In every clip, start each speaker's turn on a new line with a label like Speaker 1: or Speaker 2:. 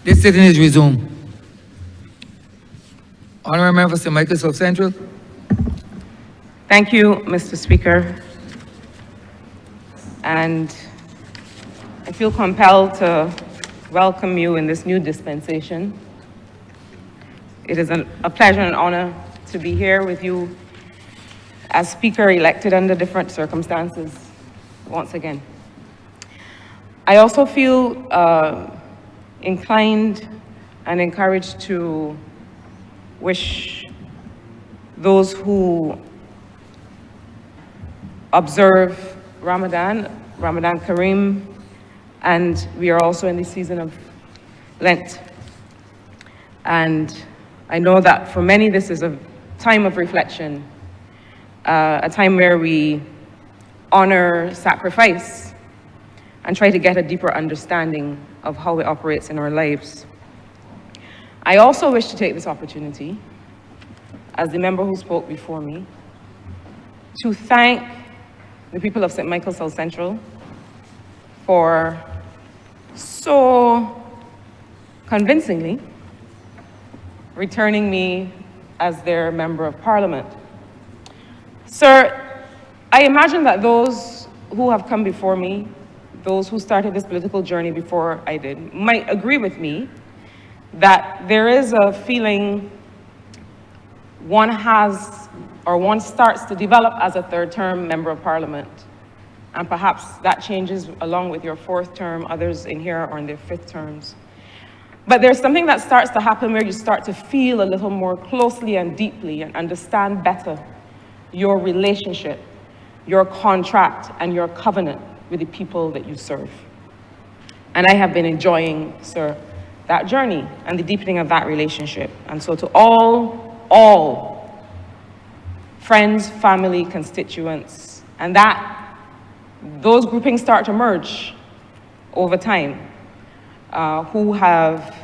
Speaker 1: This sitting is resumed. Honourable Member for St. Michael South Central.
Speaker 2: Thank you, Mr. Speaker. And I feel compelled to welcome you in this new dispensation. It is a pleasure and honor to be here with you as Speaker elected under different circumstances once again. I also feel inclined and encouraged to wish those who observe Ramadan Kareem, and we are also in the season of Lent. And I know that for many this is a time of reflection, a time where we honor sacrifice and try to get a deeper understanding of how it operates in our lives. I also wish to take this opportunity, as the member who spoke before me, to thank the people of St. Michael South Central for so convincingly returning me as their Member of Parliament. Sir, I imagine that those who have come before me, those who started this political journey before I did, might agree with me that there is a feeling one has, or one starts to develop as a third-term Member of Parliament. And perhaps that changes along with your fourth term, others in here are in their fifth terms. But there's something that starts to happen where you start to feel a little more closely and deeply and understand better your relationship, your contract, and your covenant with the people that you serve. And I have been enjoying, sir, that journey and the deepening of that relationship. And so to all friends, family, constituents, and those groupings start to merge over time, who have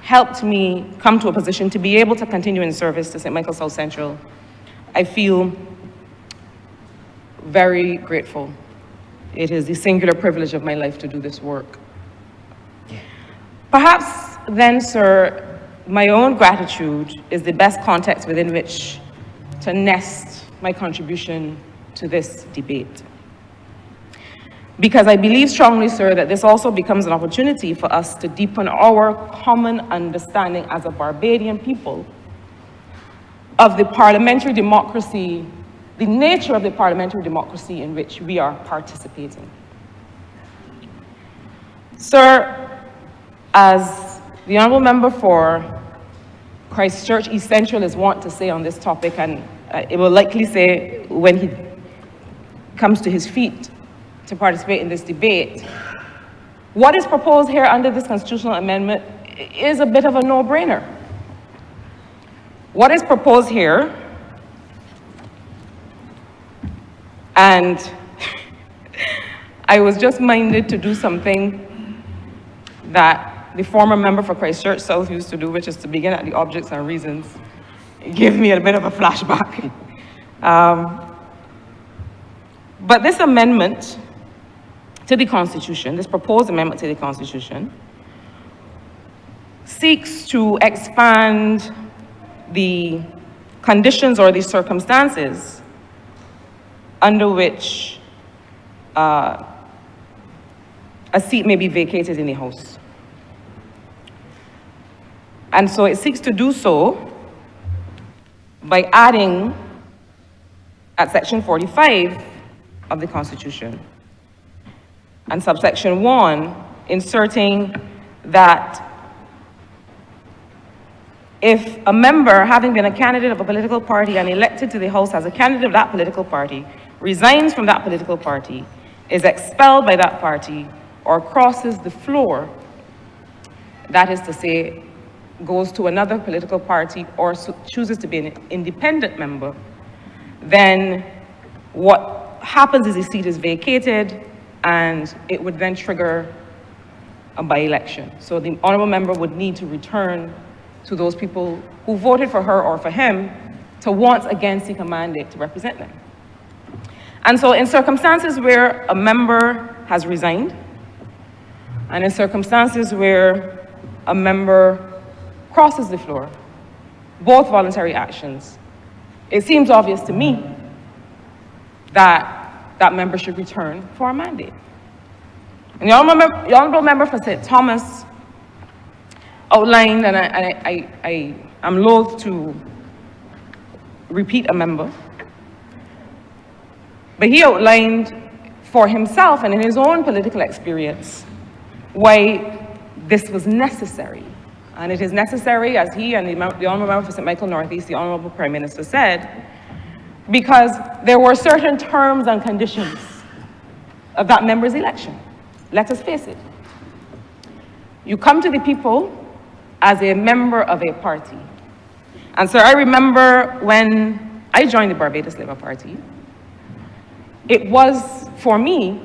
Speaker 2: helped me come to a position to be able to continue in service to St. Michael South Central. I feel very grateful. It is the singular privilege of my life to do this work. Perhaps then, sir, my own gratitude is the best context within which to nest my contribution to this debate. Because I believe strongly, sir, that this also becomes an opportunity for us to deepen our common understanding as a Barbadian people of the parliamentary democracy, the nature of the parliamentary democracy in which we are participating. Sir, as the Honourable Member for Christchurch East Central is wont to say on this topic, and it will likely say when he comes to his feet to participate in this debate, what is proposed here under this constitutional amendment is a bit of a no-brainer. What is proposed here, and I was just minded to do something that the former member for Christchurch South used to do, which is to begin at the objects and reasons. It gave me a bit of a flashback. But this amendment to the Constitution, this proposed amendment to the Constitution, seeks to expand the conditions or the circumstances under which a seat may be vacated in the House. And so it seeks to do so by adding at section 45 of the Constitution and subsection 1, inserting that if a member, having been a candidate of a political party and elected to the House as a candidate of that political party, resigns from that political party, is expelled by that party, or crosses the floor, that is to say, goes to another political party or chooses to be an independent member, then what happens is the seat is vacated and it would then trigger a by-election. So the honourable member would need to return to those people who voted for her or for him to once again seek a mandate to represent them. And so in circumstances where a member has resigned, and in circumstances where a member crosses the floor, both voluntary actions, it seems obvious to me that that member should return for a mandate. And the Honourable Member for St. Thomas outlined, and I'm loath to repeat a member, but he outlined for himself and in his own political experience why this was necessary. And it is necessary, as he and the Honourable Member for St. Michael Northeast, the Honourable Prime Minister said, because there were certain terms and conditions of that member's election. Let us face it. You come to the people as a member of a party. And so I remember when I joined the Barbados Labour Party, it was, for me,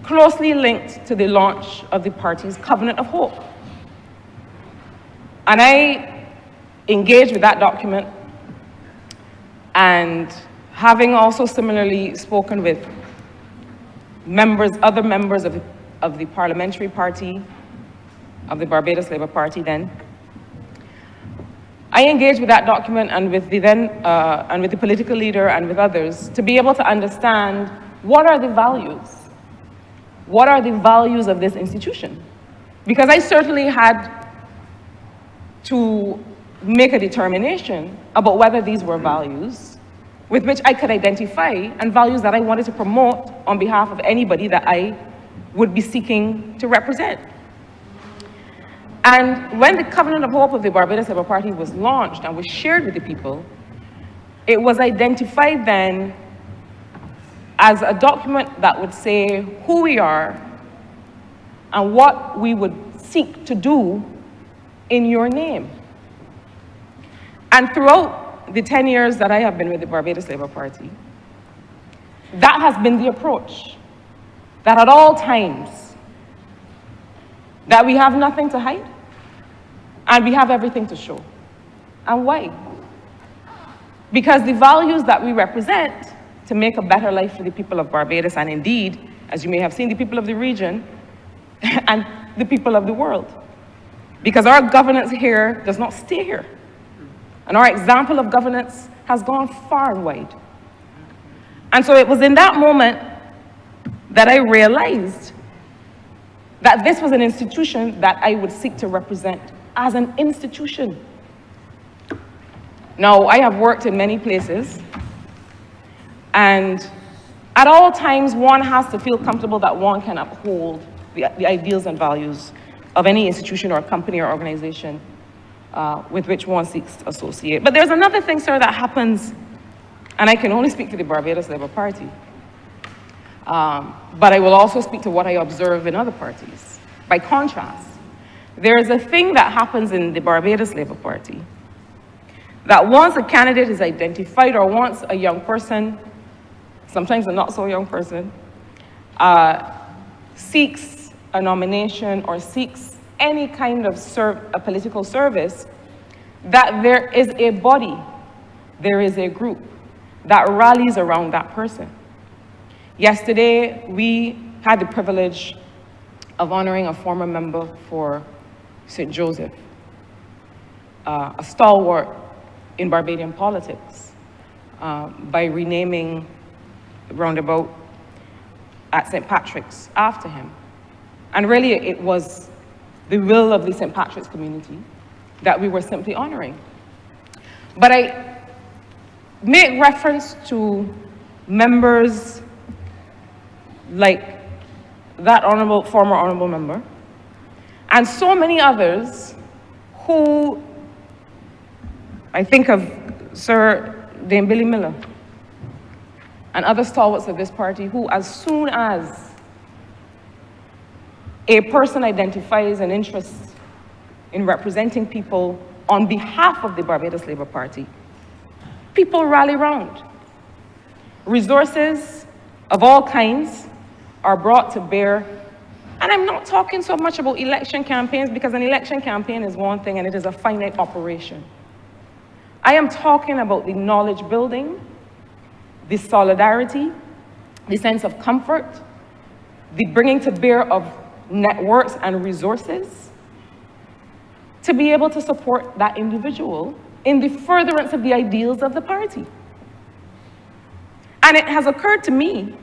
Speaker 2: closely linked to the launch of the party's Covenant of Hope. And I engaged with that document, and having also similarly spoken with other members of the parliamentary party, of the Barbados Labour Party then, I engaged with that document and with the political leader and with others to be able to understand what are the values? What are the values of this institution? Because I certainly had to make a determination about whether these were values with which I could identify and values that I wanted to promote on behalf of anybody that I would be seeking to represent. And when the Covenant of Hope of the Barbados Labour Party was launched and was shared with the people, it was identified then as a document that would say who we are and what we would seek to do in your name. And throughout the 10 years that I have been with the Barbados Labour Party, that has been the approach, that at all times, that we have nothing to hide, and we have everything to show. And why? Because the values that we represent to make a better life for the people of Barbados, and indeed, as you may have seen, the people of the region and the people of the world. Because our governance here does not stay here. And our example of governance has gone far and wide. And so it was in that moment that I realized that this was an institution that I would seek to represent as an institution. Now, I have worked in many places, and at all times, one has to feel comfortable that one can uphold the ideals and values of any institution or company or organization with which one seeks to associate. But there's another thing, sir, that happens, and I can only speak to the Barbados Labour Party, but I will also speak to what I observe in other parties. By contrast, there is a thing that happens in the Barbados Labour Party that once a candidate is identified, or once a young person, sometimes a not so young person, seeks a nomination or seeks any kind of a political service, that there is a body, there is a group that rallies around that person. Yesterday, we had the privilege of honoring a former member for St. Joseph, a stalwart in Barbadian politics, by renaming the roundabout at St. Patrick's after him. And really, it was the will of the St. Patrick's community that we were simply honoring. But I make reference to members like that former honorable member, and so many others who, I think of Sir Dame Billy Miller and other stalwarts of this party, who as soon as a person identifies an interest in representing people on behalf of the Barbados Labour Party, people rally round. Resources of all kinds are brought to bear. And I'm not talking so much about election campaigns, because an election campaign is one thing and it is a finite operation. I am talking about the knowledge building, the solidarity, the sense of comfort, the bringing to bear of networks and resources to be able to support that individual in the furtherance of the ideals of the party. And it has occurred to me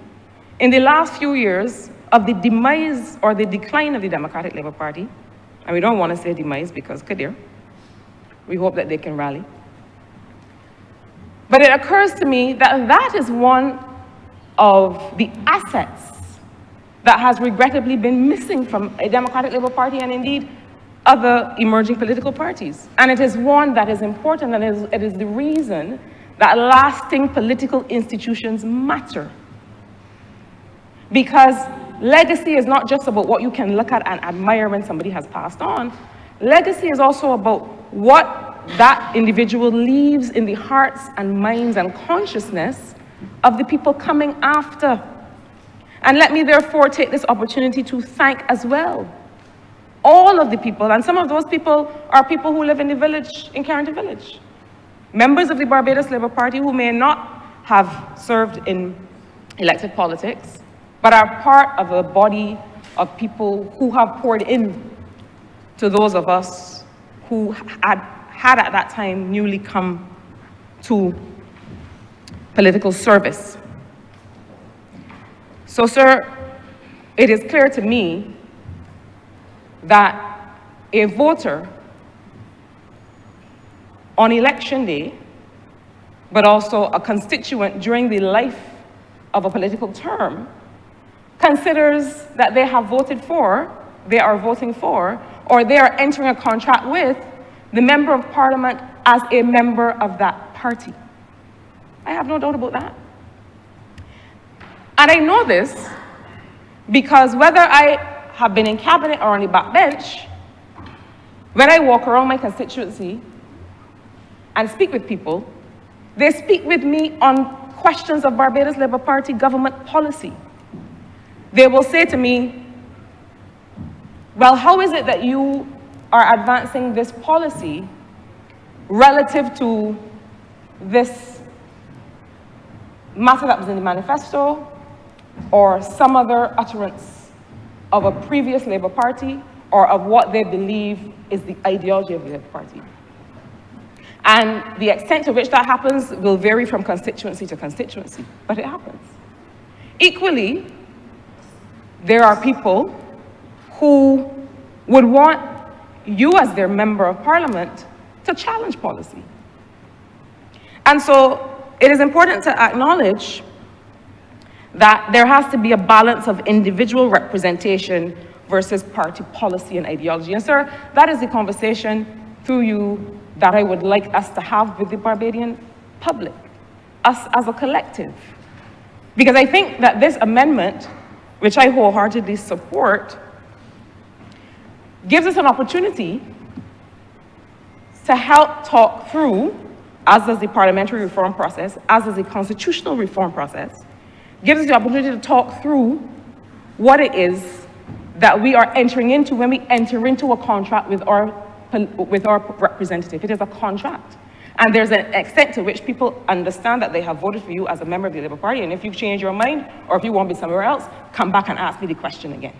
Speaker 2: in the last few years of the demise or the decline of the Democratic Labour Party, and we don't want to say demise because Kadir, we hope that they can rally. But it occurs to me that that is one of the assets that has regrettably been missing from a Democratic Labour Party and indeed other emerging political parties. And it is one that is important, and it is the reason that lasting political institutions matter. Because legacy is not just about what you can look at and admire when somebody has passed on. Legacy is also about what that individual leaves in the hearts and minds and consciousness of the people coming after. And let me therefore take this opportunity to thank as well all of the people, and some of those people are people who live in the village, in Carrington Village. Members of the Barbados Labour Party who may not have served in elected politics, but are part of a body of people who have poured in to those of us who had at that time newly come to political service. So, sir, it is clear to me that a voter on election day, but also a constituent during the life of a political term, considers that they have voted for, they are voting for, or they are entering a contract with the Member of Parliament as a member of that party. I have no doubt about that. And I know this because whether I have been in cabinet or on the backbench, when I walk around my constituency and speak with people, they speak with me on questions of Barbados Labour Party government policy. They will say to me, well, how is it that you are advancing this policy relative to this matter that was in the manifesto or some other utterance of a previous Labour Party or of what they believe is the ideology of the Labour Party. And the extent to which that happens will vary from constituency to constituency, but it happens. Equally, there are people who would want you as their Member of Parliament to challenge policy. And so it is important to acknowledge that there has to be a balance of individual representation versus party policy and ideology. And sir, that is the conversation through you that I would like us to have with the Barbadian public, us as a collective. Because I think that this amendment, which I wholeheartedly support, gives us an opportunity to help talk through, as does the parliamentary reform process, as does the constitutional reform process, gives us the opportunity to talk through what it is that we are entering into when we enter into a contract with our representative. It is a contract. And there's an extent to which people understand that they have voted for you as a member of the Labour Party, and if you change your mind, or if you want to be somewhere else, come back and ask me the question again.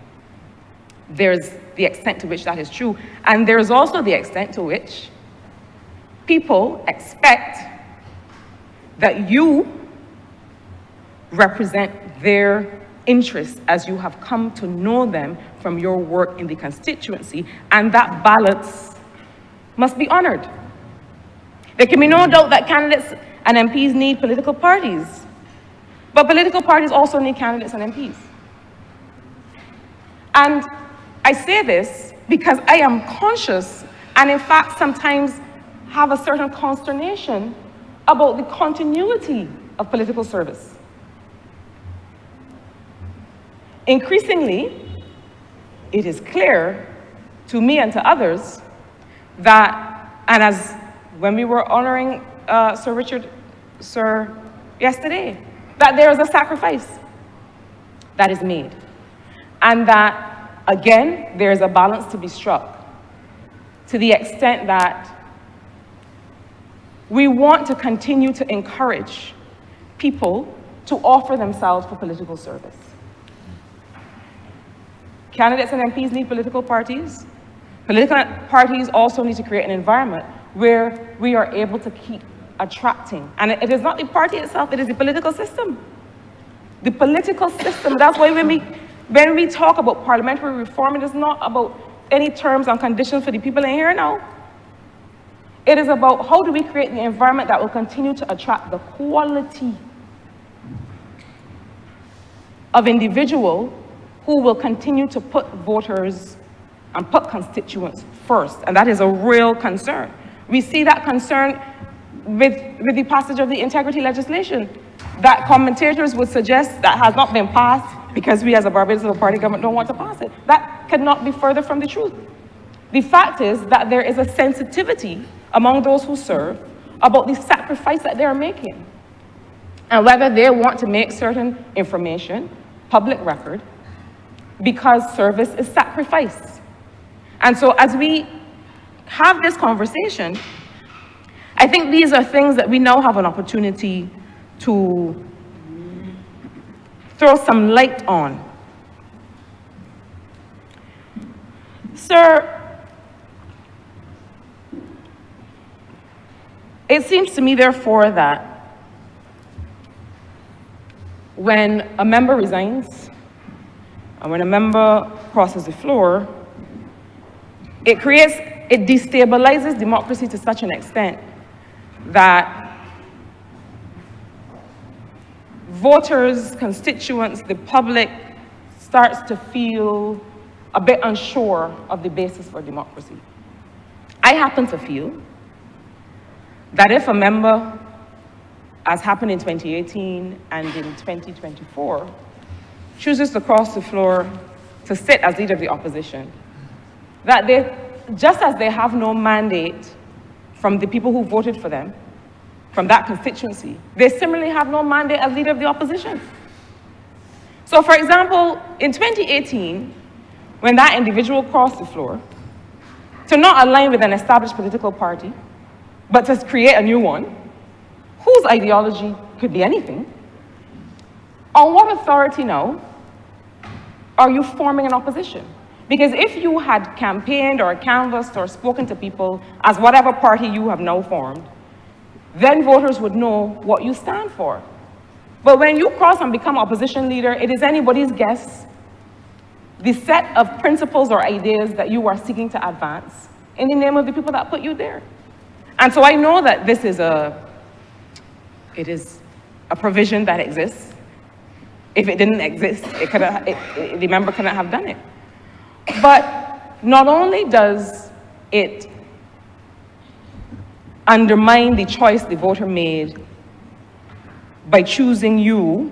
Speaker 2: There's the extent to which that is true. And there's also the extent to which people expect that you represent their interests as you have come to know them from your work in the constituency, and that balance must be honored. There can be no doubt that candidates and MPs need political parties, but political parties also need candidates and MPs. And I say this because I am conscious, and in fact sometimes have a certain consternation about the continuity of political service. Increasingly, it is clear to me and to others that, and as when we were honoring Sir Richard yesterday, that there is a sacrifice that is made. And that, again, there is a balance to be struck to the extent that we want to continue to encourage people to offer themselves for political service. Candidates and MPs need political parties. Political parties also need to create an environment where we are able to keep attracting. And it is not the party itself, it is the political system. The political system, that's why when we talk about parliamentary reform, it is not about any terms and conditions for the people in here now. It is about how do we create the environment that will continue to attract the quality of individual who will continue to put voters and put constituents first. And that is a real concern. We see that concern with the passage of the integrity legislation that commentators would suggest that has not been passed because we as a Barbados Civil Party government don't want to pass it. That could not be further from the truth. The fact is that there is a sensitivity among those who serve about the sacrifice that they are making and whether they want to make certain information public record because service is sacrifice. And so as we have this conversation, I think these are things that we now have an opportunity to throw some light on. Sir, it seems to me, therefore, that when a member resigns and when a member crosses the floor, it destabilizes democracy to such an extent that voters, constituents, the public starts to feel a bit unsure of the basis for democracy. I happen to feel that if a member, as happened in 2018 and in 2024, chooses to cross the floor to sit as leader of the opposition, that they, just as they have no mandate from the people who voted for them, from that constituency, they similarly have no mandate as leader of the opposition. So, for example, in 2018, when that individual crossed the floor, to not align with an established political party, but to create a new one, whose ideology could be anything, on what authority now are you forming an opposition? Because if you had campaigned or canvassed or spoken to people as whatever party you have now formed, then voters would know what you stand for. But when you cross and become opposition leader, it is anybody's guess the set of principles or ideas that you are seeking to advance in the name of the people that put you there. And so I know that this is it is a provision that exists. If it didn't exist, the member couldn't have done it. But not only does it undermine the choice the voter made by choosing you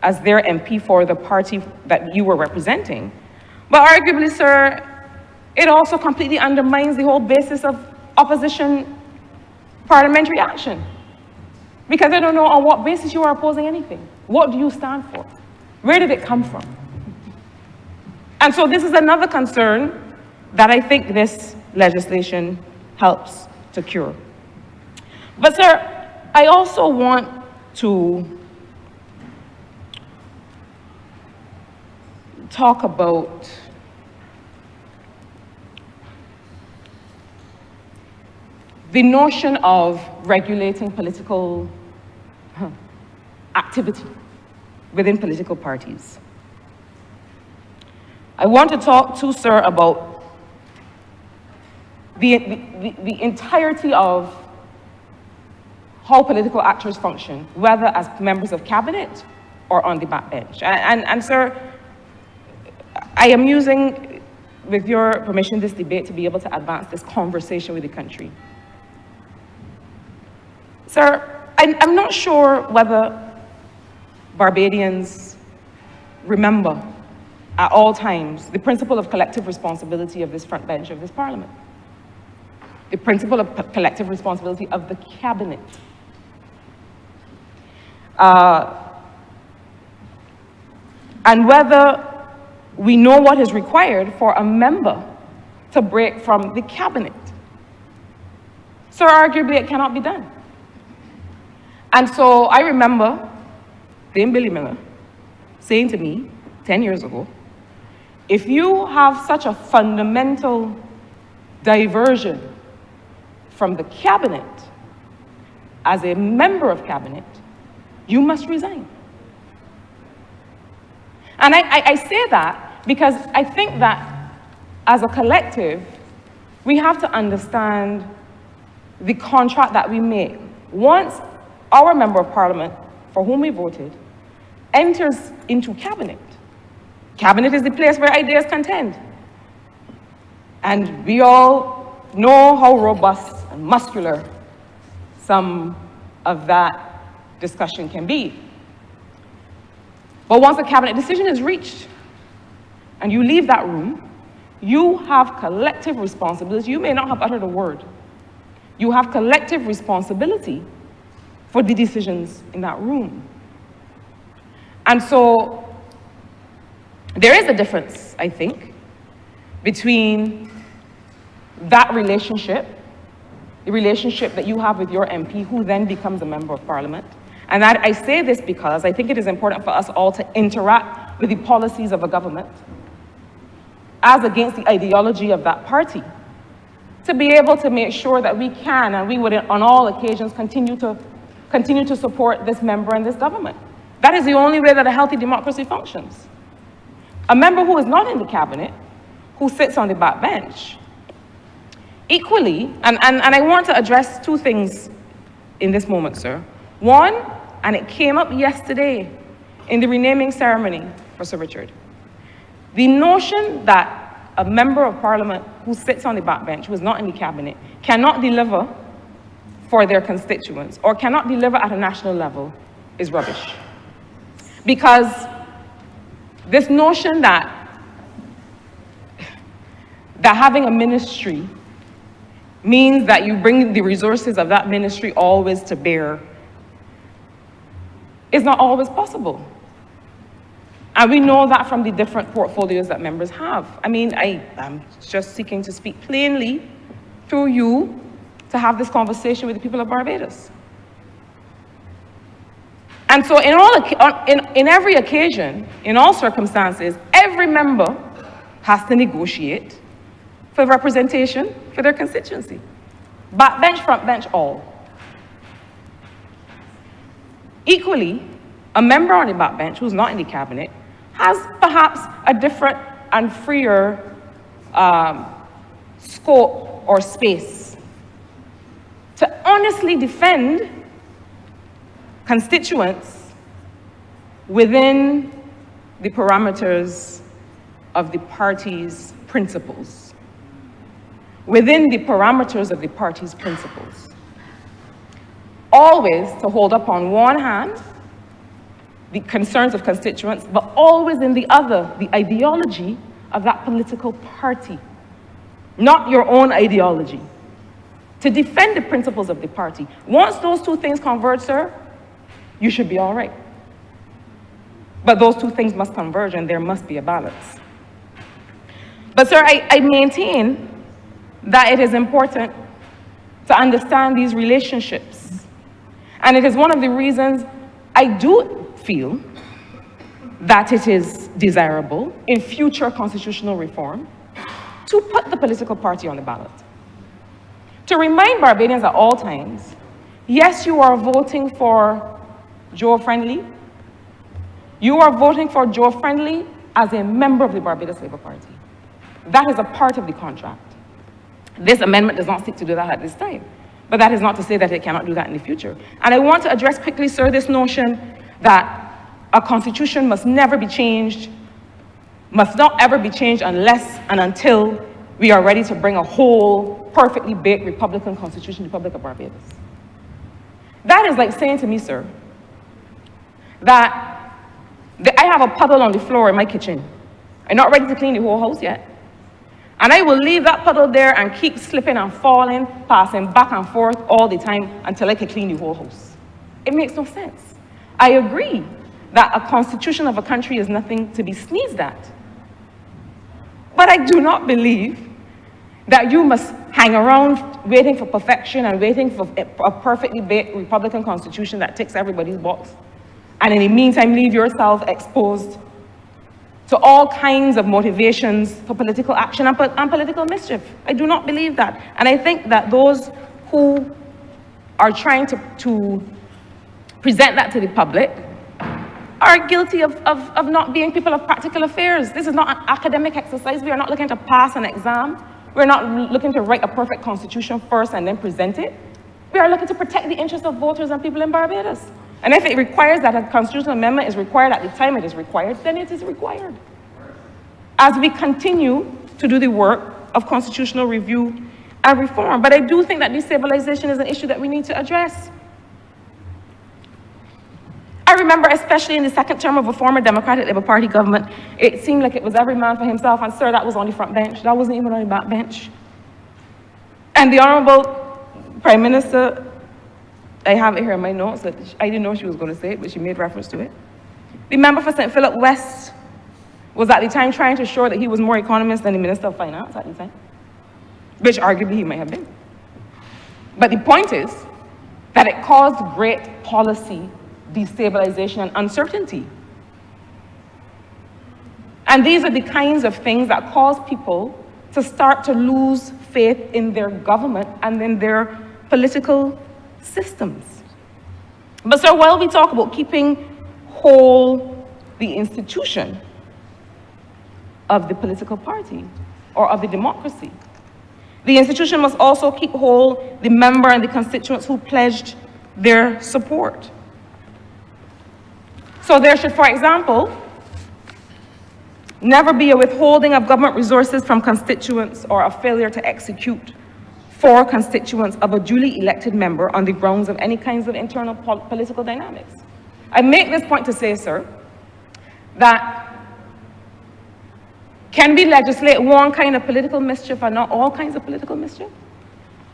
Speaker 2: as their MP for the party that you were representing, but arguably, sir, it also completely undermines the whole basis of opposition parliamentary action. Because I don't know on what basis you are opposing anything. What do you stand for? Where did it come from? And so this is another concern that I think this legislation helps to cure. But sir, I also want to talk about the notion of regulating political activity within political parties. I want to talk to sir about the entirety of how political actors function, whether as members of cabinet or on the backbench. And sir, I am using, with your permission, this debate to be able to advance this conversation with the country. Sir, I'm not sure whether Barbadians remember at all times the principle of collective responsibility of this front bench of this parliament. The principle of collective responsibility of the cabinet. And whether we know what is required for a member to break from the cabinet. So arguably it cannot be done. And so I remember Dame Billy Miller saying to me 10 years ago, if you have such a fundamental diversion from the cabinet, as a member of cabinet, you must resign. And I say that because I think that as a collective, we have to understand the contract that we make. Once our member of parliament, for whom we voted, enters into cabinet, cabinet is the place where ideas contend. And we all know how robust and muscular some of that discussion can be. But once a cabinet decision is reached and you leave that room, you have collective responsibility. You may not have uttered a word. You have collective responsibility for the decisions in that room. And so there is a difference, I think, between that relationship, the relationship that you have with your MP, who then becomes a member of parliament. And that I say this because I think it is important for us all to interact with the policies of a government as against the ideology of that party, to be able to make sure that we can, and we would on all occasions continue to support this member and this government. That is the only way that a healthy democracy functions. A member who is not in the cabinet, who sits on the backbench, equally, and I want to address two things in this moment, sir. One, and it came up yesterday in the renaming ceremony for Sir Richard, the notion that a member of parliament who sits on the backbench, who is not in the cabinet, cannot deliver for their constituents or cannot deliver at a national level is rubbish. Because this notion that having a ministry means that you bring the resources of that ministry always to bear is not always possible. And we know that from the different portfolios that members have. I mean, I'm just seeking to speak plainly through you to have this conversation with the people of Barbados. And so in every occasion, in all circumstances, every member has to negotiate for representation for their constituency. Backbench, frontbench, all. Equally, a member on the backbench who's not in the cabinet has perhaps a different and freer scope or space to honestly defend constituents within the parameters of the party's principles. Within the parameters of the party's principles. Always to hold up on one hand the concerns of constituents, but always in the other, the ideology of that political party, not your own ideology. To defend the principles of the party. Once those two things converge, sir, you should be all right. But those two things must converge and there must be a balance. But sir, I maintain that it is important to understand these relationships. And it is one of the reasons I do feel that it is desirable in future constitutional reform to put the political party on the ballot. To remind Barbadians at all times, yes, you are voting for Joe Friendly. You are voting for Joe Friendly as a member of the Barbados Labour Party. That is a part of the contract. This amendment does not seek to do that at this time. But that is not to say that it cannot do that in the future. And I want to address quickly, sir, this notion that a constitution must never be changed, must not ever be changed unless and until we are ready to bring a whole, perfectly baked Republican constitution to the Republic of Barbados. That is like saying to me, sir, that I have a puddle on the floor in my kitchen. I'm not ready to clean the whole house yet. And I will leave that puddle there and keep slipping and falling, passing back and forth all the time until I can clean the whole house. It makes no sense. I agree that a constitution of a country is nothing to be sneezed at. But I do not believe that you must hang around waiting for perfection and waiting for a perfectly baked Republican constitution that ticks everybody's box. And in the meantime, leave yourself exposed to all kinds of motivations for political action and political mischief. I do not believe that. And I think that those who are trying to present that to the public are guilty of not being people of practical affairs. This is not an academic exercise. We are not looking to pass an exam. We're not looking to write a perfect constitution first and then present it. We are looking to protect the interests of voters and people in Barbados. And if it requires that a constitutional amendment is required at the time it is required, then it is required. As we continue to do the work of constitutional review and reform. But I do think that destabilization is an issue that we need to address. I remember, especially in the second term of a former Democratic Labour Party government, it seemed like it was every man for himself, and sir, that was on the front bench. That wasn't even on the back bench. And the Honourable Prime Minister, I have it here in my notes, that I didn't know she was going to say it, but she made reference to it. The member for St. Philip West was at the time trying to show that he was more economist than the Minister of Finance at the time, which arguably he might have been. But the point is that it caused great policy destabilization and uncertainty. And these are the kinds of things that cause people to start to lose faith in their government and in their political systems. But so while we talk about keeping whole the institution of the political party or of the democracy, the institution must also keep whole the member and the constituents who pledged their support. So there should, for example, never be a withholding of government resources from constituents or a failure to execute for constituents of a duly elected member on the grounds of any kinds of internal political dynamics. I make this point to say, sir, that can we legislate one kind of political mischief and not all kinds of political mischief?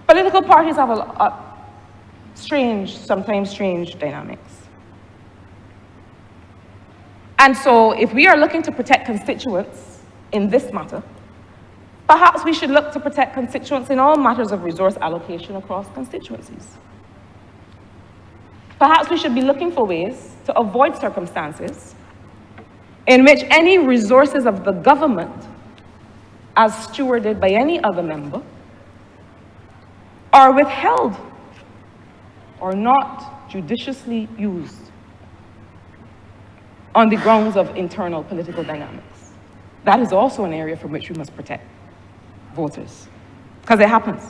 Speaker 2: Political parties have a strange, sometimes strange dynamics. And so if we are looking to protect constituents in this matter, perhaps we should look to protect constituents in all matters of resource allocation across constituencies. Perhaps we should be looking for ways to avoid circumstances in which any resources of the government, as stewarded by any other member, are withheld or not judiciously used on the grounds of internal political dynamics. That is also an area from which we must protect voters, because it happens.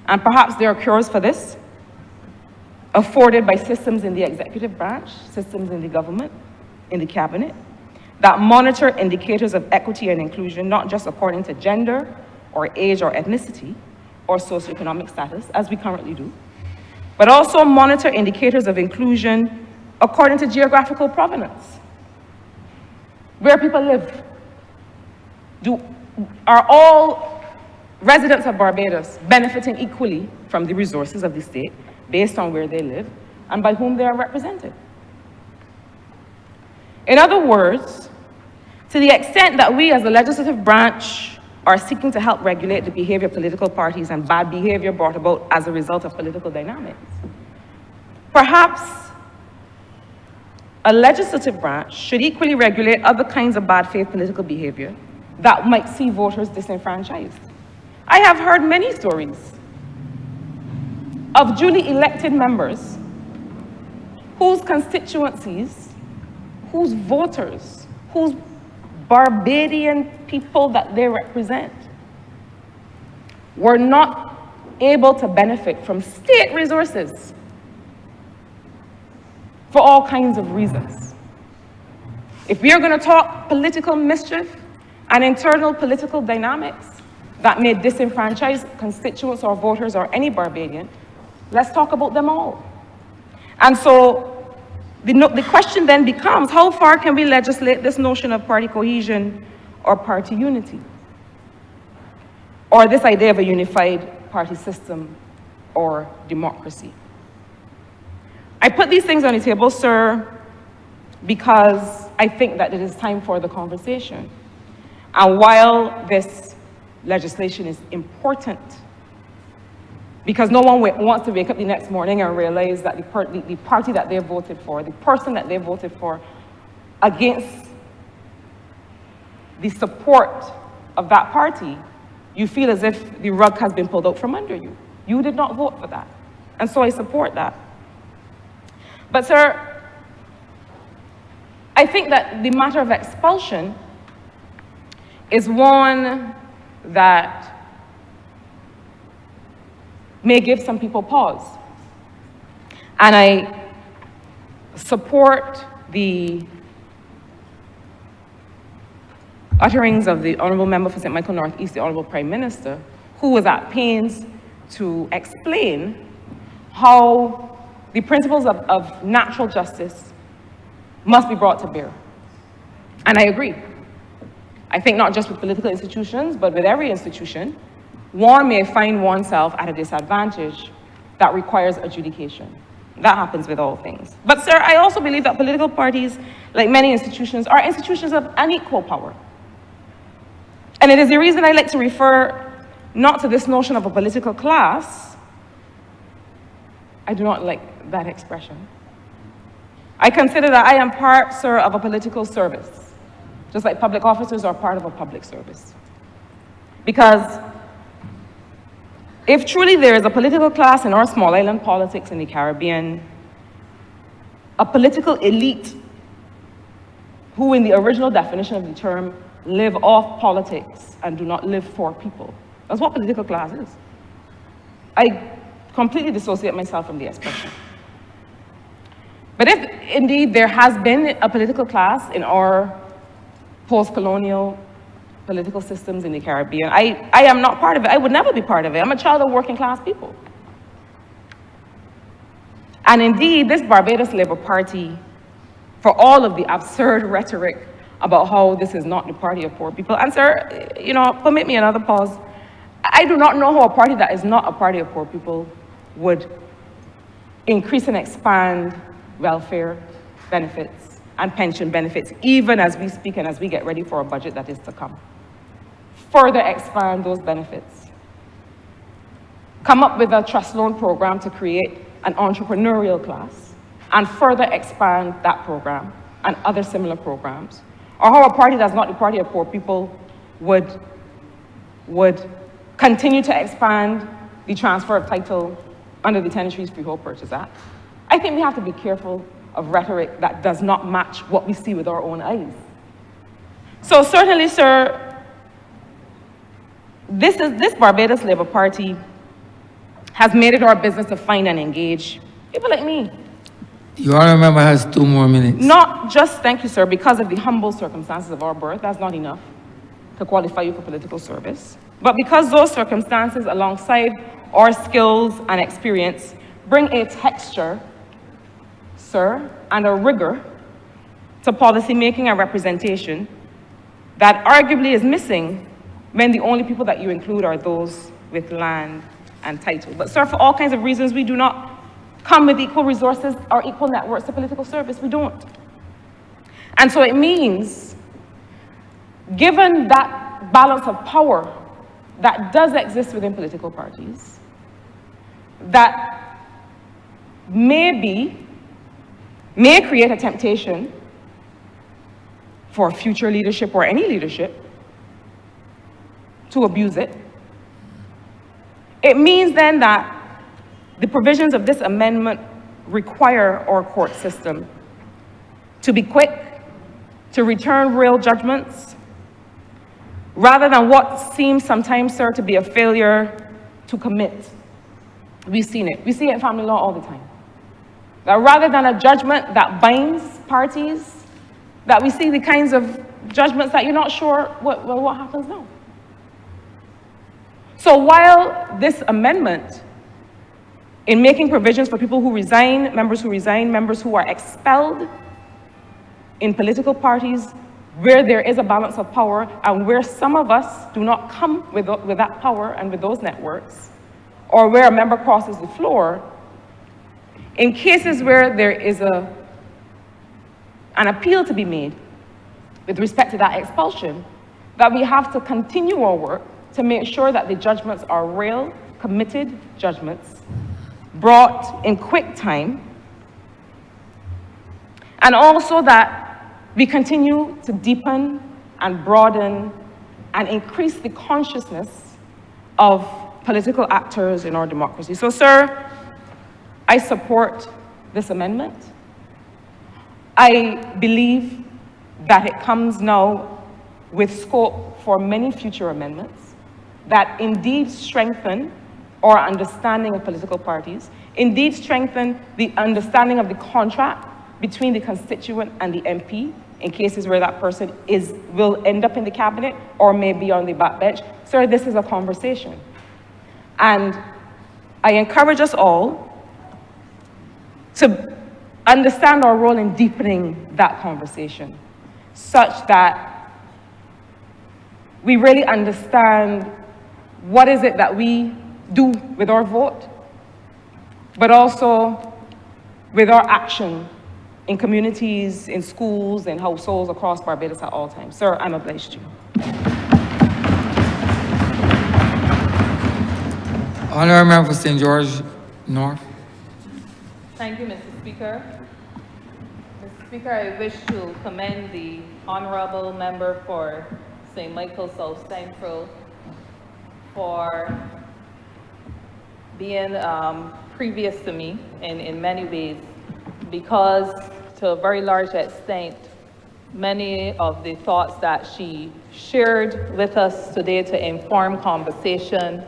Speaker 2: And perhaps there are cures for this, afforded by systems in the executive branch, systems in the government, in the cabinet, that monitor indicators of equity and inclusion, not just according to gender or age or ethnicity or socioeconomic status, as we currently do, but also monitor indicators of inclusion according to geographical provenance, where people live. Are all residents of Barbados benefiting equally from the resources of the state based on where they live and by whom they are represented? In other words, to the extent that we as the legislative branch are seeking to help regulate the behavior of political parties and bad behavior brought about as a result of political dynamics, perhaps a legislative branch should equally regulate other kinds of bad faith political behavior that might see voters disenfranchised. I have heard many stories of duly elected members whose constituencies, whose voters, whose Barbadian people that they represent were not able to benefit from state resources for all kinds of reasons. If we are going to talk political mischief and internal political dynamics that may disenfranchise constituents or voters or any Barbadian, let's talk about them all. And so the question then becomes, how far can we legislate this notion of party cohesion or party unity? Or this idea of a unified party system or democracy? I put these things on the table, sir, because I think that it is time for the conversation. And while this legislation is important, because no one wants to wake up the next morning and realize that the party that they voted for, the person that they voted for, against the support of that party, you feel as if the rug has been pulled out from under you. You did not vote for that. And so I support that. But sir, I think that the matter of expulsion is one that may give some people pause. And I support the utterings of the Honourable Member for St. Michael North East, the Honourable Prime Minister, who was at pains to explain how the principles of natural justice must be brought to bear. And I agree. I think not just with political institutions, but with every institution, one may find oneself at a disadvantage that requires adjudication. That happens with all things. But sir, I also believe that political parties, like many institutions, are institutions of unequal power. And it is the reason I like to refer not to this notion of a political class. I do not like that expression. I consider that I am part, sir, of a political service, just like public officers are part of a public service. Because if truly there is a political class in our small island politics in the Caribbean, a political elite who in the original definition of the term live off politics and do not live for people. That's what political class is. I completely dissociate myself from the expression. But if indeed there has been a political class in our post-colonial political systems in the Caribbean, I am not part of it. I would never be part of it. I'm a child of working class people. And indeed, this Barbados Labour Party, for all of the absurd rhetoric about how this is not the party of poor people, and sir, you know, permit me another pause. I do not know how a party that is not a party of poor people would increase and expand welfare benefits and pension benefits, even as we speak and as we get ready for a budget that is to come. Further expand those benefits. Come up with a trust loan program to create an entrepreneurial class and further expand that program and other similar programs. Or how a party that's not the party of poor people would continue to expand the transfer of title under the Tenantries Freehold Purchase Act. I think we have to be careful of rhetoric that does not match what we see with our own eyes. So certainly, sir, this Barbados Labour Party has made it our business to find and engage people like me.
Speaker 1: The honourable member has 2 more minutes.
Speaker 2: Not just, thank you, sir, because of the humble circumstances of our birth. That's not enough to qualify you for political service. But because those circumstances, alongside our skills and experience, bring a texture, sir, and a rigor to policy making and representation that arguably is missing when the only people that you include are those with land and title. But sir, for all kinds of reasons, we do not come with equal resources or equal networks to political service. We don't. And so it means, given that balance of power that does exist within political parties, that may create a temptation for future leadership or any leadership to abuse it. It means then that the provisions of this amendment require our court system to be quick, to return real judgments, rather than what seems sometimes, sir, to be a failure to commit. We've seen it. We see it in family law all the time. That rather than a judgment that binds parties, that we see the kinds of judgments that you're not sure what happens now. So while this amendment, in making provisions for people who resign, members who are expelled in political parties, where there is a balance of power and where some of us do not come with that power and with those networks, or where a member crosses the floor, in cases where there is an appeal to be made with respect to that expulsion, that we have to continue our work to make sure that the judgments are real, committed judgments, brought in quick time, and also that we continue to deepen and broaden and increase the consciousness of political actors in our democracy. So, sir, I support this amendment. I believe that it comes now with scope for many future amendments that indeed strengthen our understanding of political parties, indeed strengthen the understanding of the contract between the constituent and the MP in cases where that person will end up in the cabinet or may be on the backbench. Sir, this is a conversation. And I encourage us all to understand our role in deepening that conversation such that we really understand what is it that we do with our vote, but also with our action in communities, in schools, in households across Barbados at all times. Sir, I'm obliged to you.
Speaker 1: Honourable Member for St. George North.
Speaker 3: Thank you, Mr. Speaker. Mr. Speaker, I wish to commend the Honourable Member for St. Michael South Central for being previous to me in many ways, because to a very large extent, many of the thoughts that she shared with us today to inform conversation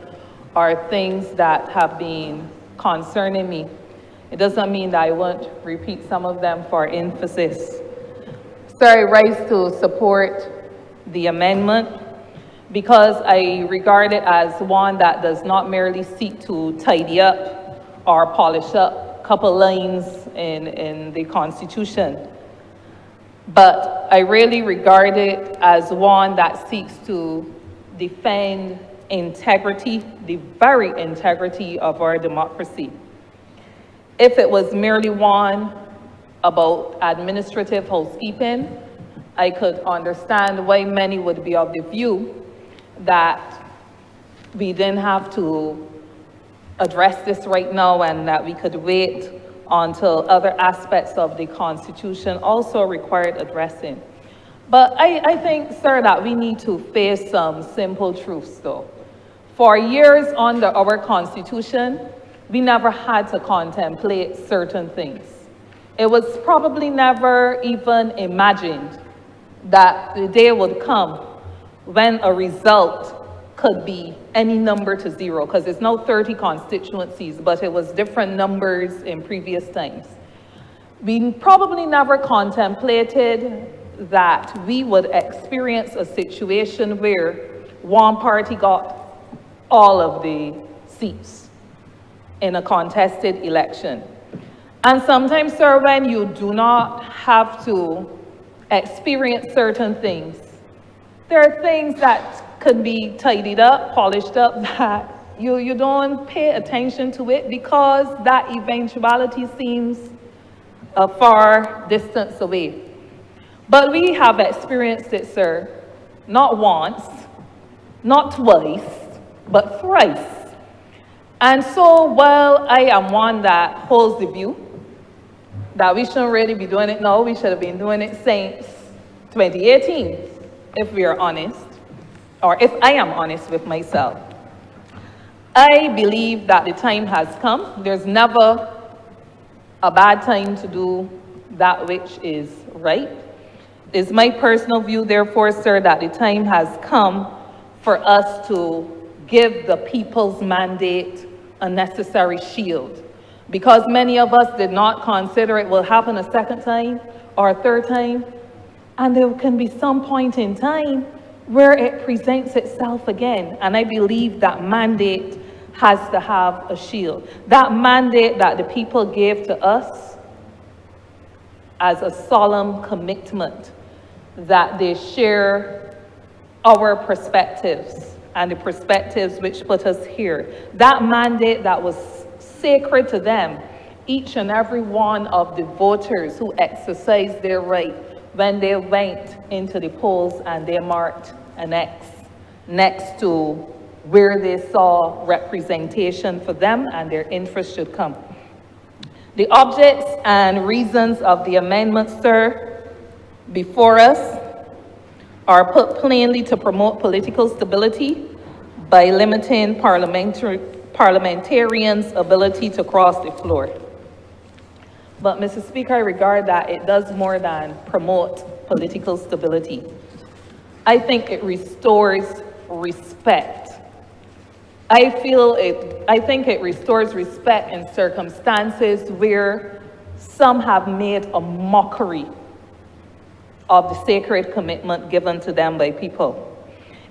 Speaker 3: are things that have been concerning me. It doesn't mean that I won't repeat some of them for emphasis. Sir, I rise to support the amendment because I regard it as one that does not merely seek to tidy up or polish up a couple lines in the Constitution, but I really regard it as one that seeks to defend integrity, the very integrity of our democracy. If it was merely one about administrative housekeeping, I could understand why many would be of the view that we didn't have to address this right now and that we could wait until other aspects of the Constitution also required addressing. But I think, sir, that we need to face some simple truths, though. For years under our Constitution, we never had to contemplate certain things. It was probably never even imagined that the day would come when a result could be any number to zero, because it's now 30 constituencies, but it was different numbers in previous times. We probably never contemplated that we would experience a situation where one party got all of the seats in a contested election. And sometimes, sir, when you do not have to experience certain things, there are things that could be tidied up, polished up, that you don't pay attention to it because that eventuality seems a far distance away. But we have experienced it, sir, not once, not twice, but thrice. And so, while I am one that holds the view that we shouldn't really be doing it now, we should have been doing it since 2018, if we are honest, or if I am honest with myself. I believe that the time has come. There's never a bad time to do that which is right. It's my personal view, therefore, sir, that the time has come for us to give the people's mandate a necessary shield. Because many of us did not consider it will happen a second time or a third time, and there can be some point in time where it presents itself again. And I believe that mandate has to have a shield. That mandate that the people gave to us as a solemn commitment that they share our perspectives and the perspectives which put us here. That mandate that was sacred to them, each and every one of the voters who exercised their right when they went into the polls and they marked an X next to where they saw representation for them and their interests should come. The objects and reasons of the amendment, sir, before us or put plainly, to promote political stability by limiting parliamentarians' ability to cross the floor. But, Mr. Speaker, I regard that it does more than promote political stability. I think it restores respect. I think it restores respect in circumstances where some have made a mockery of the sacred commitment given to them by people.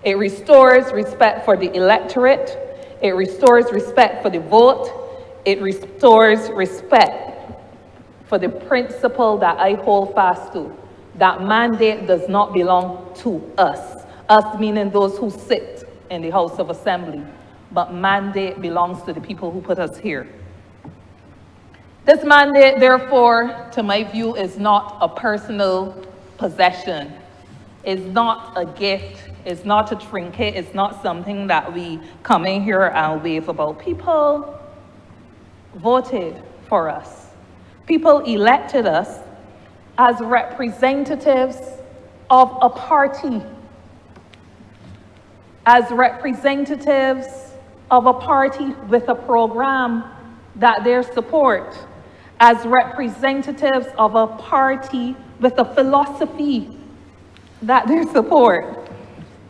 Speaker 3: It restores respect for the electorate. It restores respect for the vote. It restores respect for the principle that I hold fast to, that mandate does not belong to us meaning those who sit in the House of Assembly, but mandate belongs to the people who put us here. This mandate, therefore, to my view, is not a personal possession. It's not a gift. It's not a trinket. It's not something that we come in here and wave about. People voted for us. People elected us as representatives of a party, as representatives of a party with a program that they support, as representatives of a party with a philosophy that they support.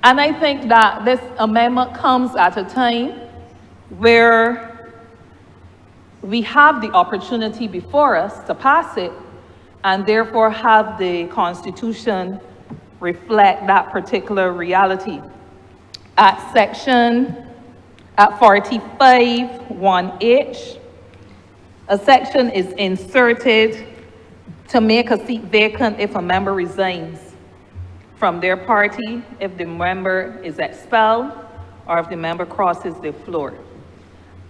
Speaker 3: And I think that this amendment comes at a time where we have the opportunity before us to pass it, and therefore have the Constitution reflect that particular reality. At 45, 1H, a section is inserted to make a seat vacant if a member resigns from their party, if the member is expelled, or if the member crosses the floor.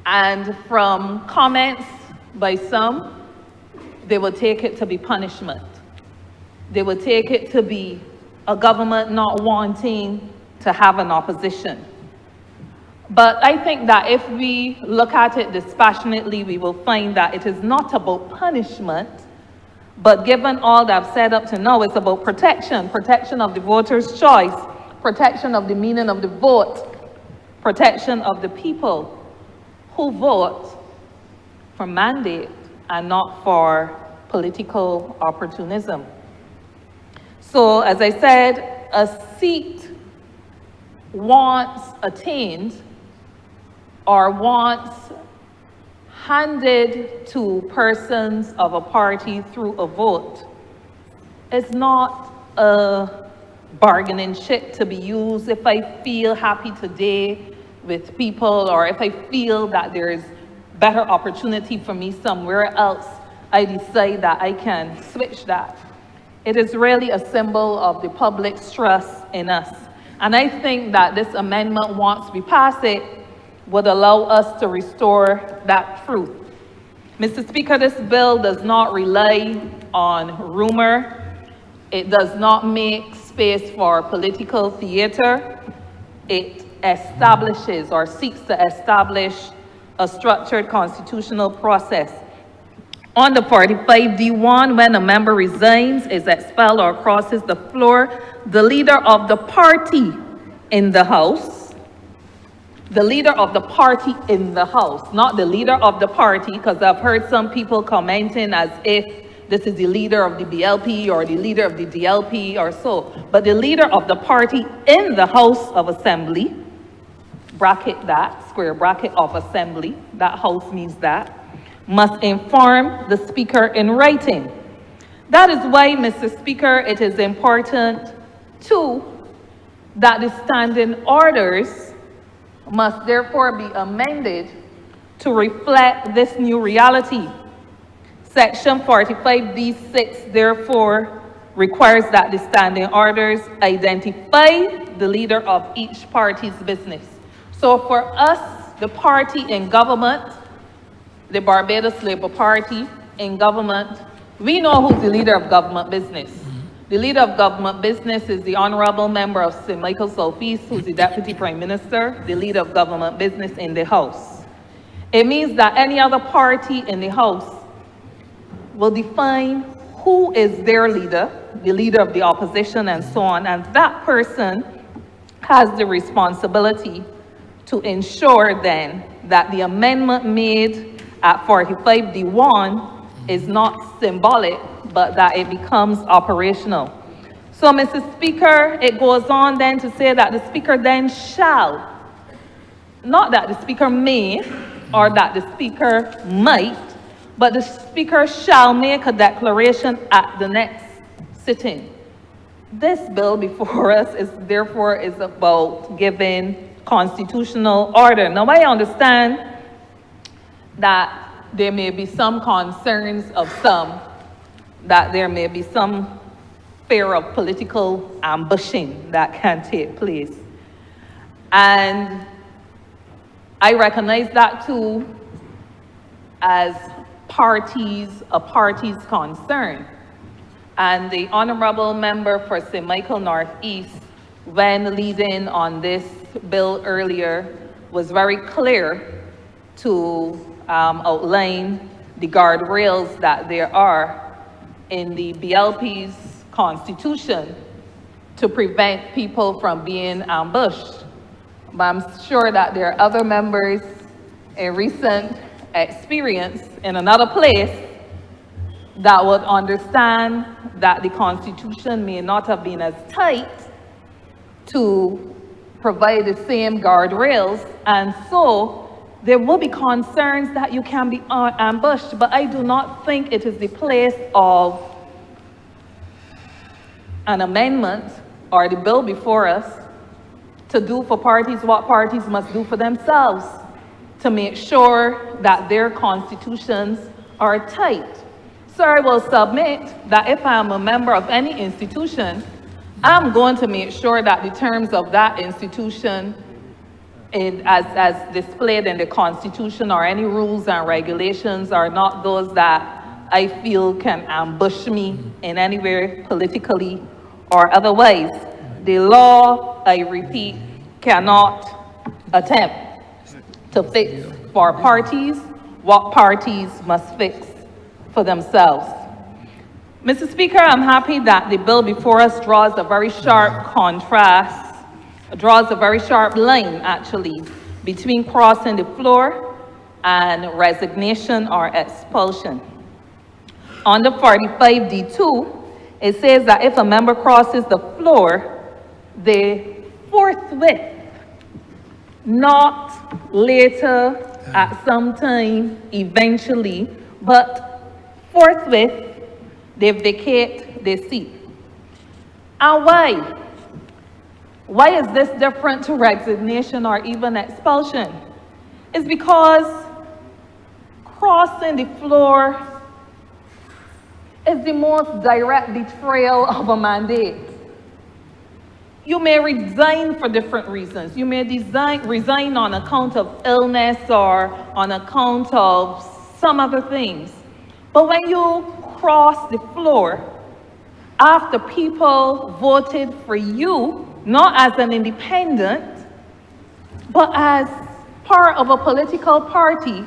Speaker 3: And from comments by some, they will take it to be punishment. They will take it to be a government not wanting to have an opposition. But I think that if we look at it dispassionately, we will find that it is not about punishment, but given all that I've said up to now, it's about protection, protection of the voter's choice, protection of the meaning of the vote, protection of the people who vote for mandate and not for political opportunism. So, as I said, a seat once attained or once handed to persons of a party through a vote is not a bargaining chip to be used if I feel happy today with people, or if I feel that there is better opportunity for me somewhere else, I decide that I can switch that. It is really a symbol of the public's trust in us. And I think that this amendment, once we pass it, would allow us to restore that truth. Mr. Speaker, this bill does not rely on rumor. It does not make space for political theater. It establishes or seeks to establish a structured constitutional process. On the 45D1, when a member resigns, is expelled, or crosses the floor, the leader of the party in the House, the leader of the party in the House, not the leader of the party, because I've heard some people commenting as if this is the leader of the BLP or the leader of the DLP or so, but the leader of the party in the House of Assembly, bracket that, square bracket of Assembly, that House means that, must inform the Speaker in writing. That is why, Mr. Speaker, it is important, too, that the standing orders must therefore be amended to reflect this new reality. Section 45D6, therefore, requires that the standing orders identify the leader of each party's business. So for us, the party in government, the Barbados Labour Party in government, we know who's the leader of government business. The leader of government business is the Honourable Member of St. Michael Southeast, who's the Deputy Prime Minister, the leader of government business in the House. It means that any other party in the House will define who is their leader, the leader of the opposition and so on, and that person has the responsibility to ensure then that the amendment made at 45D1 is not symbolic, but that it becomes operational. So, Mr. Speaker, it goes on then to say that the Speaker then shall, not that the Speaker may or that the Speaker might, but the Speaker shall make a declaration at the next sitting. This bill before us is therefore about giving constitutional order. Now, I understand that there may be some concerns of some, that there may be some fear of political ambushing that can take place. And I recognize that too as a party's concern. And the Honourable Member for St. Michael Northeast, when leading on this bill earlier, was very clear to outline the guardrails that there are in the BLP's constitution to prevent people from being ambushed. But I'm sure that there are other members in recent experience in another place that would understand that the Constitution may not have been as tight to provide the same guardrails, and so there will be concerns that you can be ambushed, but I do not think it is the place of an amendment or the bill before us to do for parties what parties must do for themselves to make sure that their constitutions are tight. So I will submit that if I'm a member of any institution, I'm going to make sure that the terms of that institution, as displayed in the Constitution or any rules and regulations, are not those that I feel can ambush me in any way politically or otherwise. The law, I repeat, cannot attempt to fix for parties what parties must fix for themselves. Mr. Speaker, I'm happy that the bill before us draws a very sharp contrast, draws a very sharp line, actually, between crossing the floor and resignation or expulsion. Under 45D2, it says that if a member crosses the floor, they forthwith, not later at some time, eventually, but forthwith, they vacate their seat. And why? Why is this different to resignation or even expulsion? It's because crossing the floor is the most direct betrayal of a mandate. You may resign for different reasons. You may resign on account of illness or on account of some other things. But when you cross the floor after people voted for you, not as an independent, but as part of a political party,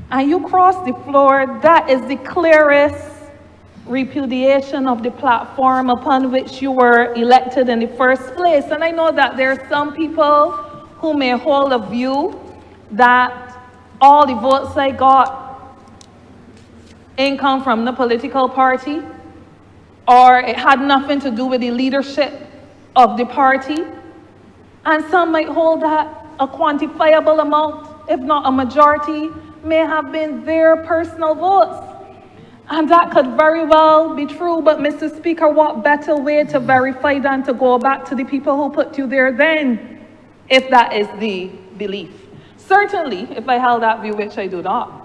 Speaker 3: and you cross the floor, that is the clearest repudiation of the platform upon which you were elected in the first place. And I know that there are some people who may hold a view that all the votes I got ain't come from the political party, or it had nothing to do with the leadership of the party. And some might hold that a quantifiable amount, if not a majority, may have been their personal votes. And that could very well be true, but Mr. Speaker, what better way to verify than to go back to the people who put you there then, if that is the belief. Certainly, if I held that view, which I do not,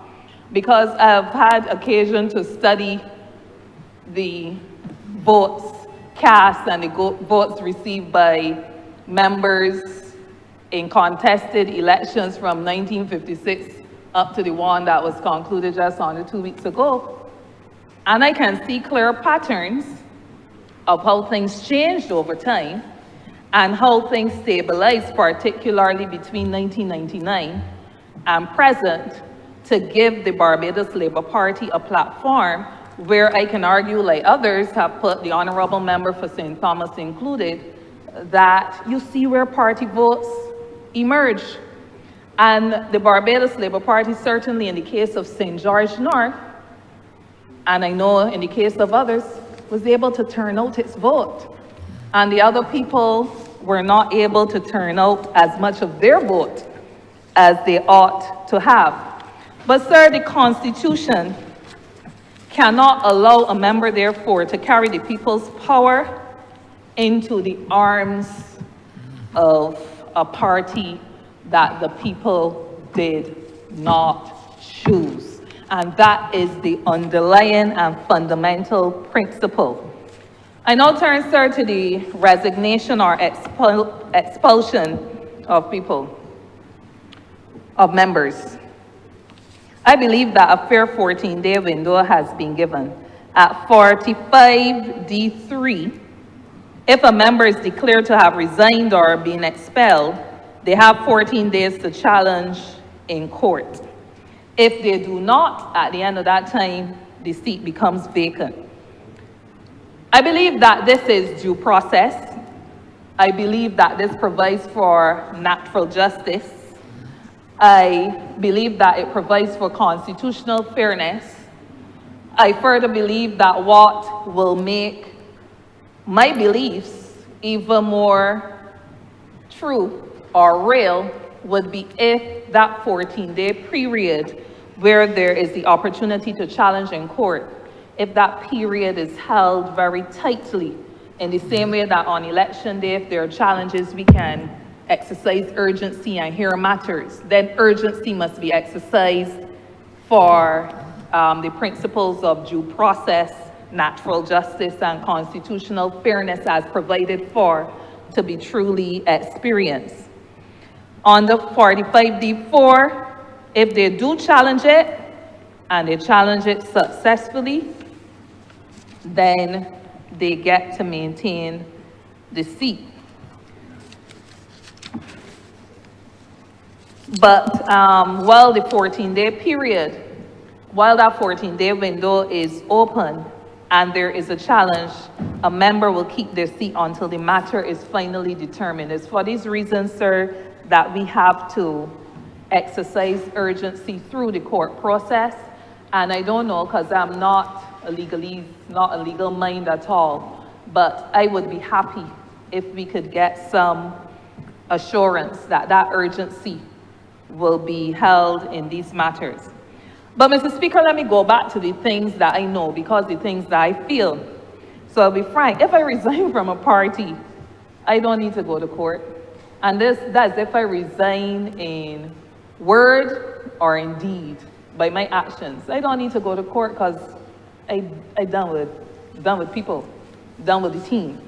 Speaker 3: because I've had occasion to study the votes cast and the votes received by members in contested elections from 1956 up to the one that was concluded just under 2 weeks ago. And I can see clear patterns of how things changed over time and how things stabilized, particularly between 1999 and present, to give the Barbados Labour Party a platform where I can argue, like others have put, the honorable member for St. Thomas included, that you see where party votes emerge. And the Barbados Labour Party, certainly in the case of St. George North, and I know in the case of others, was able to turn out its vote. And the other people were not able to turn out as much of their vote as they ought to have. But sir, the Constitution cannot allow a member, therefore, to carry the people's power into the arms of a party that the people did not choose. And that is the underlying and fundamental principle. I now turn, sir, to the resignation or expulsion of people, of members. I believe that a fair 14-day window has been given. At 45D3, if a member is declared to have resigned or been expelled, they have 14 days to challenge in court. If they do not, at the end of that time, the seat becomes vacant. I believe that this is due process. I believe that this provides for natural justice. I believe that it provides for constitutional fairness. I further believe that what will make my beliefs even more true or real would be if that 14-day period where there is the opportunity to challenge in court, if that period is held very tightly, in the same way that on election day, if there are challenges, we can exercise urgency and hear matters, then urgency must be exercised for the principles of due process, natural justice, and constitutional fairness as provided for to be truly experienced. On the 45D4, if they do challenge it, and they challenge it successfully, then they get to maintain the seat. But while the 14-day period, while that 14-day window is open and there is a challenge, a member will keep their seat until the matter is finally determined. It's for these reasons, sir, that we have to exercise urgency through the court process. And I don't know, because I'm not a legal mind at all, but I would be happy if we could get some assurance that that urgency will be held in these matters. But Mr. Speaker, let me go back to the things that I know, because the things that I feel. So I'll be frank, if I resign from a party, I don't need to go to court. And that's if I resign in word or in deed by my actions. I don't need to go to court because I done with people, done with the team.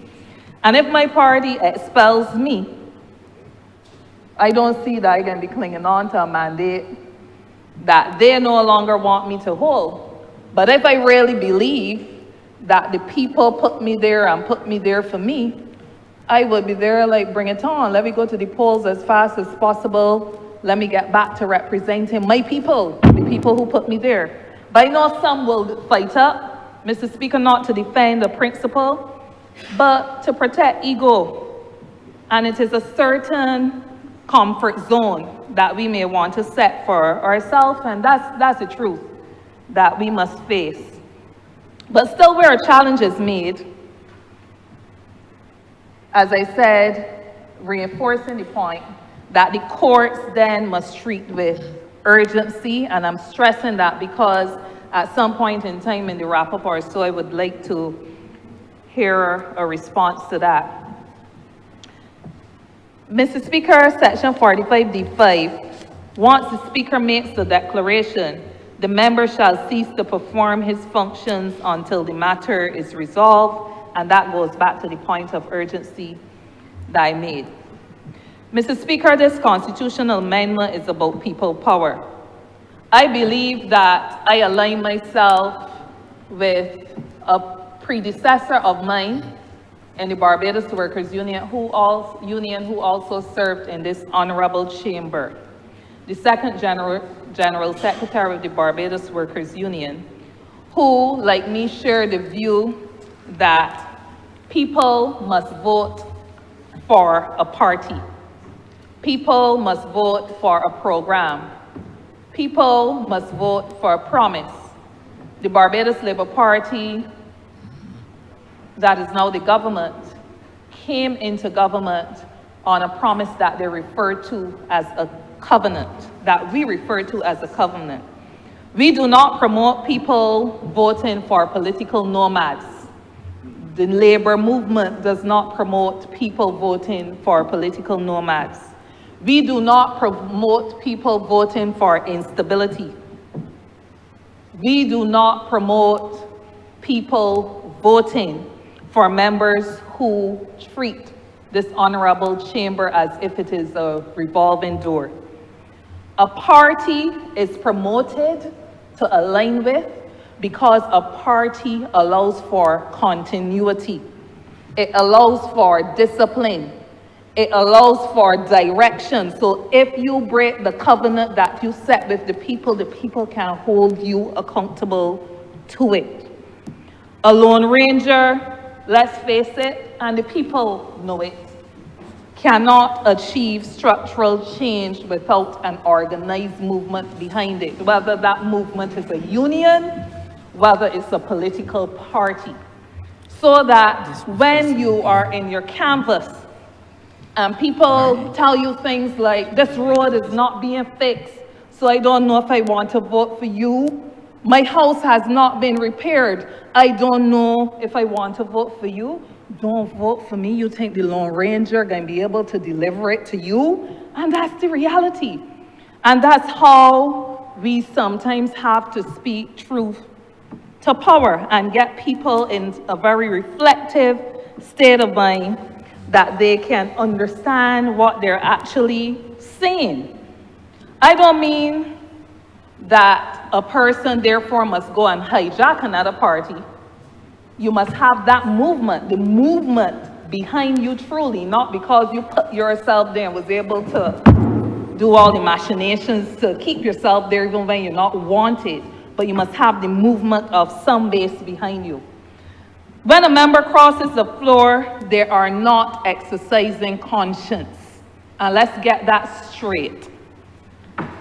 Speaker 3: And if my party expels me, I don't see that I can be clinging on to a mandate that they no longer want me to hold. But if I really believe that the people put me there and put me there for me, I would be there like, bring it on. Let me go to the polls as fast as possible. Let me get back to representing my people, the people who put me there. But I know some will fight up, Mr. Speaker, not to defend a principle, but to protect ego. And it is a certain comfort zone that we may want to set for ourselves, and that's the truth that we must face. But still, where a challenge is made, as I said, reinforcing the point that the courts then must treat with urgency, and I'm stressing that because at some point in time in the wrap-up or so, I would like to hear a response to that. Mr. Speaker, Section 45D5, once the Speaker makes the declaration, the member shall cease to perform his functions until the matter is resolved, and that goes back to the point of urgency that I made. Mr. Speaker, this constitutional amendment is about people power. I believe that I align myself with a predecessor of mine in the Barbados Workers Union who also served in this honorable chamber, the second General Secretary of the Barbados Workers Union, who, like me, share the view that people must vote for a party. People must vote for a program. People must vote for a promise. The Barbados Labour Party, that is now the government, came into government on a promise that they refer to as a covenant, that we refer to as a covenant. We do not promote people voting for political nomads. The labor movement does not promote people voting for political nomads. We do not promote people voting for instability. We do not promote people voting for members who treat this honorable chamber as if it is a revolving door. A party is promoted to align with because a party allows for continuity. It allows for discipline. It allows for direction. So if you break the covenant that you set with the people can hold you accountable to it. A Lone Ranger, let's face it, and the people know it, cannot achieve structural change without an organized movement behind it, whether that movement is a union, whether it's a political party. So that when you are in your canvas and people tell you things like, this road is not being fixed, so I don't know if I want to vote for you. My house has not been repaired. I don't know if I want to vote for you. Don't vote for me. You think the Lone Ranger going to be able to deliver it to you? And that's the reality. And that's how we sometimes have to speak truth to power and get people in a very reflective state of mind that they can understand what they're actually saying. I don't mean that a person therefore must go and hijack another party. You must have that movement, the movement behind you truly, not because you put yourself there and was able to do all the machinations to keep yourself there even when you're not wanted, but you must have the movement of some base behind you. When a member crosses the floor, they are not exercising conscience. And let's get that straight.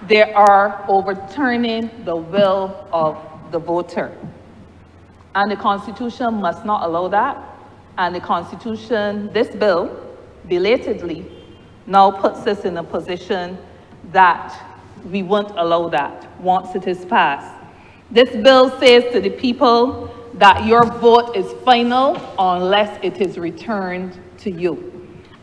Speaker 3: They are overturning the will of the voter. And the Constitution must not allow that. And the Constitution, this bill, belatedly, now puts us in a position that we won't allow that once it is passed. This bill says to the people that your vote is final unless it is returned to you.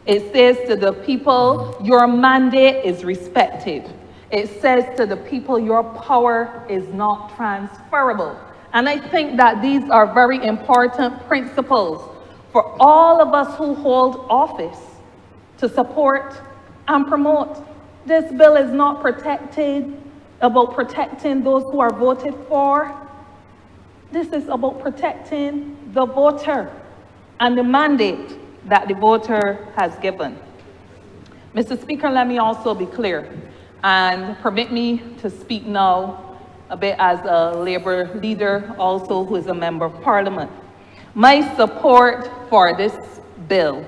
Speaker 3: It says to the people, your mandate is respected. It says to the people, your power is not transferable. And I think that these are very important principles for all of us who hold office to support and promote. This bill is not about protecting those who are voted for. This is about protecting the voter and the mandate that the voter has given. Mr. Speaker, let me also be clear and permit me to speak now a bit as a Labour leader, also who is a member of Parliament. My support for this bill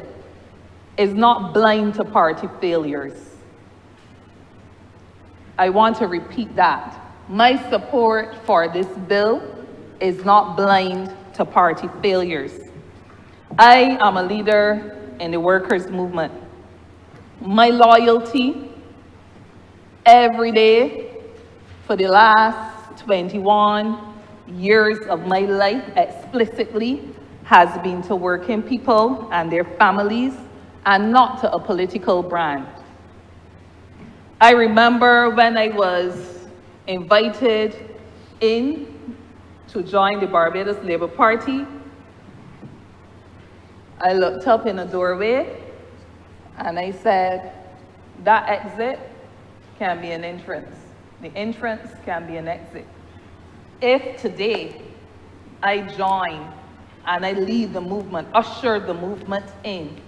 Speaker 3: is not blind to party failures. I want to repeat that. My support for this bill is not blind to party failures. I am a leader in the workers' movement. My loyalty every day for the last 21 years of my life explicitly has been to working people and their families and not to a political brand. I remember when I was invited in to join the Barbados Labour Party, I looked up in a doorway and I said, that exit can be an entrance. The entrance can be an exit. If today I join and I lead the movement, usher the movement in,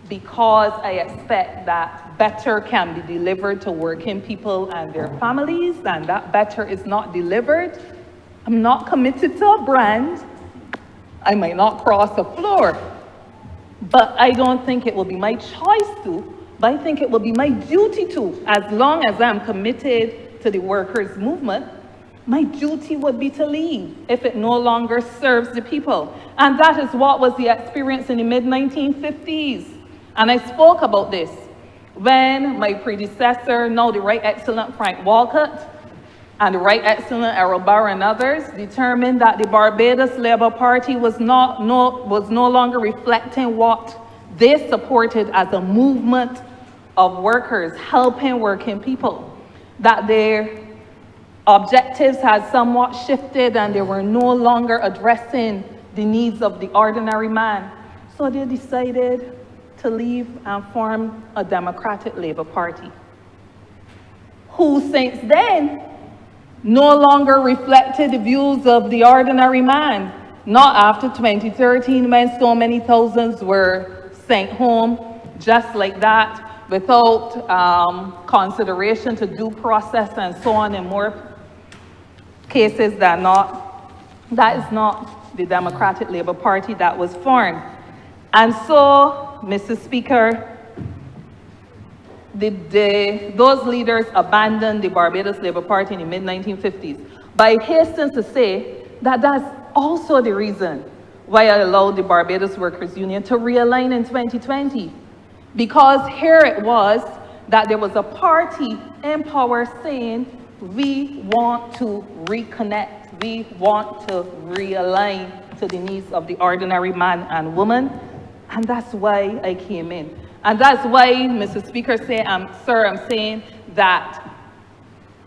Speaker 3: because I expect that better can be delivered to working people and their families, and that better is not delivered, I'm not committed to a brand. I might not cross a floor, but I don't think it will be my choice to, but I think it will be my duty to. As long as I'm committed to the workers' movement, my duty would be to leave if it no longer serves the people. And that is what was the experience in the mid-1950s. And I spoke about this when my predecessor, now the Right Excellent Frank Walcott, and the Right Excellent Errol Barr and others determined that the Barbados Labour Party was no longer reflecting what they supported as a movement of workers, helping working people, that their objectives had somewhat shifted and they were no longer addressing the needs of the ordinary man. So they decided to leave and form a Democratic Labour Party, who since then no longer reflected the views of the ordinary man. Not after 2013, when so many thousands were sent home just like that, without consideration to due process and so on, and more cases that is not the Democratic Labour Party that was formed. And so, Mr. Speaker, those leaders abandoned the Barbados Labour Party in the mid-1950s. But I hasten to say that that's also the reason why I allowed the Barbados Workers Union to realign in 2020. Because here it was that there was a party in power saying, we want to reconnect, we want to realign to the needs of the ordinary man and woman. And that's why I came in. And that's why, Mr. Speaker, I'm saying that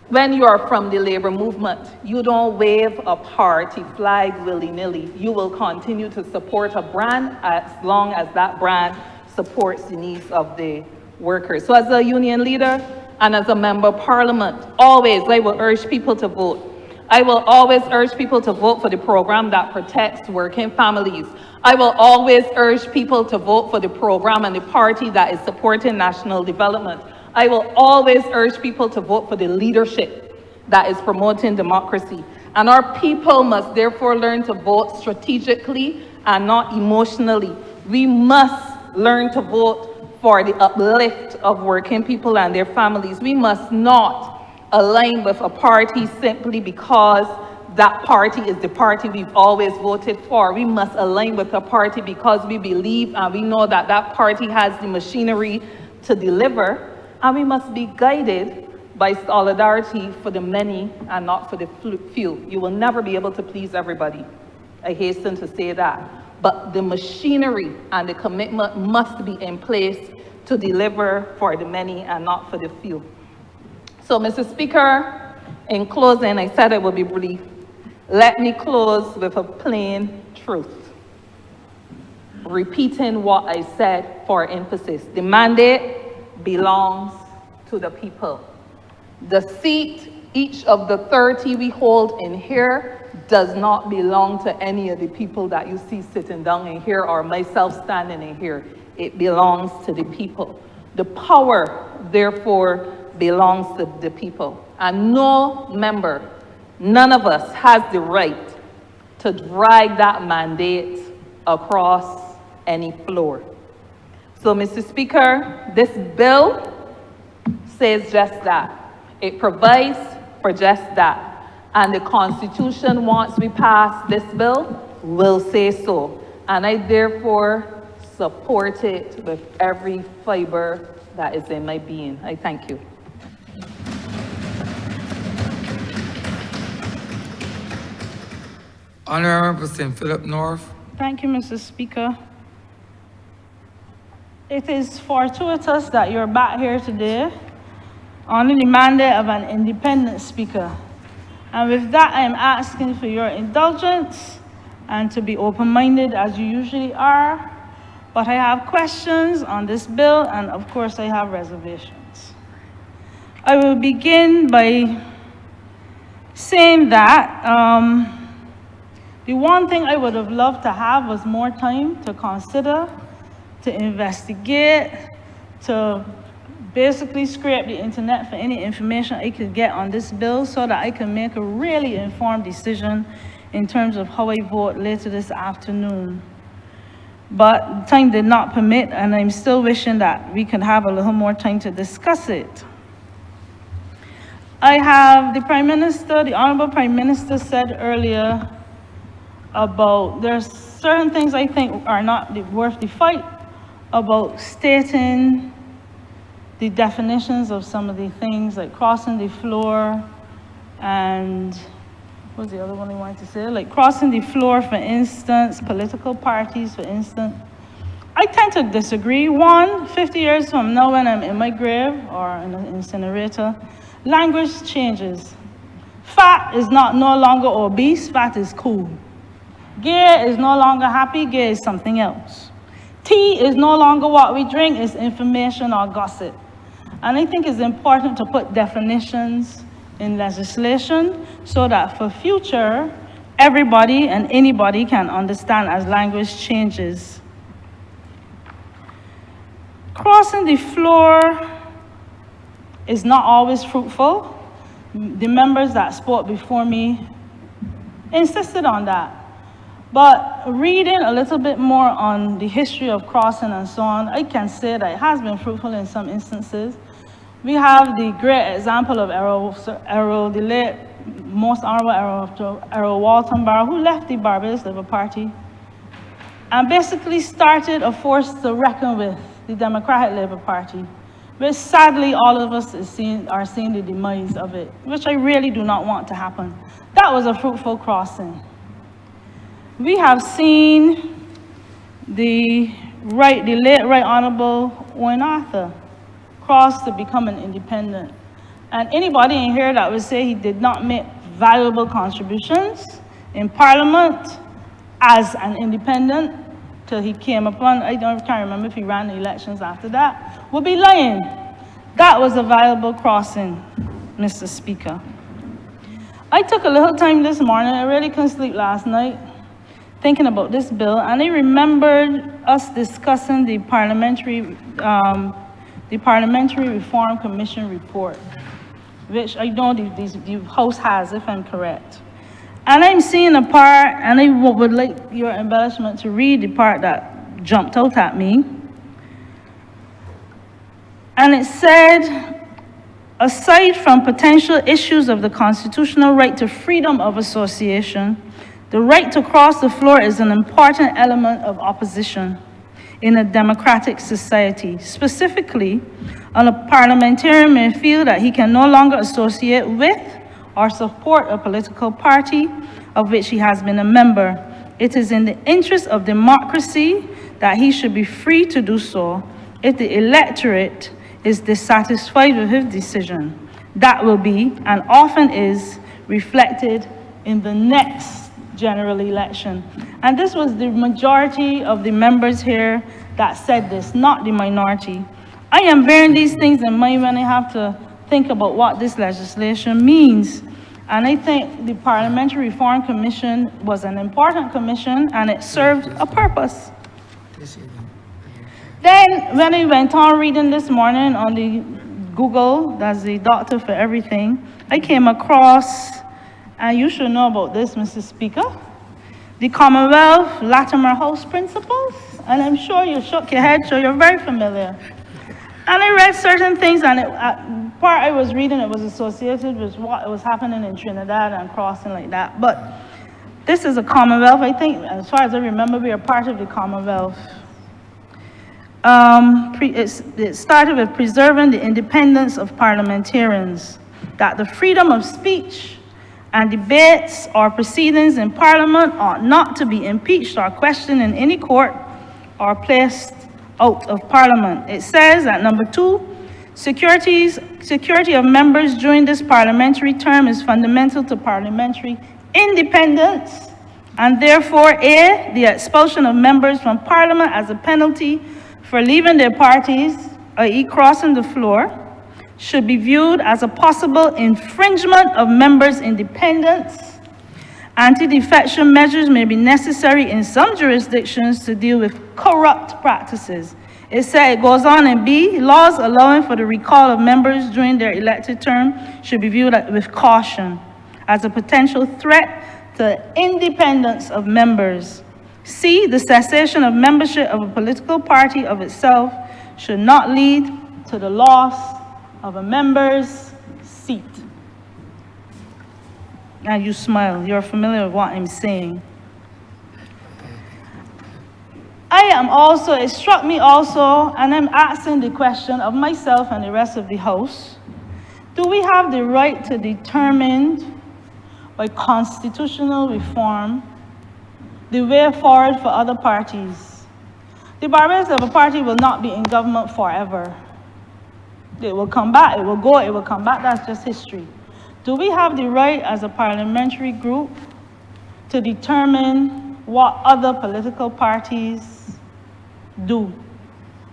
Speaker 3: when you are from the labor movement, you don't wave a party flag willy-nilly. You will continue to support a brand as long as that brand supports the needs of the workers. So as a union leader and as a member of parliament, always I will urge people to vote. I will always urge people to vote for the program that protects working families. I will always urge people to vote for the program and the party that is supporting national development. I will always urge people to vote for the leadership that is promoting democracy. And our people must therefore learn to vote strategically and not emotionally. We must learn to vote for the uplift of working people and their families. We must not align with a party simply because that party is the party we've always voted for. We must align with a party because we believe and we know that that party has the machinery to deliver, and we must be guided by solidarity for the many and not for the few. You will never be able to please everybody. I hasten to say that. But the machinery and the commitment must be in place to deliver for the many and not for the few. So, Mr. Speaker, in closing, I said I would be brief. Let me close with a plain truth, repeating what I said for emphasis. The mandate belongs to the people. The seat, each of the 30 we hold in here, does not belong to any of the people that you see sitting down in here or myself standing in here. It belongs to the people. The power, therefore, belongs to the people. And no member, none of us has the right to drag that mandate across any floor. So, Mr. Speaker, this bill says just that. It provides for just that. And the Constitution, once we pass this bill, will say so. And I therefore support it with every fiber that is in my being. I thank you.
Speaker 1: Honourable St. Philip North.
Speaker 4: Thank you, Mr. Speaker. It is fortuitous that you're back here today under the mandate of an independent speaker. And with that, I am asking for your indulgence and to be open-minded as you usually are. But I have questions on this bill, and of course I have reservations. I will begin by saying that the one thing I would have loved to have was more time to consider, to investigate, to basically scraped the internet for any information I could get on this bill so that I can make a really informed decision in terms of how I vote later this afternoon. But time did not permit, and I'm still wishing that we could have a little more time to discuss it. I have the Prime Minister, the Honourable Prime Minister said earlier about there's certain things I think are not worth the fight, about stating the definitions of some of the things like crossing the floor and what's the other one I wanted to say? Like crossing the floor, for instance, political parties, for instance. I tend to disagree. 50 years from now when I'm in my grave or in an incinerator, language changes. Fat is no longer obese, fat is cool. Gay is no longer happy, gay is something else. Tea is no longer what we drink, it's information or gossip. And I think it's important to put definitions in legislation so that for future, everybody and anybody can understand as language changes. Crossing the floor is not always fruitful. The members that spoke before me insisted on that. But reading a little bit more on the history of crossing and so on, I can say that it has been fruitful in some instances. We have the great example of Errol, the late, most honorable Errol Walton Barrow, who left the Barbados Labour Party and basically started a force to reckon with, the Democratic Labour Party, which sadly all of us are seeing the demise of it, which I really do not want to happen. That was a fruitful crossing. We have seen the late Right Honourable Owen Arthur cross to become an independent. And anybody in here that would say he did not make valuable contributions in Parliament as an independent till he came upon, can't remember if he ran the elections after that, would be lying. That was a valuable crossing, Mr. Speaker. I took a little time this morning, I really couldn't sleep last night, thinking about this bill, and I remembered us discussing the Parliamentary Reform Commission report, which I know the House has, if I'm correct. And I'm seeing a part, and I would like your embellishment to read the part that jumped out at me. And it said, aside from potential issues of the constitutional right to freedom of association, the right to cross the floor is an important element of opposition in a democratic society. Specifically, a parliamentarian may feel that he can no longer associate with or support a political party of which he has been a member. It is in the interest of democracy that he should be free to do so. If the electorate is dissatisfied with his decision, that will be, and often is, reflected in the next general election. And this was the majority of the members here that said this, not the minority. I am bearing these things in mind when I have to think about what this legislation means. And I think the Parliamentary Reform Commission was an important commission and it served a purpose. Then, when I went on reading this morning on the Google, that's the doctor for everything, I came across, and you should know about this, Mr. Speaker, the Commonwealth Latimer House Principles, and I'm sure you shook your head, so you're very familiar. And I read certain things, and part I was reading, it was associated with what was happening in Trinidad and crossing like that. But this is a Commonwealth. I think, as far as I remember, we are part of the Commonwealth. It started with preserving the independence of parliamentarians, that the freedom of speech and debates or proceedings in Parliament ought not to be impeached or questioned in any court or placed out of Parliament. It says at number 2, security of members during this parliamentary term is fundamental to parliamentary independence, and therefore, A, the expulsion of members from Parliament as a penalty for leaving their parties, i.e. crossing the floor, should be viewed as a possible infringement of members' independence. Anti-defection measures may be necessary in some jurisdictions to deal with corrupt practices. It goes on in B, laws allowing for the recall of members during their elected term should be viewed with caution as a potential threat to the independence of members. C, the cessation of membership of a political party of itself should not lead to the loss of a member's seat. Now you smile, you're familiar with what I'm saying. It struck me also, and I'm asking the question of myself and the rest of the House, do we have the right to determine by constitutional reform the way forward for other parties? The Barbados Labour Party will not be in government forever. It will come back, it will go, it will come back, that's just history. Do we have the right as a parliamentary group to determine what other political parties do,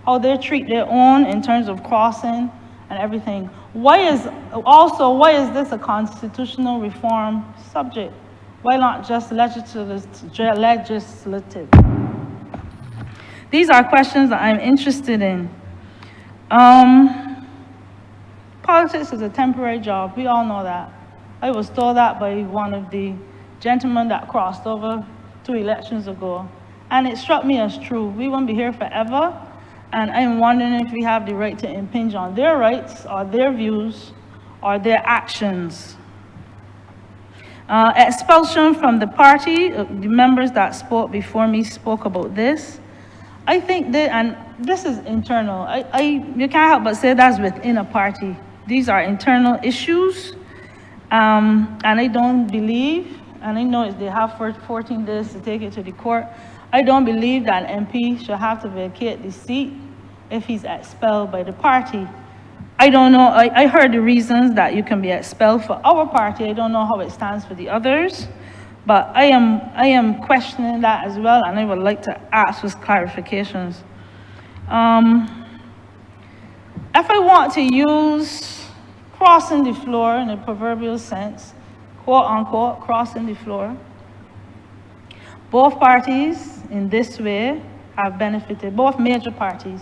Speaker 4: how they treat their own in terms of crossing and everything? Why is this a constitutional reform subject? Why not just legislative? These are questions that I'm interested in. Politics is a temporary job. We all know that. I was told that by one of the gentlemen that crossed over 2 elections ago. And it struck me as true. We won't be here forever. And I'm wondering if we have the right to impinge on their rights or their views or their actions. Expulsion from the party, the members that spoke before me spoke about this. I think that, and this is internal. You can't help but say that's within a party. These are internal issues. And I don't believe, and I know they have 14 days to take it to the court, I don't believe that an MP should have to vacate the seat if he's expelled by the party. I don't know, I heard the reasons that you can be expelled for our party. I don't know how it stands for the others, but I am questioning that as well, and I would like to ask for clarifications. If I want to use crossing the floor in a proverbial sense, quote unquote, crossing the floor, both parties in this way have benefited, both major parties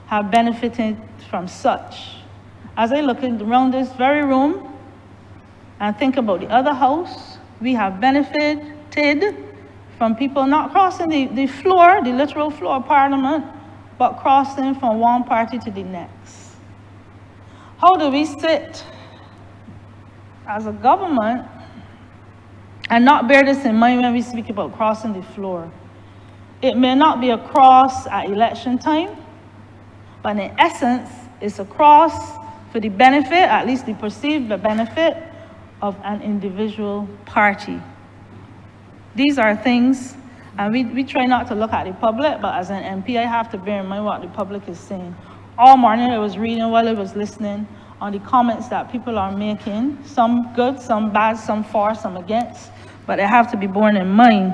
Speaker 4: have benefited from such. As I look around this very room and think about the other house, we have benefited from people not crossing the floor, the literal floor of Parliament, but crossing from one party to the next. How do we sit as a government and not bear this in mind when we speak about crossing the floor? It may not be a cross at election time, but in essence, it's a cross for the benefit, at least the perceived benefit, of an individual party. These are things, and we try not to look at the public, but as an MP, I have to bear in mind what the public is saying. All morning I was reading while I was listening on the comments that people are making, some good, some bad, some for, some against, but they have to be borne in mind.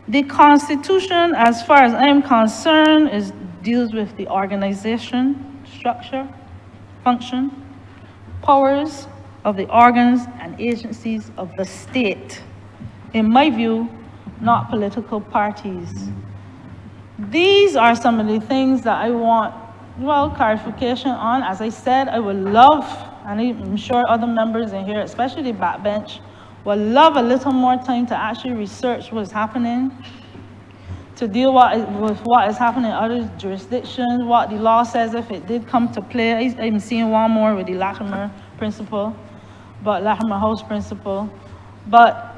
Speaker 4: The Constitution, as far as I am concerned, deals with the organization, structure, function, powers of the organs and agencies of the state. In my view, not political parties. These are some of the things that I want, well, clarification on. As I said, I would love, and I'm sure other members in here, especially the backbench, would love a little more time to actually research what's happening, to deal with what is happening in other jurisdictions, what the law says if it did come to play. I'm seeing one more with the Latimer principle, but Latimer House principle. But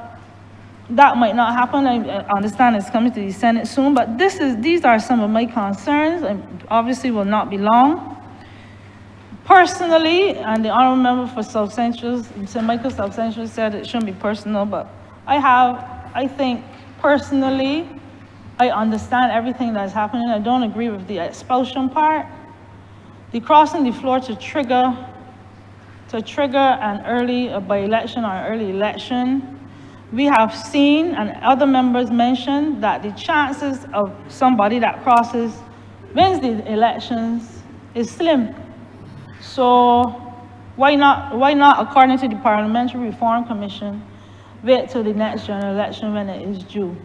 Speaker 4: that might not happen. I understand it's coming to the Senate soon, but these are some of my concerns, and obviously will not be long. Personally, and the Honourable Member for South Central, St. Michael South Central, said it shouldn't be personal, but I think personally, I understand everything that is happening. I don't agree with the expulsion part. The crossing the floor to trigger an early by-election or an early election, we have seen, and other members mentioned, that the chances of somebody that crosses wins the elections is slim. So why not, according to the Parliamentary Reform Commission, wait till the next general election when it is due?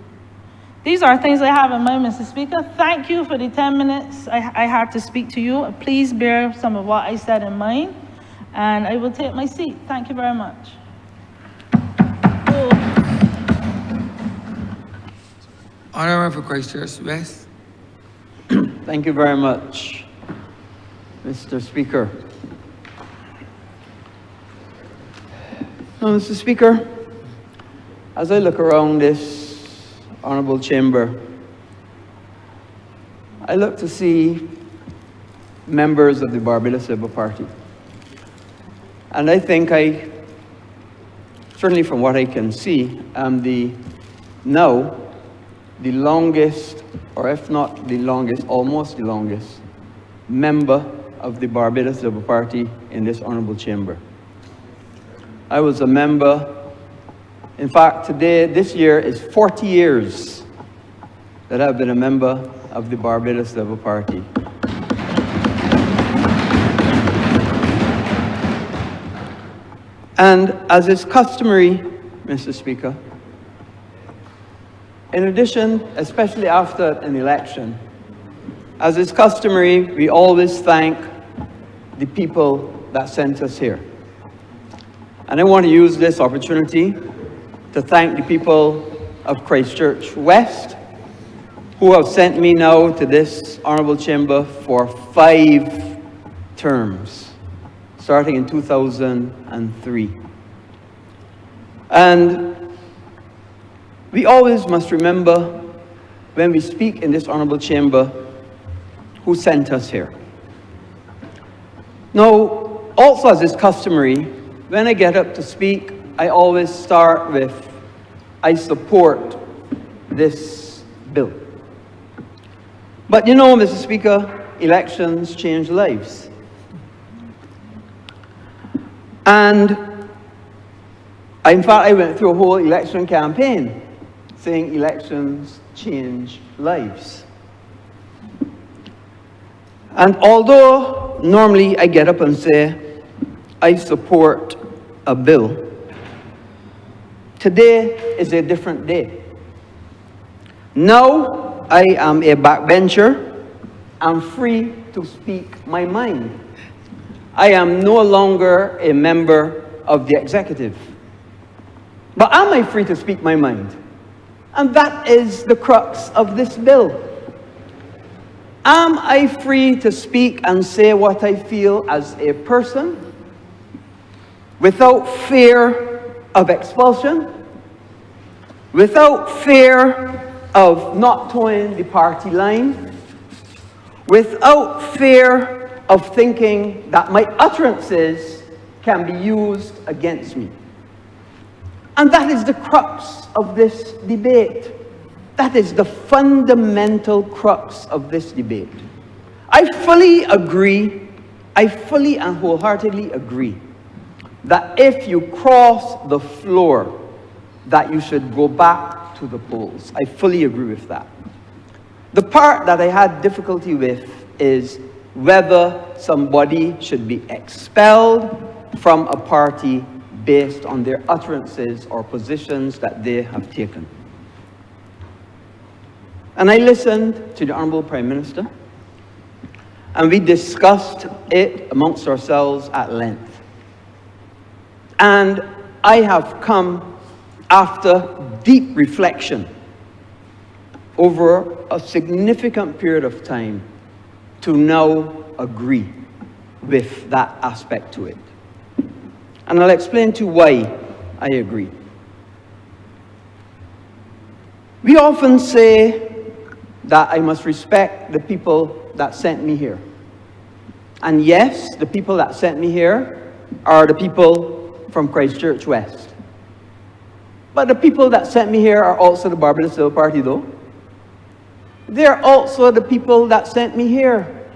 Speaker 4: These are things I have in mind, Mr. Speaker. Thank you for the 10 minutes I had to speak to you. Please bear some of what I said in mind, and I will take my seat. Thank you very much.
Speaker 1: Honourable for Christchurch West.
Speaker 5: Thank you very much, Mr. Speaker. Now, Mr. Speaker, as I look around this honourable chamber, I look to see members of the Barbados Labour Party. And I think certainly from what I can see, am the longest, or if not the longest, almost the longest, member of the Barbados Labour Party in this honourable chamber. I was a member, in fact, this year is 40 years that I've been a member of the Barbados Labour Party. And as is customary, Mr. Speaker, in addition, especially after an election, as is customary, we always thank the people that sent us here. And I want to use this opportunity to thank the people of Christchurch West, who have sent me now to this honourable chamber for 5 terms, starting in 2003. And we always must remember, when we speak in this honourable chamber, who sent us here. Now, also as is customary, when I get up to speak, I always start with, I support this bill. But you know, Mr. Speaker, elections change lives. And in fact, I went through a whole election campaign saying elections change lives. And although normally I get up and say, I support a bill, today is a different day. Now I am a backbencher. I'm free to speak my mind. I am no longer a member of the executive. But am I free to speak my mind? And that is the crux of this bill. Am I free to speak and say what I feel as a person without fear of expulsion, without fear of not towing the party line, without fear of thinking that my utterances can be used against me? And that is the crux of this debate. That is the fundamental crux of this debate. I fully agree, I fully and wholeheartedly agree that if you cross the floor, that you should go back to the polls. I fully agree with that. The part that I had difficulty with is whether somebody should be expelled from a party based on their utterances or positions that they have taken. And I listened to the Honourable Prime Minister, and we discussed it amongst ourselves at length. And I have come, after deep reflection over a significant period of time, to now agree with that aspect to it. And I'll explain to you why I agree. We often say that I must respect the people that sent me here. And yes, the people that sent me here are the people from Christchurch West. But the people that sent me here are also the Barbados Labour Party, though. They're also the people that sent me here.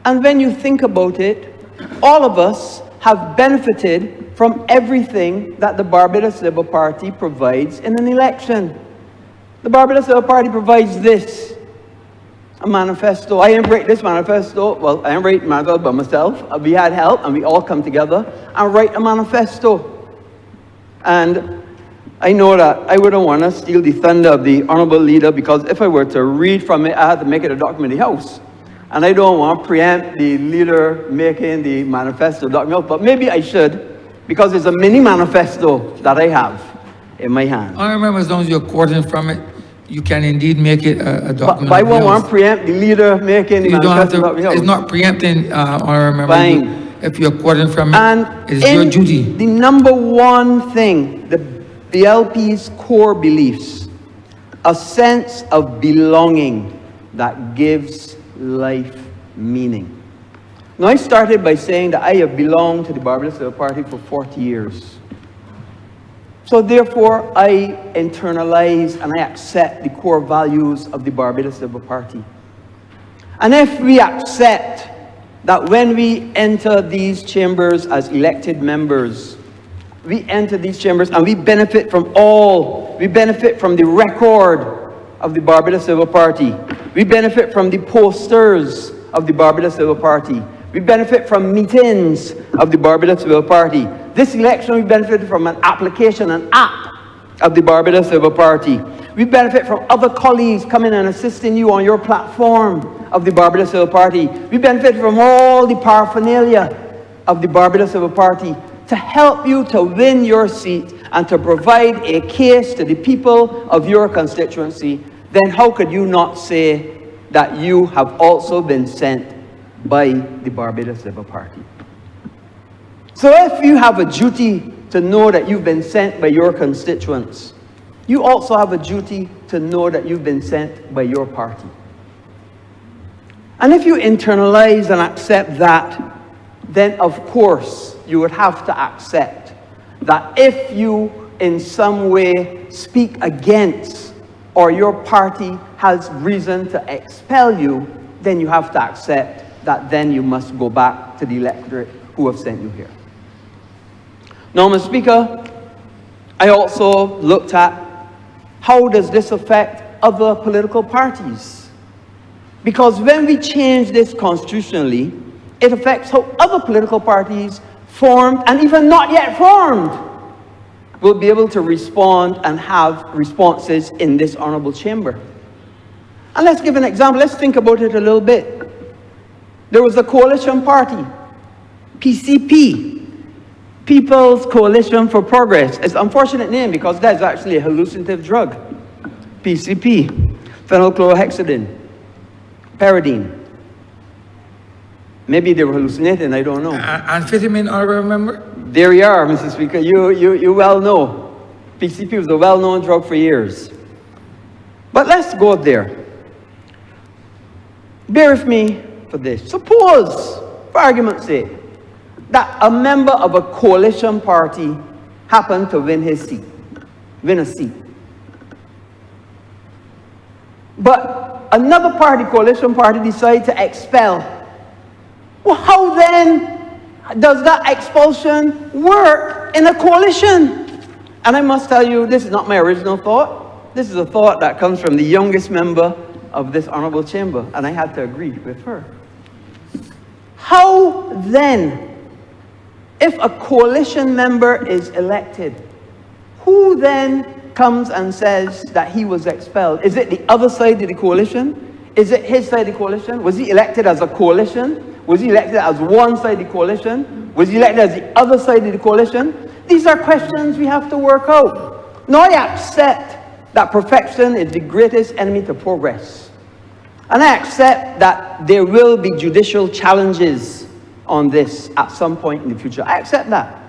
Speaker 5: And when you think about it, all of us have benefited from everything that the Barbados Labour Party provides in an election. The Barbados Labour Party provides this, a manifesto. I didn't write this manifesto. Well, I didn't write the manifesto by myself. We had help, and we all come together and write a manifesto. And I know that I wouldn't want to steal the thunder of the Honourable Leader, because if I were to read from it, I had to make it a document in the House. And I don't want to preempt the Leader making the manifesto document, but maybe I should, because it's a mini manifesto that I have in my hand.
Speaker 1: I remember, as long as you're quoting from it, you can indeed make it a document.
Speaker 5: But I
Speaker 1: of
Speaker 5: won't want
Speaker 1: yours.
Speaker 5: to preempt the Leader making the
Speaker 1: You don't have
Speaker 5: manifesto document.
Speaker 1: to, it's not preempting, Honourable.
Speaker 5: Fine.
Speaker 1: If you're quoting from it,
Speaker 5: And
Speaker 1: it's your duty.
Speaker 5: the number one thing, the BLP's core beliefs, a sense of belonging that gives life meaning. Now, I started by saying that I have belonged to the Barbados Labour Party for 40 years. So therefore, I internalize and I accept the core values of the Barbados Labour Party. And if we accept that when we enter these chambers as elected members, we enter these chambers and we benefit from the record of the Barbados Labour Party. We benefit from the posters of the Barbados Labour Party. We benefit from meetings of the Barbados Labour Party. This election, we benefited from an application, an app of the Barbados Labour Party. We benefit from other colleagues coming and assisting you on your platform of the Barbados Labour Party. We benefit from all the paraphernalia of the Barbados Labour Party to help you to win your seat and to provide a case to the people of your constituency. Then how could you not say that you have also been sent by the Barbados Labour Party? So if you have a duty to know that you've been sent by your constituents, you also have a duty to know that you've been sent by your party. And if you internalize and accept that, then of course you would have to accept that if you in some way speak against or your party has reason to expel you, then you have to accept that then you must go back to the electorate who have sent you here. Now, Mr. Speaker, I also looked at how does this affect other political parties? Because when we change this constitutionally, it affects how other political parties formed and even not yet formed will be able to respond and have responses in this honourable chamber. And let's give an example. Let's think about it a little bit. There was a coalition party, PCP, People's Coalition for Progress. It's an unfortunate name because that's actually a hallucinative drug. PCP, phenylchlorohexidine, pyridine. Maybe they were hallucinating, I don't know.
Speaker 1: Amphetamine, Honourable Member?
Speaker 5: There you are, Mr. Speaker. You well know. PCP was a well-known drug for years. But let's go there. Bear with me for this. Suppose, for argument's sake, that a member of a coalition party happened to win a seat. But another party, coalition party, decided to expel. Well, how then does that expulsion work in a coalition? And I must tell you, this is not my original thought. This is a thought that comes from the youngest member of this honourable chamber, and I had to agree with her. How then, if a coalition member is elected, who then comes and says that he was expelled? Is it the other side of the coalition? Is it his side of the coalition? Was he elected as a coalition? Was he elected as one side of the coalition? Was he elected as the other side of the coalition? These are questions we have to work out. Now I accept that perfection is the greatest enemy to progress. And I accept that there will be judicial challenges on this at some point in the future. I accept that.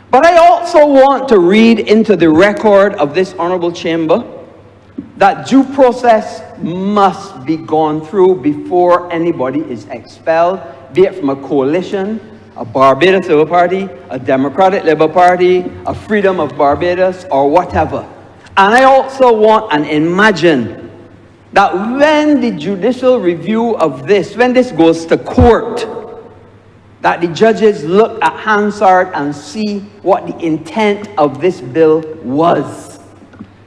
Speaker 5: But I also want to read into the record of this honourable chamber that due process must be gone through before anybody is expelled, be it from a coalition, a Barbados Labour Party, a Democratic Labour Party, a Freedom of Barbados, or whatever. And I also want and imagine that when the judicial review of this, when this goes to court, that the judges look at Hansard and see what the intent of this bill was.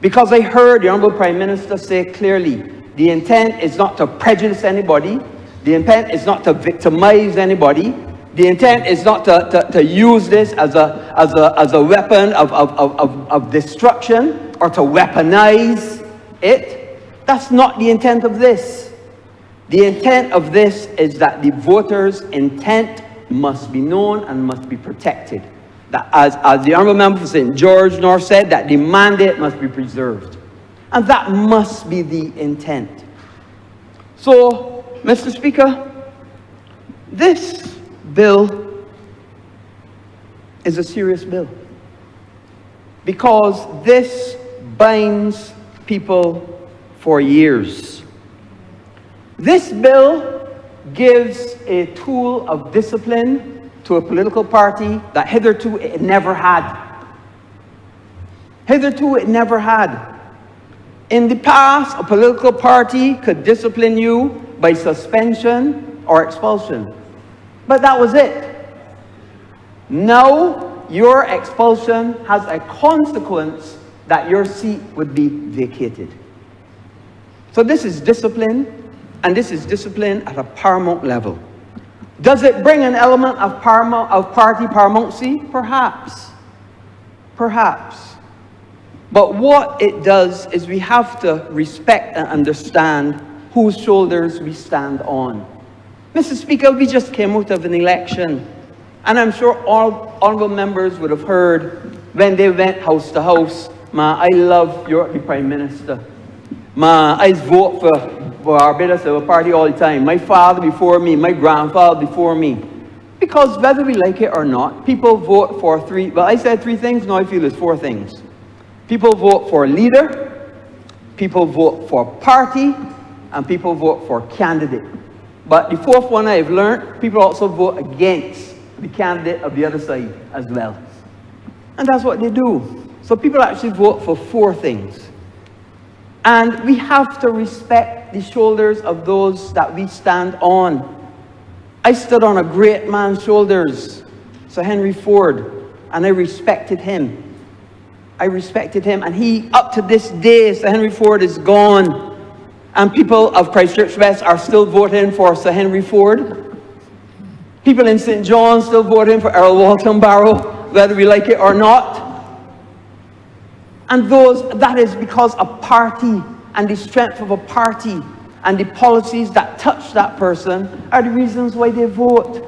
Speaker 5: Because I heard the Honourable Prime Minister say clearly, the intent is not to prejudice anybody, the intent is not to victimize anybody, The intent is not to use this as a weapon of destruction or to weaponize it. That's not the intent of this. The intent of this is that the voters' intent must be known and must be protected. That as the Honourable Member for St. George North said, that the mandate must be preserved. And that must be the intent. So, Mr. Speaker, this bill is a serious bill, because this binds people for years. This bill gives a tool of discipline to a political party that hitherto it never had. Hitherto it never had. In the past, a political party could discipline you by suspension or expulsion. But that was it. Now, your expulsion has a consequence that your seat would be vacated. So this is discipline, and this is discipline at a paramount level. Does it bring an element of party paramountcy? Perhaps. Perhaps. But what it does is we have to respect and understand whose shoulders we stand on. Mr. Speaker, we just came out of an election, and I'm sure all honourable members would have heard when they went house to house, I love the Prime Minister. I vote for Barbados Civil Party all the time. My father before me, my grandfather before me. Because whether we like it or not, people vote for I said three things, now I feel it's four things. People vote for leader, people vote for party, and people vote for candidate. But the fourth one I've learned, people also vote against the candidate of the other side as well. And that's what they do. So people actually vote for four things. And we have to respect the shoulders of those that we stand on. I stood on a great man's shoulders, Sir Henry Ford, and I respected him. I respected him, and he, up to this day, Sir Henry Ford is gone. And people of Christchurch West are still voting for Sir Henry Ford. People in St. John's still voting for Earl Walton Barrow, whether we like it or not. And that is because a party and the strength of a party and the policies that touch that person are the reasons why they vote.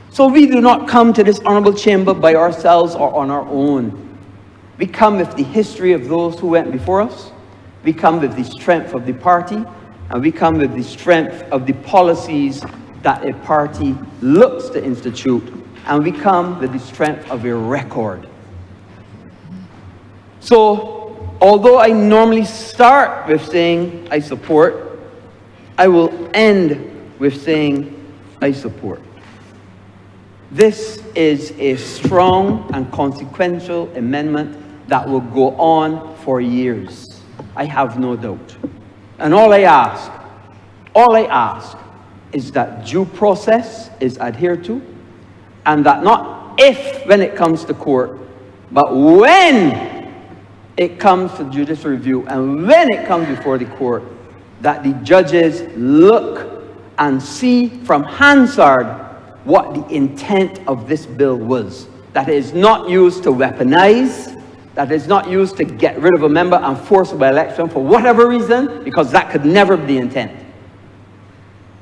Speaker 5: So we do not come to this honourable chamber by ourselves or on our own. We come with the history of those who went before us. We come with the strength of the party, and we come with the strength of the policies that a party looks to institute, and we come with the strength of a record. So, although I normally start with saying I support, I will end with saying I support. This is a strong and consequential amendment that will go on for years. I have no doubt. And all I ask is that due process is adhered to, and that not if when it comes to court, but when it comes to judicial review and when it comes before the court, that the judges look and see from Hansard what the intent of this bill was. That it is not used to weaponize, that is not used to get rid of a member and force by election for whatever reason, because that could never be the intent.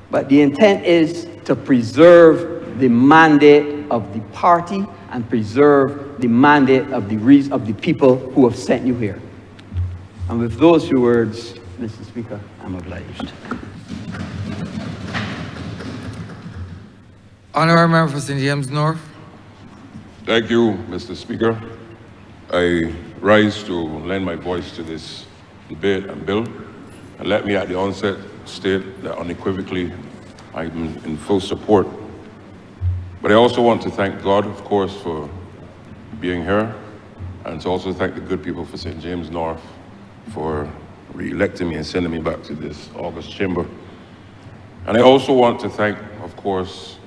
Speaker 5: But the intent is to preserve the mandate of the party and preserve the mandate of the people who have sent you here. And with those few words, Mr. Speaker, I'm obliged.
Speaker 1: Honourable Member for St. James North.
Speaker 6: Thank you, Mr. Speaker. I rise to lend my voice to this debate and bill. And let me at the onset state that unequivocally I'm in full support. But I also want to thank God, of course, for being here, and to also thank the good people for St. James North for re-electing me and sending me back to this August chamber. And I also want to thank, of course,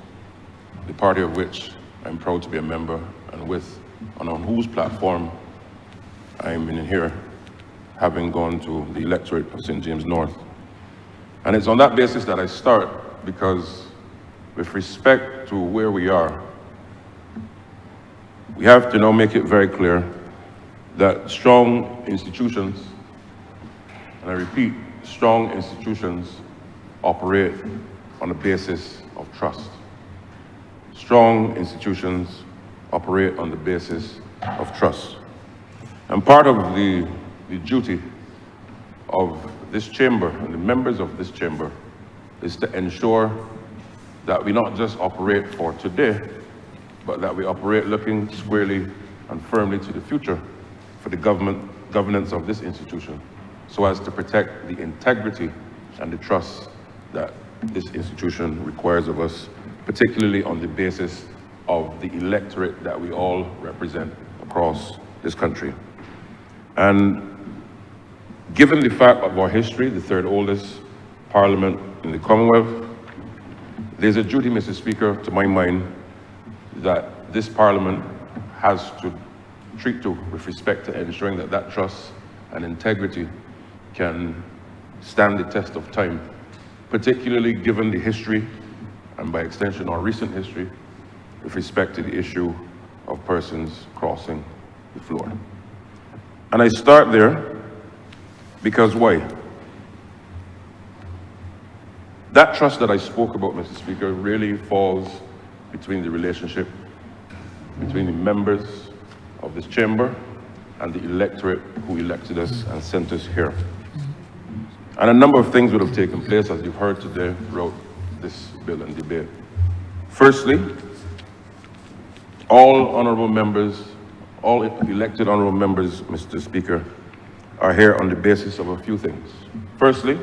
Speaker 6: the party of which I'm proud to be a member and with, and on whose platform I'm in here, having gone to the electorate of St. James North. And it's on that basis that I start, because with respect to where we are, we have to now make it very clear that strong institutions, and I repeat, strong institutions operate on the basis of trust. Strong institutions operate on the basis of trust. And part of the duty of this chamber and the members of this chamber is to ensure that we not just operate for today, but that we operate looking squarely and firmly to the future for the governance of this institution, so as to protect the integrity and the trust that this institution requires of us, particularly on the basis of the electorate that we all represent across this country. And given the fact of our history, the third oldest parliament in the Commonwealth, there's a duty, Mr. Speaker, to my mind, that this parliament has to treat to with respect to ensuring that that trust and integrity can stand the test of time, particularly given the history, and by extension our recent history, with respect to the issue of persons crossing the floor. And I start there because why? That trust that I spoke about, Mr. Speaker, really falls between the relationship between the members of this chamber and the electorate who elected us and sent us here. And a number of things would have taken place, as you've heard today, throughout this bill and debate. Firstly, all honourable members, all elected honourable members, Mr. Speaker, are here on the basis of a few things. Firstly,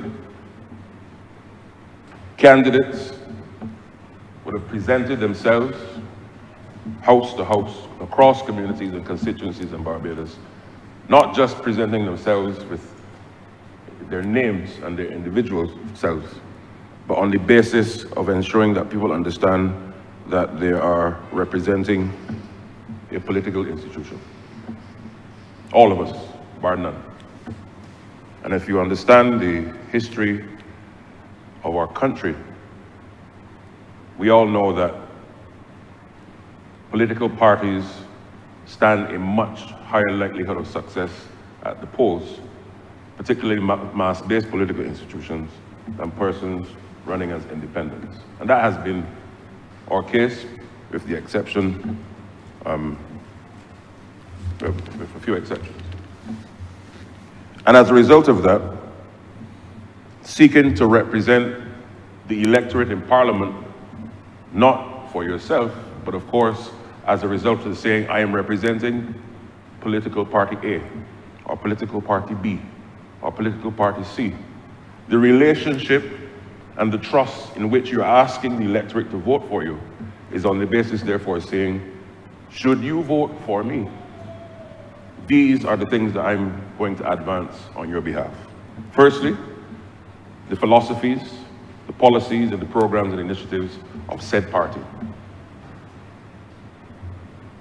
Speaker 6: candidates would have presented themselves house to house across communities and constituencies in Barbados, not just presenting themselves with their names and their individual selves, but on the basis of ensuring that people understand that they are representing a political institution. All of us, bar none. And if you understand the history of our country, we all know that political parties stand a much higher likelihood of success at the polls, particularly mass-based political institutions, than persons running as independents. And that has been our case, with the exception, with a few exceptions. And as a result of that, seeking to represent the electorate in Parliament, not for yourself, but of course, as a result of saying, I am representing political party A, or political party B, or political party C. The relationship and the trust in which you're asking the electorate to vote for you is on the basis, therefore, saying, should you vote for me, these are the things that I'm going to advance on your behalf. Firstly, the philosophies, the policies, and the programs and initiatives of said party.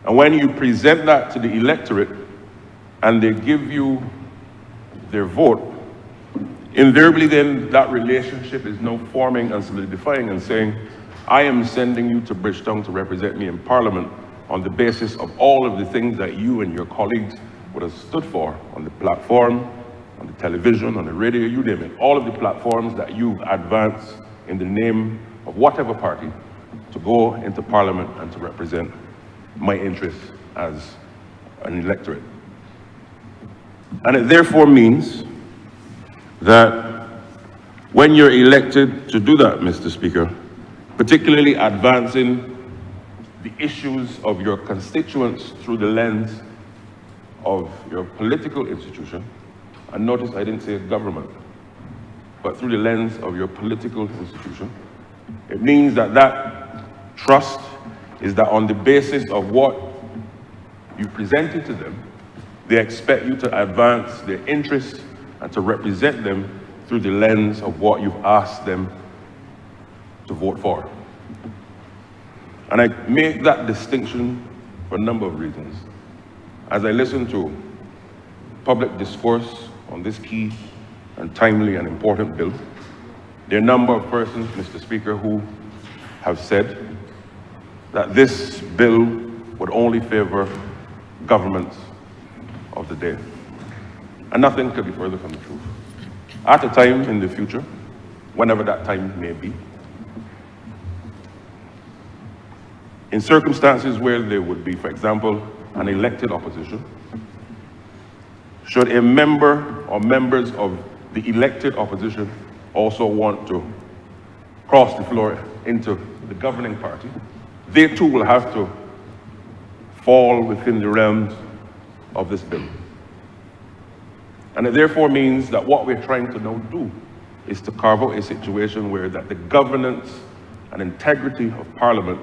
Speaker 6: And when you present that to the electorate and they give you their vote, invariably then that relationship is now forming and solidifying and saying, I am sending you to Bridgetown to represent me in Parliament on the basis of all of the things that you and your colleagues would have stood for on the platform, on the television, on the radio, you name it, all of the platforms that you advance in the name of whatever party to go into Parliament and to represent my interests as an electorate. And it therefore means that when you're elected to do that, Mr. Speaker, particularly advancing the issues of your constituents through the lens of your political institution, and notice I didn't say government, but through the lens of your political institution, it means that that trust is that on the basis of what you presented to them, they expect you to advance their interests and to represent them through the lens of what you've asked them to vote for. And I make that distinction for a number of reasons. As I listen to public discourse on this key and timely and important bill, there are a number of persons, Mr. Speaker, who have said that this bill would only favor governments of the day. And nothing could be further from the truth. At a time in the future, whenever that time may be, in circumstances where there would be, for example, an elected opposition, should a member or members of the elected opposition also want to cross the floor into the governing party, they too will have to fall within the realms of this bill. And it therefore means that what we're trying to now do is to carve out a situation where that the governance and integrity of Parliament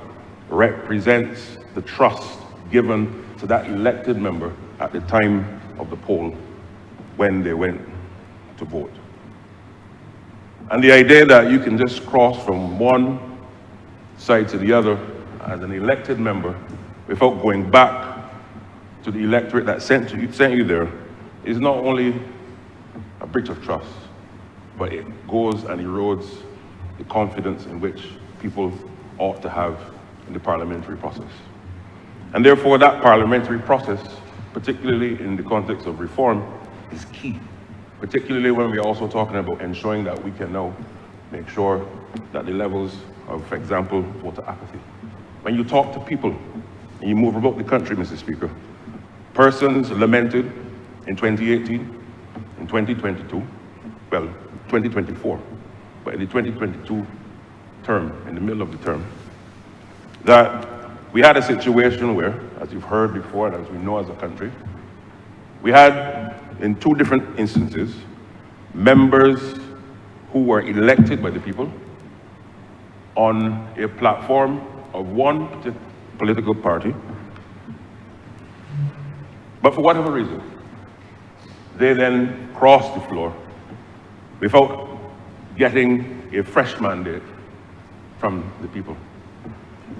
Speaker 6: represents the trust given to that elected member at the time of the poll when they went to vote. And the idea that you can just cross from one side to the other as an elected member without going back to the electorate that sent you there is not only a breach of trust, but it goes and erodes the confidence in which people ought to have in the parliamentary process. And therefore that parliamentary process, particularly in the context of reform, is key, particularly when we're also talking about ensuring that we can now make sure that the levels of, for example, voter apathy. When you talk to people and you move about the country, Mr. Speaker, persons lamented in 2018, in 2022, well, 2024, but in the 2022 term, in the middle of the term, that we had a situation where, as you've heard before and as we know as a country, we had, in two different instances, members who were elected by the people on a platform of one political party, but for whatever reason, they then crossed the floor without getting a fresh mandate from the people.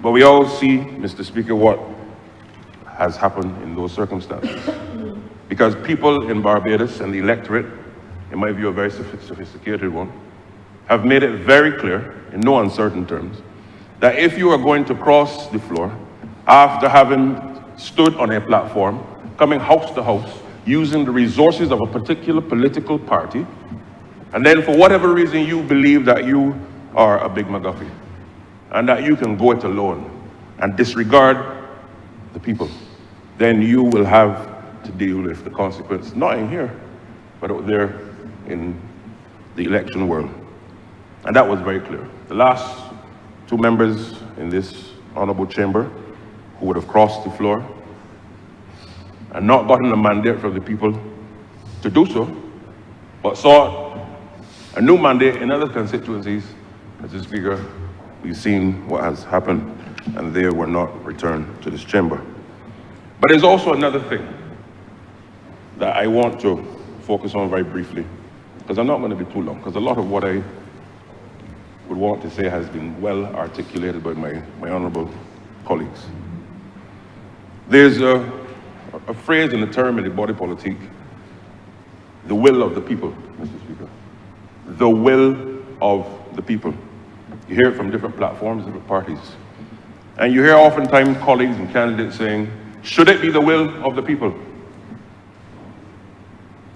Speaker 6: But we all see, Mr. Speaker, what has happened in those circumstances. Because people in Barbados and the electorate, in my view a very sophisticated one, have made it very clear, in no uncertain terms, that if you are going to cross the floor after having stood on a platform, coming house to house, using the resources of a particular political party, and then for whatever reason you believe that you are a big McGuffey, and that you can go it alone and disregard the people, then you will have to deal with the consequence, not in here, but out there in the election world. And that was very clear. The last two members in this honorable chamber who would have crossed the floor and not gotten a mandate from the people to do so, but sought a new mandate in other constituencies, Mr. Speaker, we've seen what has happened, and they were not returned to this chamber. But there's also another thing that I want to focus on very briefly, because I'm not going to be too long, because a lot of what I would want to say has been well articulated by my honorable colleagues. There's a phrase and a term in the body politic, the will of the people, Mr. Speaker. The will of the people. You hear it from different platforms, different parties. And you hear oftentimes colleagues and candidates saying, should it be the will of the people?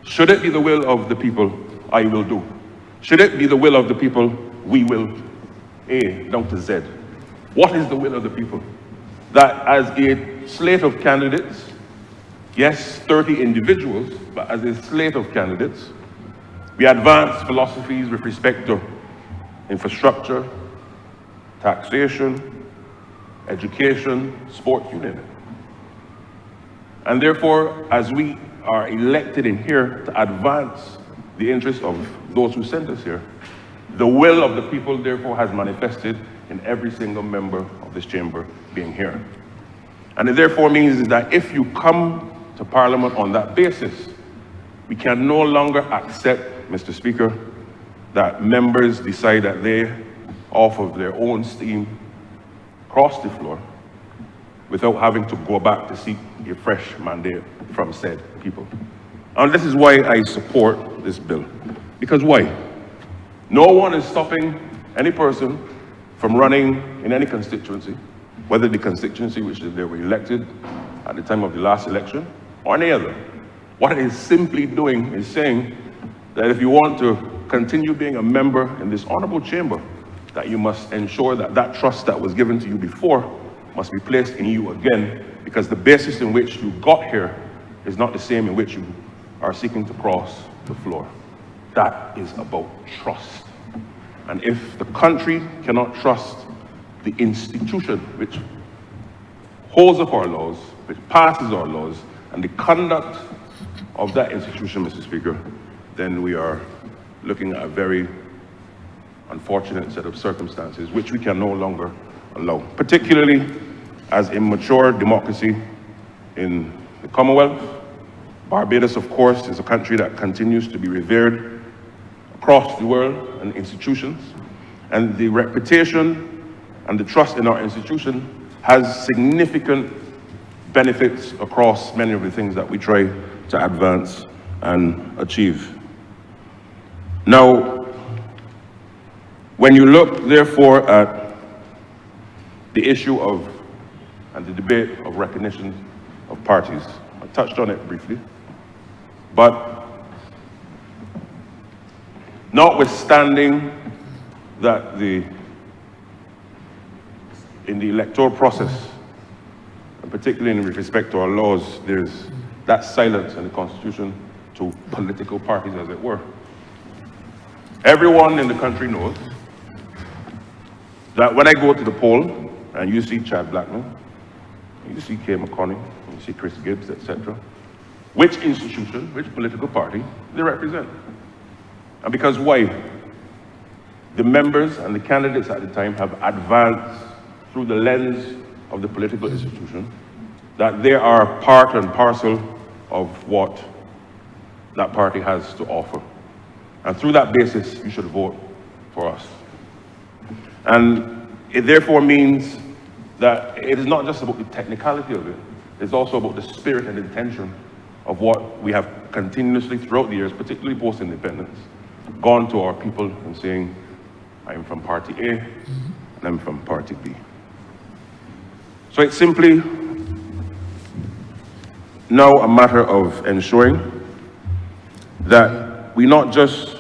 Speaker 6: Should it be the will of the people, I will do. Should it be the will of the people, we will. A down to Z. What is the will of the people? That as a slate of candidates, yes, 30 individuals, but as a slate of candidates, we advance philosophies with respect to infrastructure, taxation, education, sport, you name it. And therefore, as we are elected in here to advance the interests of those who sent us here, the will of the people therefore has manifested in every single member of this chamber being here. And it therefore means that if you come to Parliament on that basis, we can no longer accept, Mr. Speaker, that members decide that they, off of their own steam, cross the floor without having to go back to seek a fresh mandate from said people. And this is why I support this bill. Because why? No one is stopping any person from running in any constituency, whether the constituency which they were elected at the time of the last election or any other. What it is simply doing is saying that if you want to continue being a member in this honorable chamber, that you must ensure that that trust that was given to you before must be placed in you again, because the basis in which you got here is not the same in which you are seeking to cross the floor. That is about trust. And if the country cannot trust the institution which holds up our laws, which passes our laws, and the conduct of that institution, Mr. Speaker, then we are looking at a very unfortunate set of circumstances which we can no longer allow, particularly as a mature democracy in the Commonwealth. Barbados, of course, is a country that continues to be revered across the world and institutions, and the reputation and the trust in our institution has significant benefits across many of the things that we try to advance and achieve. Now, when you look, therefore, at the issue of and the debate of recognition of parties, I touched on it briefly, but notwithstanding that in the electoral process, and particularly in respect to our laws, there's that silence in the Constitution to political parties, as it were. Everyone in the country knows that when I go to the poll and you see Chad Blackman, you see Kay McConney, you see Chris Gibbs, etc., which institution, which political party they represent. And because why? The members and the candidates at the time have advanced through the lens of the political institution, that they are part and parcel of what that party has to offer. And through that basis, you should vote for us. And it therefore means that it is not just about the technicality of it, it's also about the spirit and intention of what we have continuously throughout the years, particularly post-independence, gone to our people and saying, I'm from party A, and I'm from party B. So it's simply now a matter of ensuring that we not just,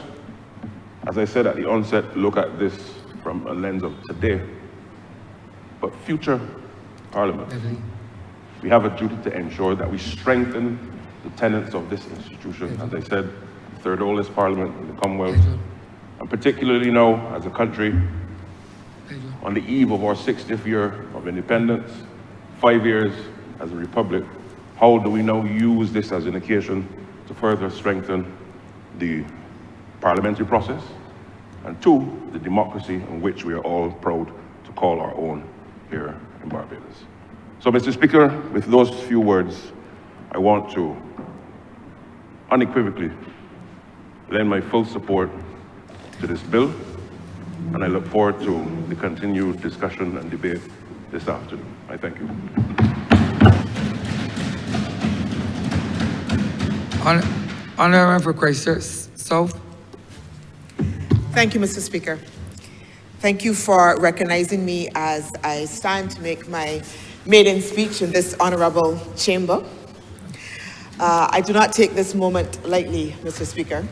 Speaker 6: as I said at the onset, look at this from a lens of today, but future parliaments. We have a duty to ensure that we strengthen the tenets of this institution. As I said, the third oldest parliament in the Commonwealth, and particularly now as a country on the eve of our 60th year of independence, 5 years as a republic, how do we now use this as an occasion to further strengthen the parliamentary process, and two, the democracy in which we are all proud to call our own here in Barbados. So, Mr. Speaker, with those few words, I want to unequivocally lend my full support to this bill, and I look forward to the continued discussion and debate this afternoon. I thank you.
Speaker 1: Honourable for Christchurch South.
Speaker 7: Thank you, Mr. Speaker. Thank you for recognizing me as I stand to make my maiden speech in this honourable chamber. I do not take this moment lightly, Mr. Speaker.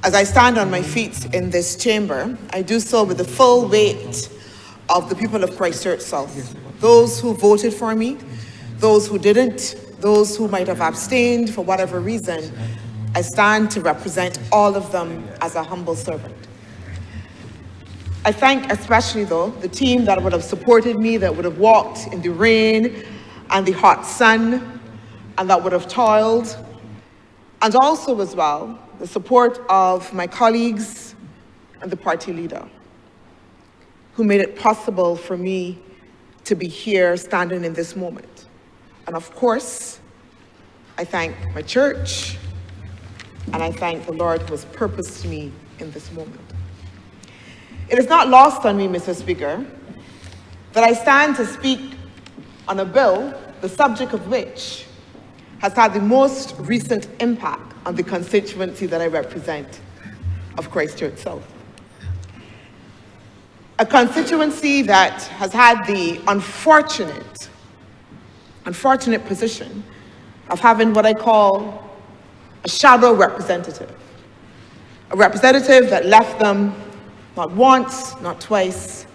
Speaker 7: As I stand on my feet in this chamber, I do so with the full weight of the people of Christchurch South. Those who voted for me, those who didn't, those who might have abstained for whatever reason, I stand to represent all of them as a humble servant. I thank especially, though, the team that would have supported me, that would have walked in the rain and the hot sun, and that would have toiled, and also, as well, the support of my colleagues and the party leader, who made it possible for me to be here standing in this moment. And of course, I thank my church, and I thank the Lord who has purposed me in this moment. It is not lost on me, Mr. Speaker, that I stand to speak on a bill, the subject of which has had the most recent impact on the constituency that I represent of Christchurch South. a constituency that has had the unfortunate position of having what I call a shadow representative. A representative that left them not once, not twice,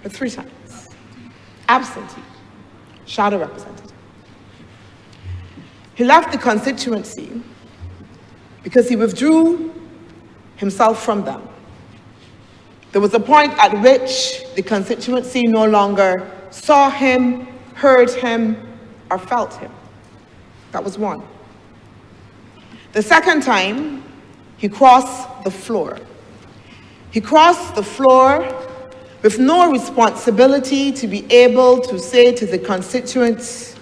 Speaker 7: but 3 times. Absentee, shadow representative. He left the constituency because he withdrew himself from them. There was a point at which the constituency no longer saw him, heard him, or felt him. That was one. The second time, he crossed the floor. He crossed the floor with no responsibility to be able to say to the constituents,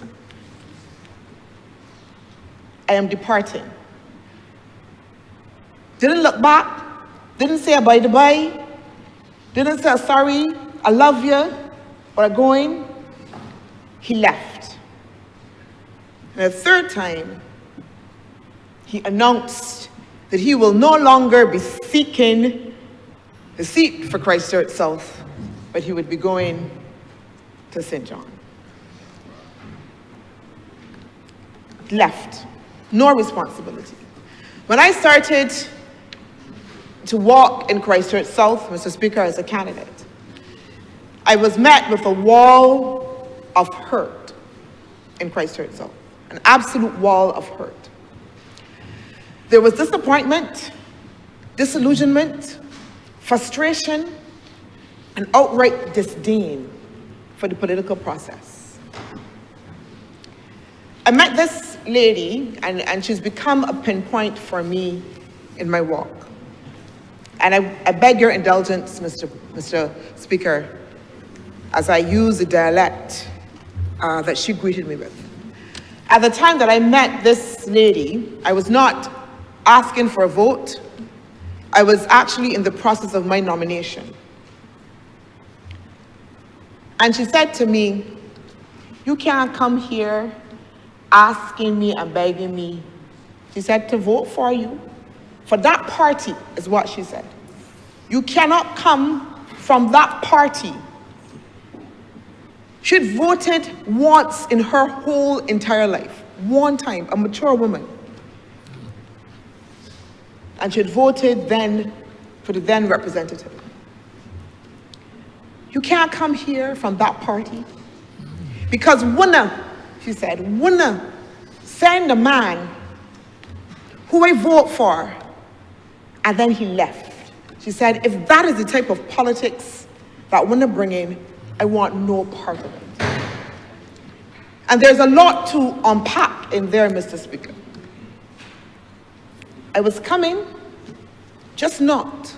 Speaker 7: I am departing. Didn't look back, didn't say a bye-bye, didn't say sorry, I love you, or I'm going. He left. And the third time, he announced that he will no longer be seeking the seat for Christchurch South, but he would be going to St. John. Left. No responsibility. When I started to walk in Christchurch South, Mr. Speaker, as a candidate, I was met with a wall of hurt in Christchurch South, an absolute wall of hurt. There was disappointment, disillusionment, frustration, and outright disdain for the political process. I met this lady, and she's become a pinpoint for me in my walk. And I beg your indulgence, Mr. Speaker, as I use the dialect that she greeted me with. At the time that I met this lady, I was not asking for a vote. I was actually in the process of my nomination. And she said to me, you can't come here asking me and begging me, she said, to vote for you. For that party, is what she said. You cannot come from that party. She'd voted once in her whole entire life. One time, a mature woman. And she'd voted then for the then representative. You can't come here from that party. Because Wunna, she said, Wunna, send a man who I vote for, and then he left. She said, if that is the type of politics that Wunna bring in, I want no part of it. And there's a lot to unpack in there, Mr. Speaker. I was coming, just not.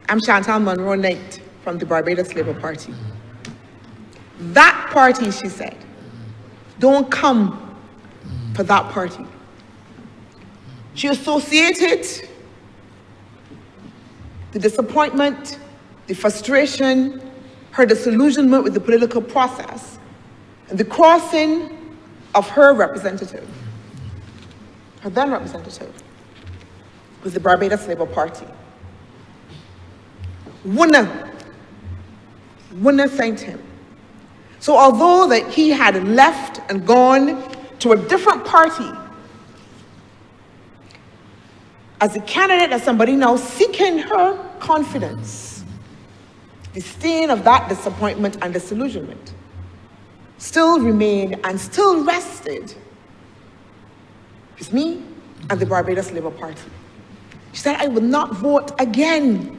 Speaker 7: I'm Chantal Monroe Knight from the Barbados Labour Party. That party, she said, don't come for that party. She associated the disappointment, the frustration, her disillusionment with the political process, and the crossing of her representative, her then representative, with the Barbados Labour Party. Wunna thanked him. So although that he had left and gone to a different party, as a candidate, as somebody now seeking her confidence, the stain of that disappointment and disillusionment still remained and still rested with me and the Barbados Labour Party. She said, I will not vote again,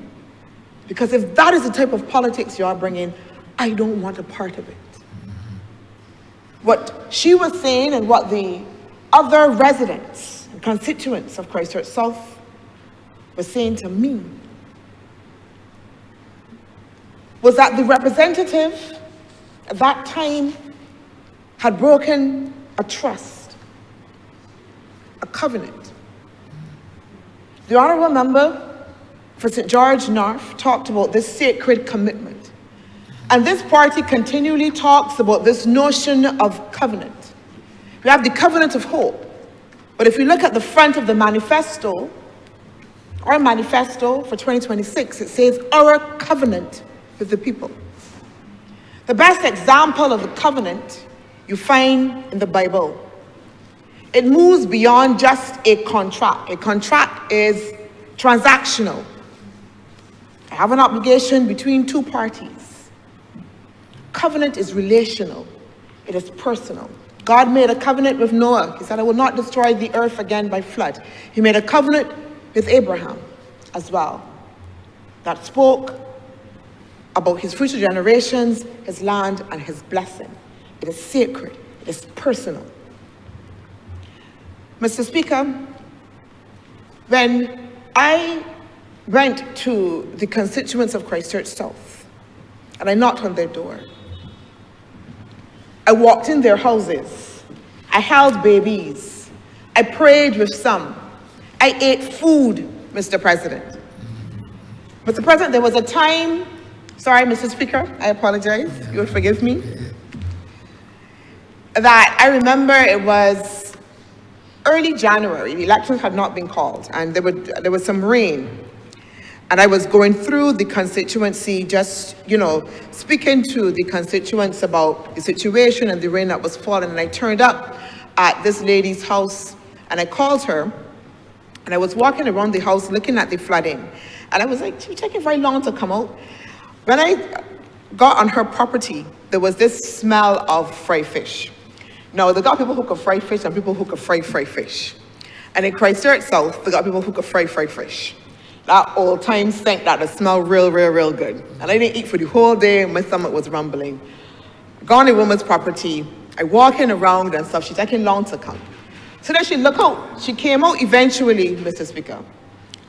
Speaker 7: because if that is the type of politics you are bringing, I don't want a part of it. What she was saying and what the other residents and constituents of Christchurch South were saying to me was that the representative at that time had broken a trust, a covenant. The Honourable Member for St. George North talked about this sacred commitment. And this party continually talks about this notion of covenant. We have the covenant of hope. But if you look at the front of the manifesto, our manifesto for 2026, it says, our covenant with the people. The best example of the covenant you find in the Bible. It moves beyond just a contract. A contract is transactional. I have an obligation between two parties. Covenant is relational. It is personal. God made a covenant with Noah. He said, I will not destroy the earth again by flood. He made a covenant with Abraham as well, that spoke about his future generations, his land, and his blessing. It is sacred. It is personal. Mr. Speaker, when I went to the constituents of Christchurch South and I knocked on their door, I walked in their houses, I held babies, I prayed with some, I ate food, Mr. President. Mr. President, there was a time, sorry, Mr. Speaker, I apologize, you will forgive me, that I remember it was early January, the elections had not been called, and there was some rain. And I was going through the constituency, just, speaking to the constituents about the situation and the rain that was falling. And I turned up at this lady's house, and I called her, and I was walking around the house looking at the flooding. And I was like, it's taking very long to come out. When I got on her property, there was this smell of fried fish. Now, they got people who could fry fish and people who could fry fish. And in Christchurch South, they got people who could fry fish. That old time stank that it smelled real good. And I didn't eat for the whole day, my stomach was rumbling. I got on the woman's property, I walking around and stuff, she's taking long to come. So then she looked out, she came out eventually, Mr. Speaker.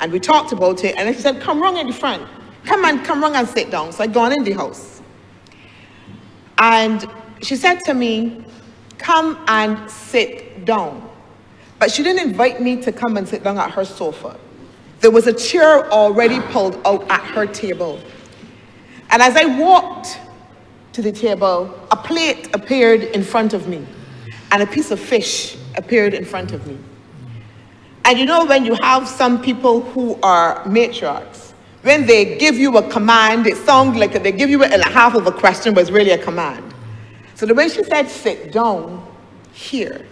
Speaker 7: And we talked about it, and then she said, come round in the front. Come round and sit down. So I gone in the house. And she said to me, come and sit down. But she didn't invite me to come and sit down at her sofa. There was a chair already pulled out at her table. And as I walked to the table, a plate appeared in front of me, and a piece of fish appeared in front of me. And when you have some people who are matriarchs, when they give you a command, it sounds like they give you a half of a question, but it's really a command. So the way she said, sit down here,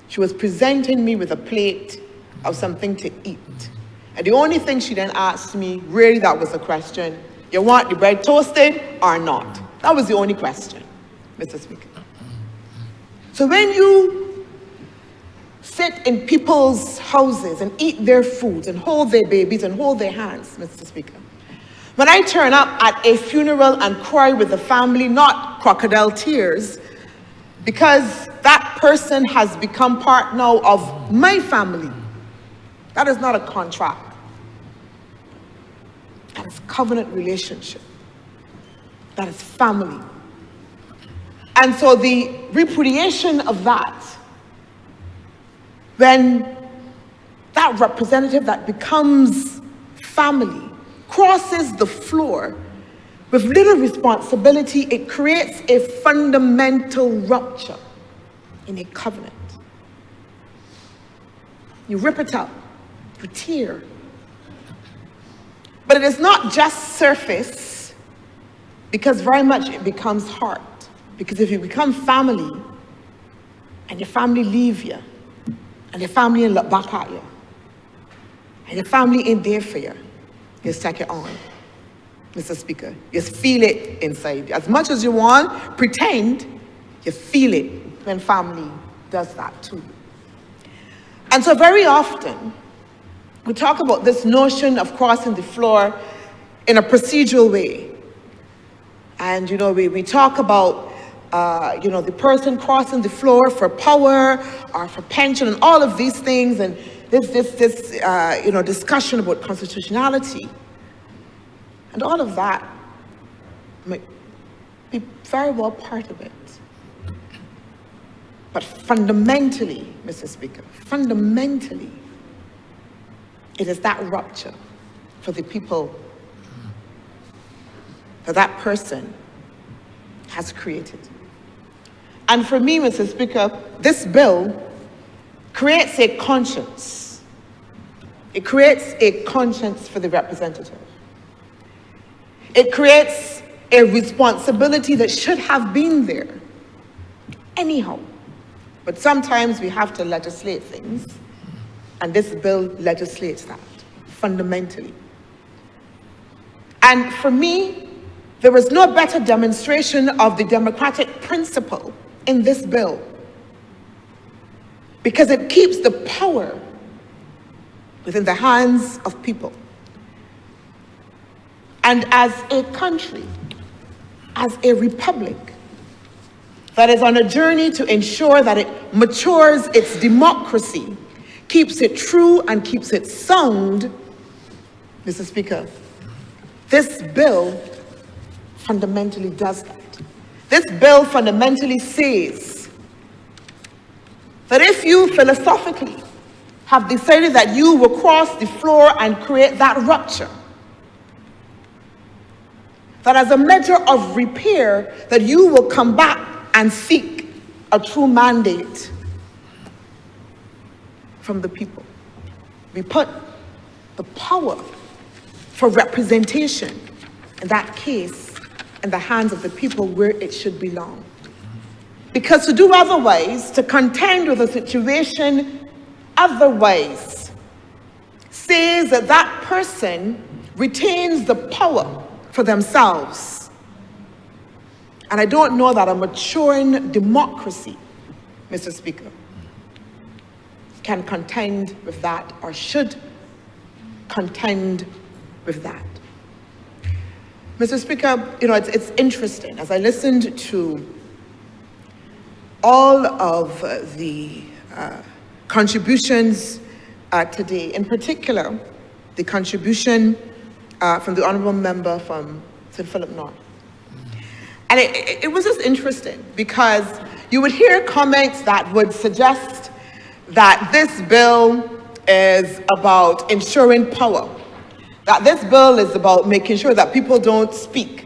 Speaker 7: she was presenting me with a plate of something to eat. And the only thing she then asked me, really that was a question, you want the bread toasted or not? That was the only question, Mr. Speaker. So when you sit in people's houses and eat their foods and hold their babies and hold their hands, Mr. Speaker, when I turn up at a funeral and cry with the family, not crocodile tears, because that person has become part now of my family, that is not a contract. That is covenant relationship. That is family. And so the repudiation of that, when that representative that becomes family crosses the floor with little responsibility, it creates a fundamental rupture in a covenant. You rip it up, you tear. But it is not just surface, because very much it becomes heart. Because if you become family, and your family leave you, and your family look back at you, and your family ain't there for you, you take it on, Mr. Speaker. You feel it inside. As much as you want, pretend, you feel it when family does that to you. And so very often, we talk about this notion of crossing the floor in a procedural way. And, we talk about, the person crossing the floor for power or for pension and all of these things, and this discussion about constitutionality. And all of that might be very well part of it. But fundamentally, Mr. Speaker, fundamentally, it is that rupture for the people that person has created. And for me, Mr. Speaker, this bill creates a conscience It creates a conscience for the representative. It creates a responsibility that should have been there anyhow. But sometimes we have to legislate things, and this bill legislates that fundamentally. And for me, there is no better demonstration of the democratic principle in this bill, because it keeps the power within the hands of people. And as a country, as a republic that is on a journey to ensure that it matures its democracy, keeps it true and keeps it sound, Mr. Speaker, this bill fundamentally does that. This bill fundamentally says that if you philosophically have decided that you will cross the floor and create that rupture, that as a measure of repair, that you will come back and seek a true mandate from the people. We put the power for representation in that case in the hands of the people where it should belong. Because to do otherwise, to contend with a situation otherwise, says that that person retains the power for themselves. And I don't know that a maturing democracy, Mr. Speaker, can contend with that or should contend with that. Mr. Speaker, it's interesting. As I listened to all of the contributions today, in particular, the contribution from the Honourable Member from St. Philip North. And it was just interesting because you would hear comments that would suggest that this bill is about ensuring power, that this bill is about making sure that people don't speak,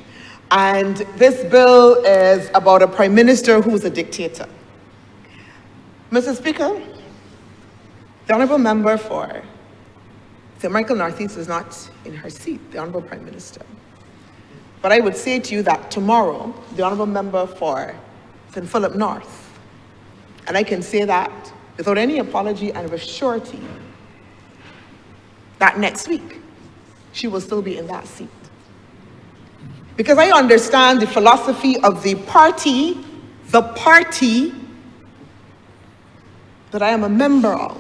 Speaker 7: and this bill is about a prime minister who's a dictator. Mr. Speaker, the Honourable Member for St. Michael Northeast is not in her seat, the Honourable Prime Minister. But I would say to you that tomorrow, the Honourable Member for St. Philip North, and I can say that without any apology and with surety, that next week, she will still be in that seat. Because I understand the philosophy of the party that I am a member of,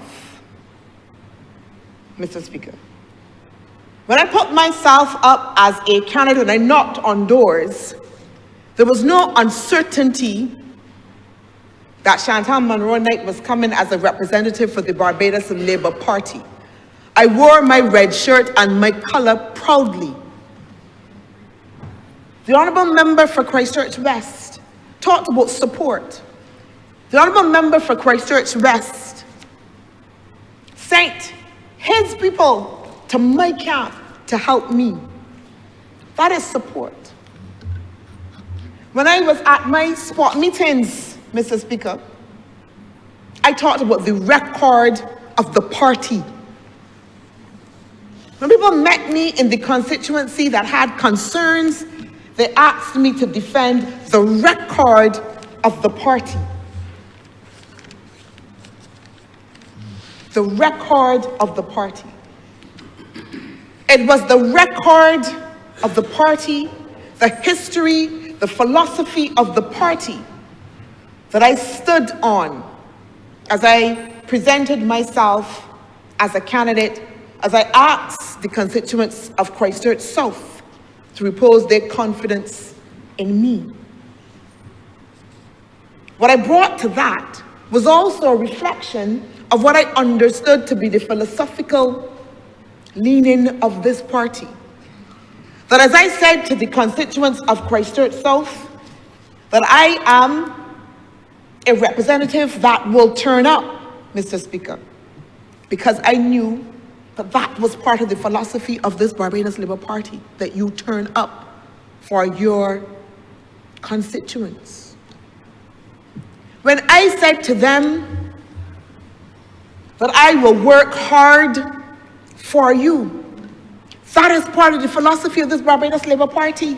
Speaker 7: Mr. Speaker. When I put myself up as a candidate and I knocked on doors, there was no uncertainty that Chantal Monroe Knight was coming as a representative for the Barbados Labour Party. I wore my red shirt and my colour proudly. The Honourable Member for Christchurch West talked about support. The Honourable Member for Christchurch West sent his people to my camp to help me. That is support. When I was at my spot meetings, Mr. Speaker, I talked about the record of the party. When people met me in the constituency that had concerns, they asked me to defend the record of the party. The record of the party. It was the record of the party, the history, the philosophy of the party that I stood on as I presented myself as a candidate, as I asked the constituents of Christchurch South to repose their confidence in me. What I brought to that was also a reflection of what I understood to be the philosophical leaning of this party. That as I said to the constituents of Christchurch South, that I am a representative that will turn up, Mr. Speaker, because I knew that that was part of the philosophy of this Barbados Labour Party, that you turn up for your constituents. When I said to them that I will work hard for you. That is part of the philosophy of this Barbados Labour Party.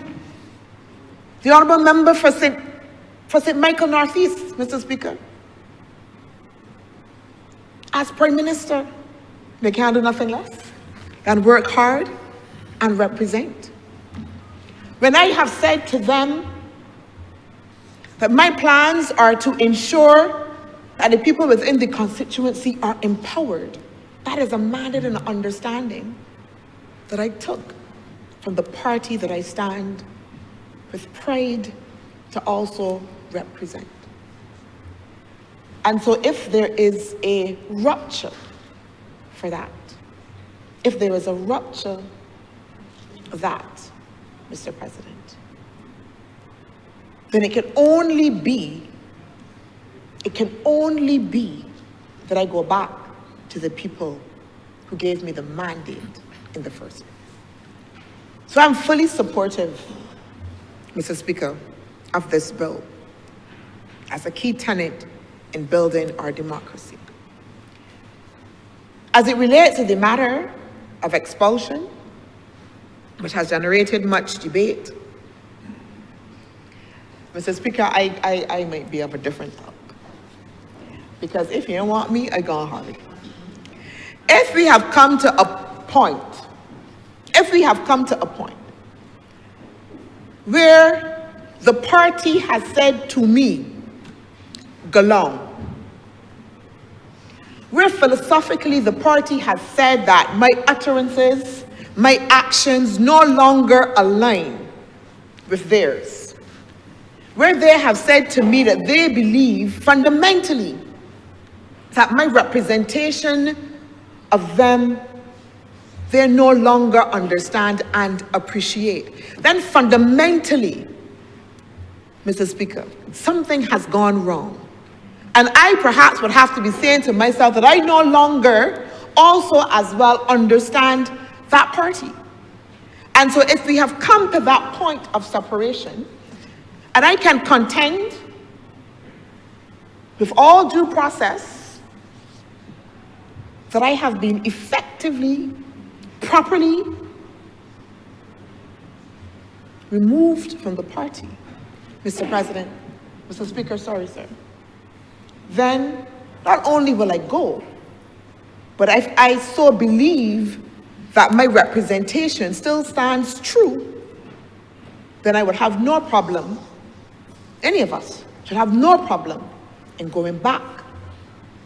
Speaker 7: The Honourable Member for St. Michael Northeast, Mr. Speaker. As Prime Minister, they can't do nothing less than work hard and represent. When I have said to them that my plans are to ensure that the people within the constituency are empowered, that is a mandate and an understanding that I took from the party that I stand with pride to also represent. And so if there is a rupture for that, if there is a rupture of that, Mr. President, then it can only be that I go back to the people who gave me the mandate in the first place. So I'm fully supportive, Mr. Speaker, of this bill as a key tenet in building our democracy. As it relates to the matter of expulsion, which has generated much debate, Mr. Speaker, I might be of a different thought. Because if you don't want me, I go on hurry. If we have come to a point where the party has said to me, go long, where philosophically the party has said that my utterances, my actions no longer align with theirs, where they have said to me that they believe fundamentally that my representation of them, they no longer understand and appreciate, then fundamentally, Mr. Speaker, something has gone wrong. And I perhaps would have to be saying to myself that I no longer also as well understand that party. And so if we have come to that point of separation, and I can contend with all due process that I have been effectively, properly removed from the party, Mr. President, Mr. Speaker, sorry, sir, then not only will I go, but if I so believe that my representation still stands true, then I would have no problem, any of us should have no problem in going back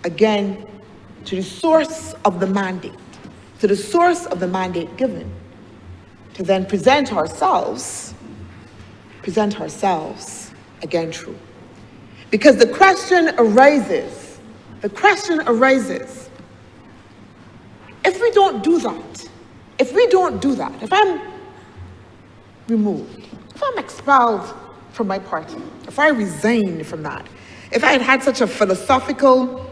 Speaker 7: again to the source of the mandate, given, to then present ourselves again true. Because the question arises, if we don't do that, if I'm removed, if I'm expelled from my party, if I resign from that, if I had such a philosophical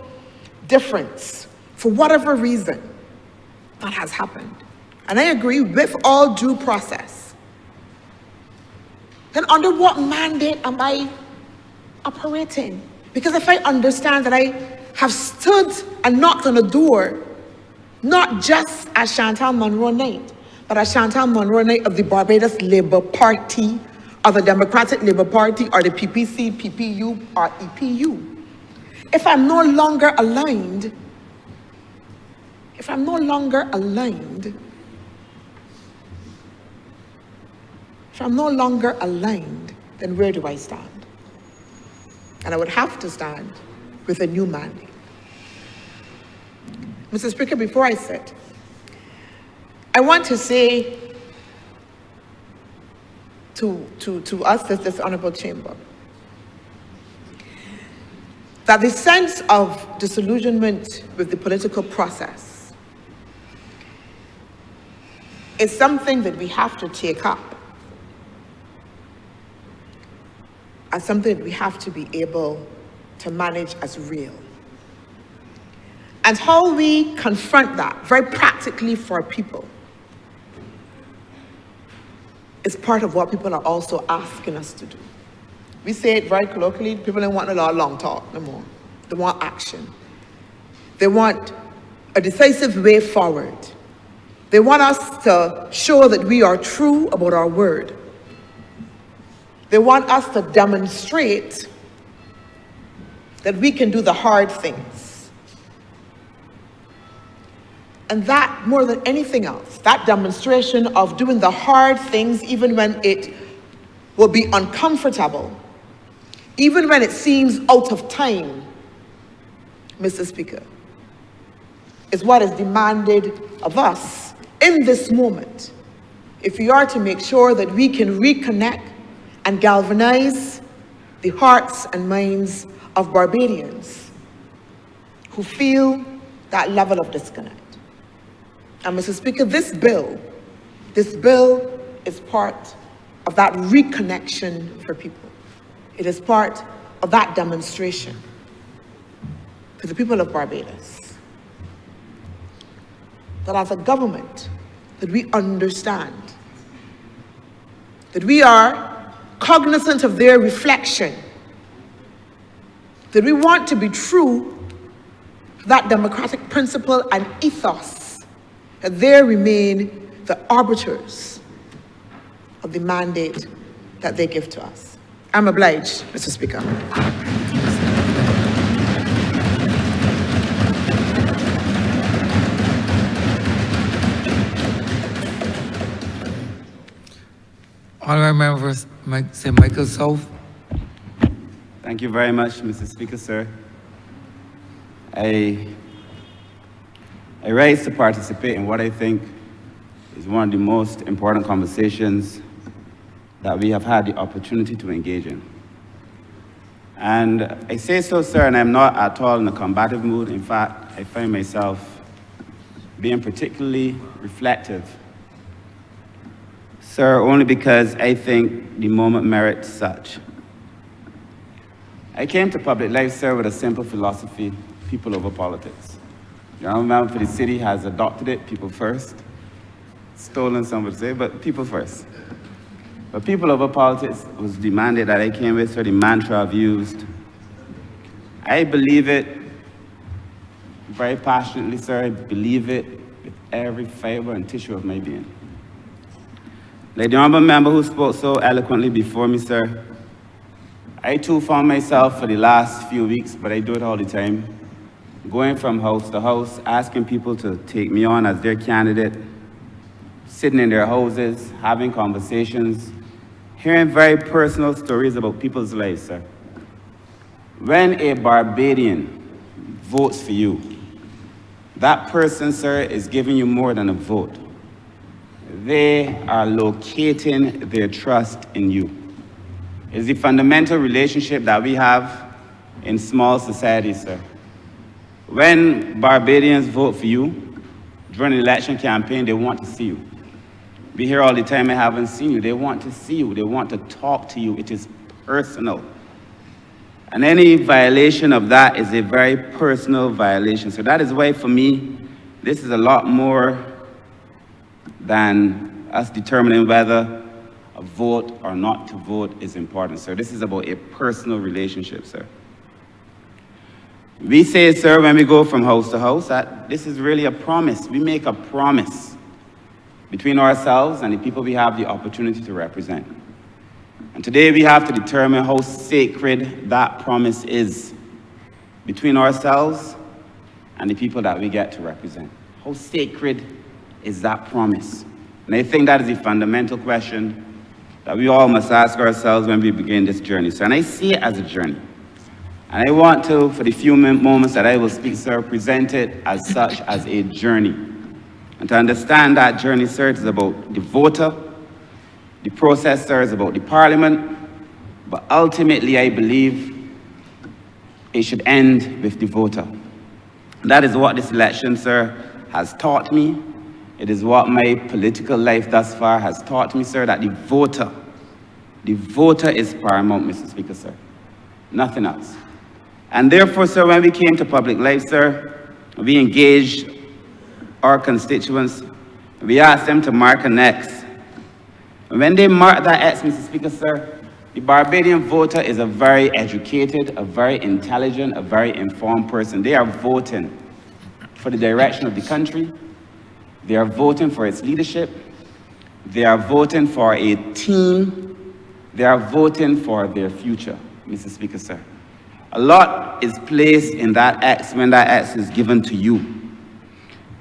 Speaker 7: difference for whatever reason that has happened, and I agree with all due process, then under what mandate am I operating? Because if I understand that I have stood and knocked on a door, not just as Chantal Monroe Knight, but as Chantal Monroe Knight of the Barbados Labour Party, or the Democratic Labour Party, or the PPC, PPU, or EPU. If I'm no longer aligned, then where do I stand? And I would have to stand with a new mandate. Mr. Speaker, before I sit, I want to say to us, this Honourable Chamber, that the sense of disillusionment with the political process is something that we have to take up as something that we have to be able to manage as real. And how we confront that very practically for people is part of what people are also asking us to do. We say it very colloquially, people don't want a lot of long talk no more. They want action. They want a decisive way forward. They want us to show that we are true about our word. They want us to demonstrate that we can do the hard things. And that, more than anything else, that demonstration of doing the hard things even when it will be uncomfortable, even when it seems out of time, Mr. Speaker, is what is demanded of us in this moment, if we are to make sure that we can reconnect and galvanize the hearts and minds of Barbadians who feel that level of disconnect. And Mr. Speaker, this bill is part of that reconnection for people. It is part of that demonstration to the people of Barbados that as a government, that we understand, that we are cognizant of their reflection, that we want to be true to that democratic principle and ethos, that they remain the arbiters of the mandate that they give to us. I'm obliged, Mr. Speaker.
Speaker 1: Honourable members, Michael South.
Speaker 8: Thank you very much, Mr. Speaker, sir. I rise to participate in what I think is one of the most important conversations that we have had the opportunity to engage in. And I say so, sir, and I'm not at all in a combative mood. In fact, I find myself being particularly reflective, sir, only because I think the moment merits such. I came to public life, sir, with a simple philosophy: people over politics. The honourable member for the city has adopted it: people first. Stolen, some would say, but people first. But people over politics was the mandate that I came with, sir, the mantra I've used. I believe it very passionately, sir. I believe it with every fiber and tissue of my being. Like the honourable member who spoke so eloquently before me, sir, I too found myself for the last few weeks, but I do it all the time, going from house to house, asking people to take me on as their candidate, sitting in their houses, having conversations, hearing very personal stories about people's lives, sir. When a Barbadian votes for you, that person, sir, is giving you more than a vote. They are locating their trust in you. It's the fundamental relationship that we have in small societies, sir. When Barbadians vote for you, during an election campaign, they want to see you. We hear all the time, I haven't seen you. They want to see you. They want to talk to you. It is personal. And any violation of that is a very personal violation. So that is why, for me, this is a lot more than us determining whether a vote or not to vote is important, sir. This is about a personal relationship, sir. We say, sir, when we go from house to house, that this is really a promise. We make a promise between ourselves and the people we have the opportunity to represent. And today we have to determine how sacred that promise is between ourselves and the people that we get to represent. How sacred is that promise? And I think that is the fundamental question that we all must ask ourselves when we begin this journey, sir. And I see it as a journey. And I want to, for the few moments that I will speak, sir, present it as such, as a journey. And to understand that journey, sir, it is about the voter. The process, sir, is about the parliament. But ultimately, I believe it should end with the voter. And that is what this election, sir, has taught me. It is what my political life thus far has taught me, sir, that the voter is paramount, Mr. Speaker, sir. Nothing else. And therefore, sir, when we came to public life, sir, we engaged our constituents. We asked them to mark an X. And when they mark that X, Mr. Speaker, sir, the Barbadian voter is a very educated, a very intelligent, a very informed person. They are voting for the direction of the country. They are voting for its leadership. They are voting for a team. They are voting for their future, Mr. Speaker, sir. A lot is placed in that X when that X is given to you.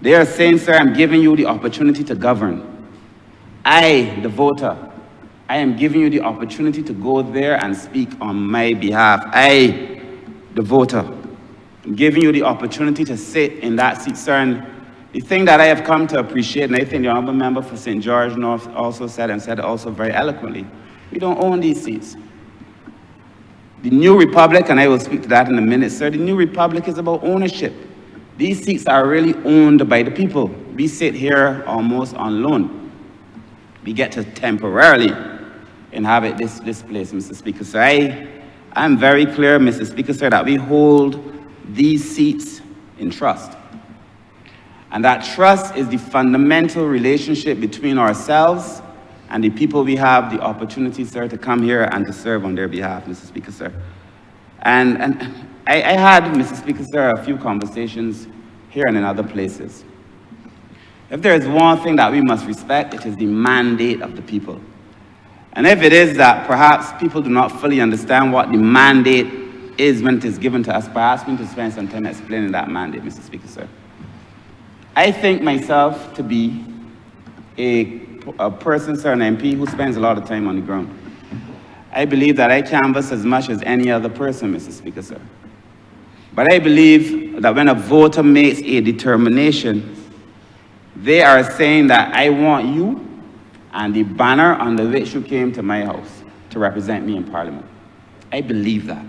Speaker 8: They are saying, sir, I'm giving you the opportunity to govern. I, the voter, I am giving you the opportunity to go there and speak on my behalf. I, the voter, I'm giving you the opportunity to sit in that seat, sir. And the thing that I have come to appreciate, and I think the Honourable Member for St. George North also said, and said also very eloquently, we don't own these seats. The New Republic, and I will speak to that in a minute, sir, the New Republic is about ownership. These seats are really owned by the people. We sit here almost on loan. We get to temporarily inhabit this place, Mr. Speaker. So I'm very clear, Mr. Speaker, sir, that we hold these seats in trust. And that trust is the fundamental relationship between ourselves and the people we have the opportunity, sir, to come here and to serve on their behalf, Mr. Speaker, sir. And I had, Mr. Speaker, sir, a few conversations here and in other places. If there is one thing that we must respect, it is the mandate of the people. And if it is that perhaps people do not fully understand what the mandate is when it is given to us, perhaps we need to spend some time explaining that mandate, Mr. Speaker, sir. I think myself to be a person, sir, an MP who spends a lot of time on the ground. I believe that I canvass as much as any other person, Mr. Speaker, sir. But I believe that when a voter makes a determination, they are saying that I want you and the banner under which you came to my house to represent me in Parliament. I believe that.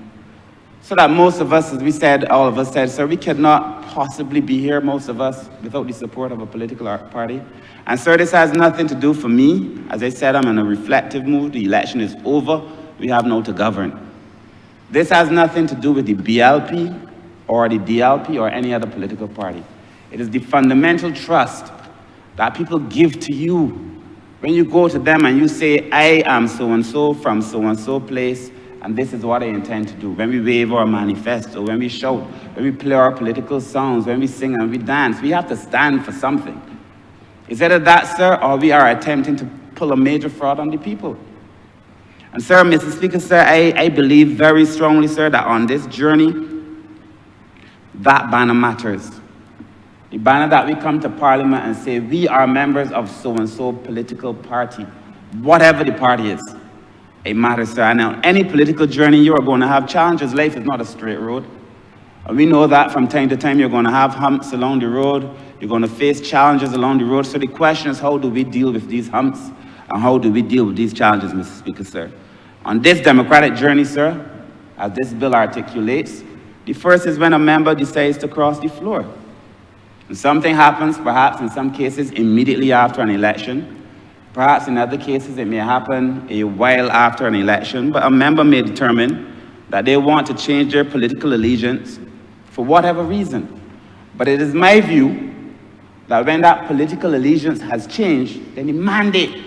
Speaker 8: So that most of us, as we said, all of us said, sir, we cannot possibly be here, most of us, without the support of a political party. And sir, this has nothing to do for me. As I said, I'm in a reflective mood. The election is over. We have now to govern. This has nothing to do with the BLP or the DLP or any other political party. It is the fundamental trust that people give to you when you go to them and you say, I am so-and-so from so-and-so place, and this is what I intend to do. When we wave our manifesto, when we shout, when we play our political songs, when we sing and we dance, we have to stand for something. Is either that, sir, or we are attempting to pull a major fraud on the people. And sir, Mr. Speaker, sir, I believe very strongly, sir, that on this journey, that banner matters. The banner that we come to Parliament and say, we are members of so-and-so political party, whatever the party is. It matters, sir. And on any political journey, you are going to have challenges. Life is not a straight road. And we know that from time to time, you're going to have humps along the road. You're going to face challenges along the road. So the question is, how do we deal with these humps? And how do we deal with these challenges, Mr. Speaker, sir? On this democratic journey, sir, as this bill articulates, the first is when a member decides to cross the floor. And something happens, perhaps in some cases, immediately after an election. Perhaps in other cases, it may happen a while after an election, but a member may determine that they want to change their political allegiance for whatever reason. But it is my view that when that political allegiance has changed, then the mandate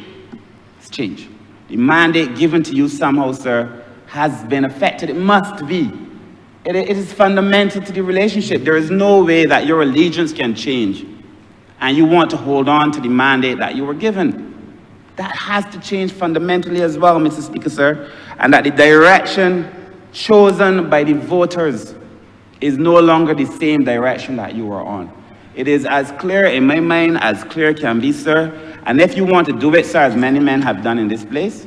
Speaker 8: has changed. The mandate given to you somehow, sir, has been affected. It must be. It is fundamental to the relationship. There is no way that your allegiance can change and you want to hold on to the mandate that you were given. That has to change fundamentally as well, Mr. Speaker, sir, and that the direction chosen by the voters is no longer the same direction that you are on. It is as clear in my mind as clear can be, sir. And if you want to do it, sir, as many men have done in this place,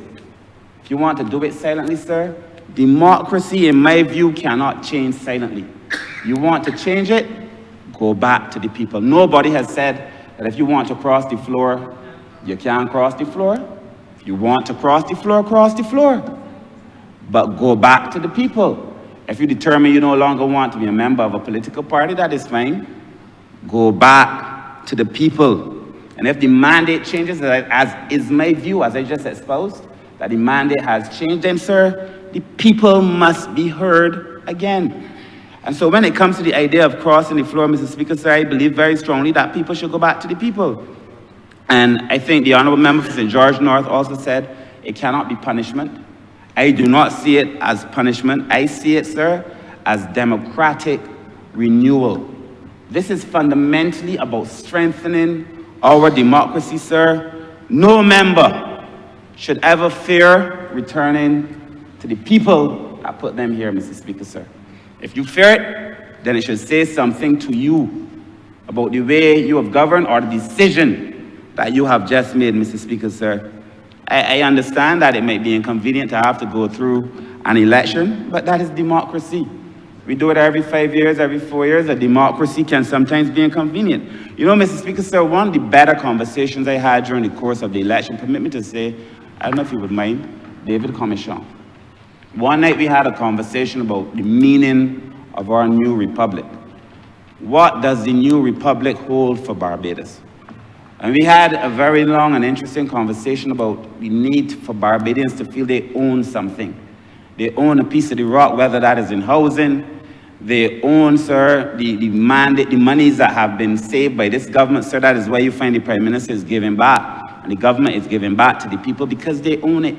Speaker 8: if you want to do it silently, sir, democracy, in my view, cannot change silently. You want to change it, go back to the people. Nobody has said that if you want to cross the floor, you can't cross the floor. If you want to cross the floor, cross the floor. But go back to the people. If you determine you no longer want to be a member of a political party, that is fine. Go back to the people. And if the mandate changes, as is my view, as I just espoused, that the mandate has changed, then, sir, the people must be heard again. And so when it comes to the idea of crossing the floor, Mr. Speaker, sir, I believe very strongly that people should go back to the people. And I think the Honourable Member for St. George North also said it cannot be punishment. I do not see it as punishment. I see it, sir, as democratic renewal. This is fundamentally about strengthening our democracy, sir, no member should ever fear returning to the people that put them here, Mr. Speaker, sir. If you fear it, then it should say something to you about the way you have governed or the decision that you have just made, Mr. Speaker, sir. I understand that it might be inconvenient to have to go through an election, but that is democracy. We do it every 5 years, every 4 years. A democracy can sometimes be inconvenient. You know, Mr. Speaker, sir, one of the better conversations I had during the course of the election, permit me to say, I don't know if you would mind, David Commission. One night we had a conversation about the meaning of our new republic. What does the new republic hold for Barbados? And we had a very long and interesting conversation about the need for Barbadians to feel they own something. They own a piece of the rock, whether that is in housing. They own, sir, the monies that have been saved by this government, sir. That is why you find the Prime Minister is giving back, and the government is giving back to the people because they own it.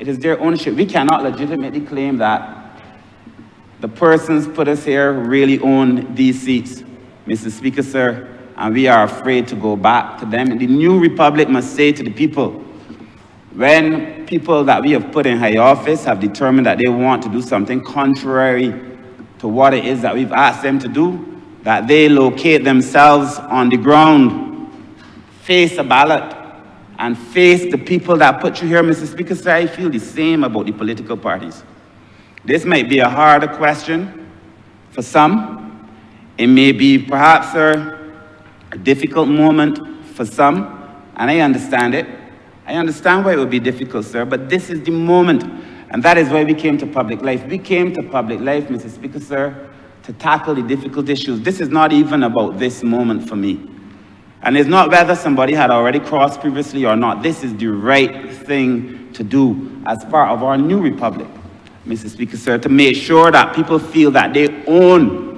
Speaker 8: It is their ownership. We cannot legitimately claim that the persons put us here really own these seats, Mr. Speaker, sir, and we are afraid to go back to them. The new republic must say to the people, when people that we have put in high office have determined that they want to do something contrary to what it is that we've asked them to do, that they locate themselves on the ground, face a ballot, and face the people that put you here, Mr. Speaker, sir. I feel the same about the political parties. This might be a harder question for some. It may be perhaps, sir, a difficult moment for some, and I understand it. I understand why it would be difficult, sir, but this is the moment, and that is why we came to public life. We came to public life, Mr. Speaker, sir, to tackle the difficult issues. This is not even about this moment for me. And it's not whether somebody had already crossed previously or not. This is the right thing to do as part of our new republic, Mr. Speaker, sir, to make sure that people feel that they own,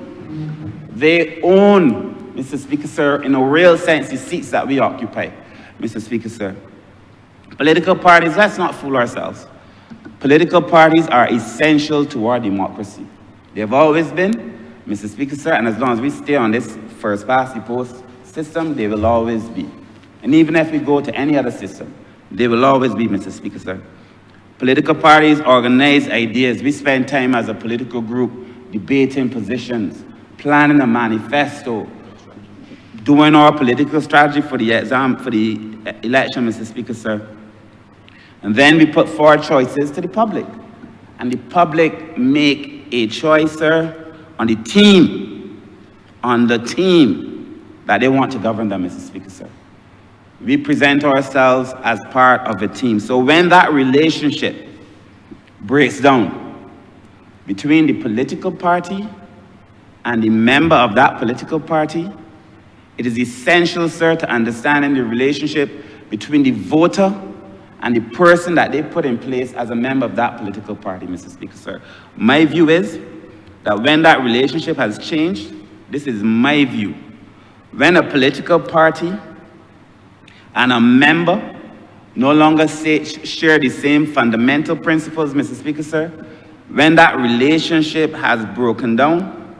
Speaker 8: Mr. Speaker, sir, in a real sense, the seats that we occupy, Mr. Speaker, sir. Political parties, let's not fool ourselves. Political parties are essential to our democracy. They've always been, Mr. Speaker, sir, and as long as we stay on this first past the post system, they will always be. And even if we go to any other system, they will always be, Mr. Speaker, sir. Political parties organize ideas. We spend time as a political group debating positions, planning a manifesto, doing our political strategy for the election, Mr. Speaker, sir. And then we put forward choices to the public. And the public make a choice, sir, on the team that they want to govern them, Mr. Speaker, sir. We present ourselves as part of a team. So when that relationship breaks down between the political party and the member of that political party, it is essential, sir, to understanding the relationship between the voter and the person that they put in place as a member of that political party, Mr. Speaker, sir. My view is that when that relationship has changed, this is my view, when a political party and a member no longer share the same fundamental principles, Mr. Speaker, sir, when that relationship has broken down,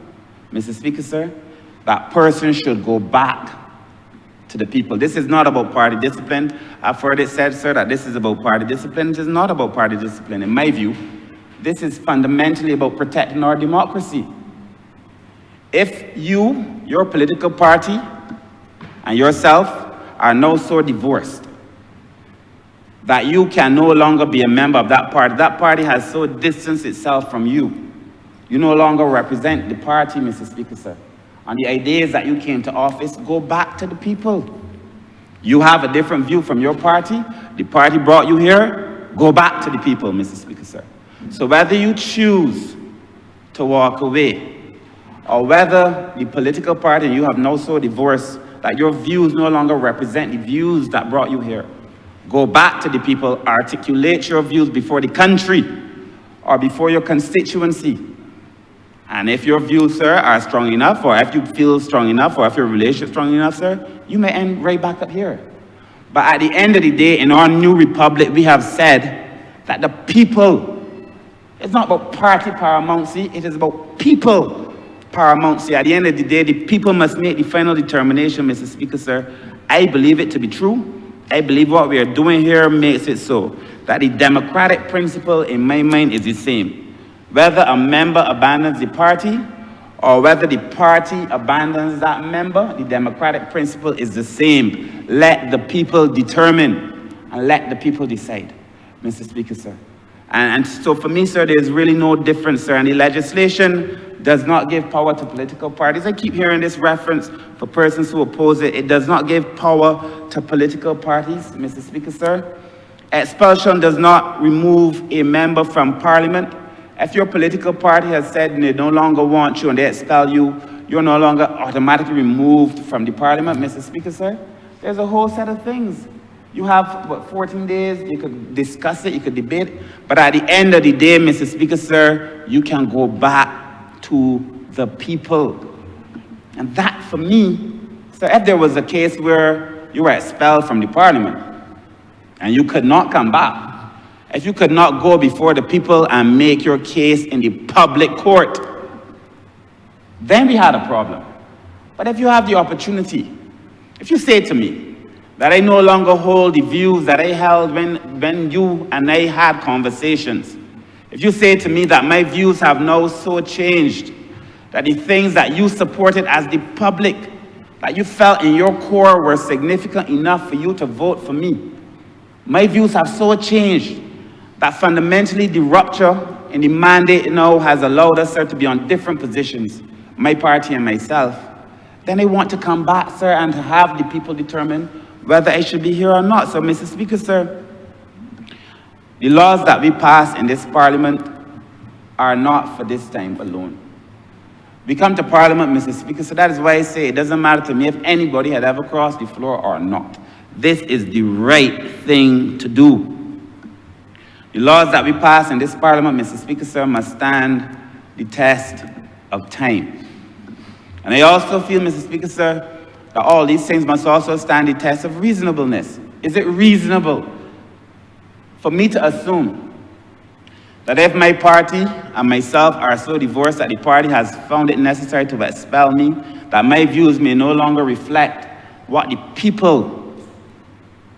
Speaker 8: Mr. Speaker, sir, that person should go back to the people. This is not about party discipline. I've heard it said, sir, that this is about party discipline. It is not about party discipline. In my view, this is fundamentally about protecting our democracy. If you, your political party, and yourself are now so divorced that you can no longer be a member of that party has so distanced itself from you, you no longer represent the party, Mr. Speaker, sir. On the ideas that you came to office, go back to the people. You have a different view from your party. The party brought you here. Go back to the people, Mr. Speaker, sir. So whether you choose to walk away or whether the political party and you have now so divorced that your views no longer represent the views that brought you here, go back to the people, articulate your views before the country or before your constituency. And if your views, sir, are strong enough, or if you feel strong enough, or if your relationship is strong enough, sir, you may end right back up here. But at the end of the day, in our new republic, we have said that the people, it's not about party paramountcy, it is about people paramountcy. At the end of the day, the people must make the final determination, Mr. Speaker, sir, I believe it to be true. I believe what we are doing here makes it so that the democratic principle in my mind is the same. Whether a member abandons the party or whether the party abandons that member, the democratic principle is the same. Let the people determine and let the people decide, Mr. Speaker, sir. And so for me, sir, there's really no difference, sir. And the legislation does not give power to political parties. I keep hearing this reference for persons who oppose it. It does not give power to political parties, Mr. Speaker, sir. Expulsion does not remove a member from parliament. If your political party has said they no longer want you and they expel you, you're no longer automatically removed from the parliament, Mr. Speaker, sir. There's a whole set of things. You have, 14 days, you could discuss it, you could debate it, but at the end of the day, Mr. Speaker, sir, you can go back to the people. And that, for me, so if there was a case where you were expelled from the parliament and you could not come back, if you could not go before the people and make your case in the public court, then we had a problem. But if you have the opportunity, if you say to me that I no longer hold the views that I held when you and I had conversations, if you say to me that my views have now so changed, that the things that you supported as the public, that you felt in your core were significant enough for you to vote for me, my views have so changed that fundamentally the rupture in the mandate now has allowed us, sir, to be on different positions, my party and myself, then I want to come back, sir, and to have the people determine whether I should be here or not. So, Mr. Speaker, sir, the laws that we pass in this parliament are not for this time alone. We come to parliament, Mr. Speaker, so that is why I say it doesn't matter to me if anybody had ever crossed the floor or not. This is the right thing to do. The laws that we pass in this parliament, Mr. Speaker, sir, must stand the test of time. And I also feel, Mr. Speaker, sir, that all these things must also stand the test of reasonableness. Is it reasonable for me to assume that if my party and myself are so divorced that the party has found it necessary to expel me, that my views may no longer reflect what the people,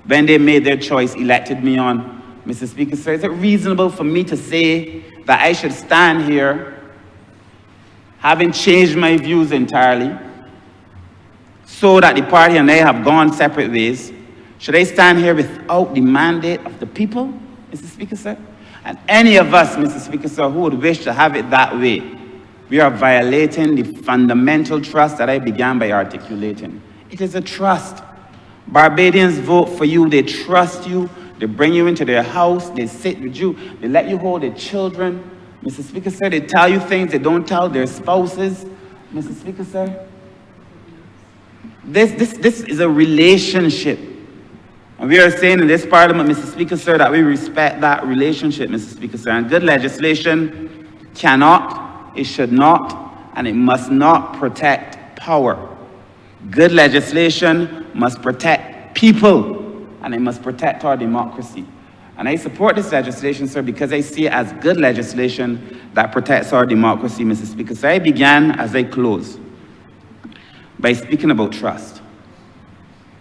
Speaker 8: when they made their choice, elected me on? Mr. Speaker, sir, is it reasonable for me to say that I should stand here, having changed my views entirely, so that the party and I have gone separate ways? Should I stand here without the mandate of the people, Mr. Speaker, sir? And any of us, Mr. Speaker, sir, who would wish to have it that way, we are violating the fundamental trust that I began by articulating. It is a trust. Barbadians vote for you, they trust you, they bring you into their house, they sit with you, they let you hold their children. Mr. Speaker, sir, they tell you things they don't tell their spouses. Mr. Speaker, sir, this is a relationship. And we are saying in this parliament, Mr. Speaker, sir, that we respect that relationship, Mr. Speaker, sir. And good legislation cannot, it should not, and it must not protect power. Good legislation must protect people, and it must protect our democracy. And I support this legislation, sir, because I see it as good legislation that protects our democracy, Mr. Speaker. So I began, as I close, by speaking about trust.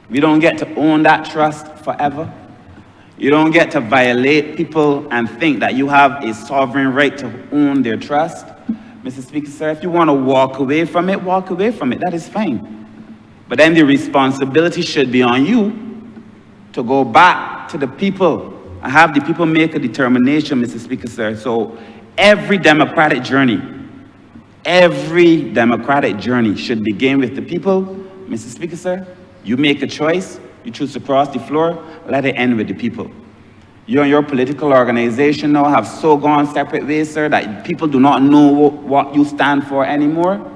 Speaker 8: We don't get to own that trust forever. You don't get to violate people and think that you have a sovereign right to own their trust. Mr. Speaker, sir, if you want to walk away from it, walk away from it. That is fine. But then the responsibility should be on you to go back to the people and have the people make a determination, Mr. Speaker, sir. So every democratic journey should begin with the people, Mr. Speaker, sir. You make a choice, you choose to cross the floor, let it end with the people. You and your political organization now have so gone separate ways, sir, that people do not know what you stand for anymore.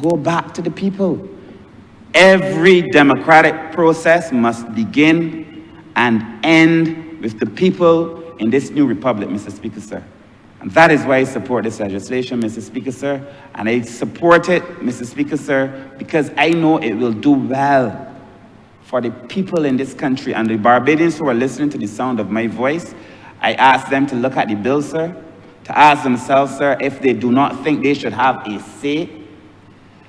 Speaker 8: Go back to the people. Every democratic process must begin and end with the people in this new republic, Mr. Speaker, sir. And that is why I support this legislation, Mr. Speaker, sir. And I support it, Mr. Speaker, sir, because I know it will do well for the people in this country. And the Barbadians who are listening to the sound of my voice, I ask them to look at the bill, sir, to ask themselves, sir, if they do not think they should have a say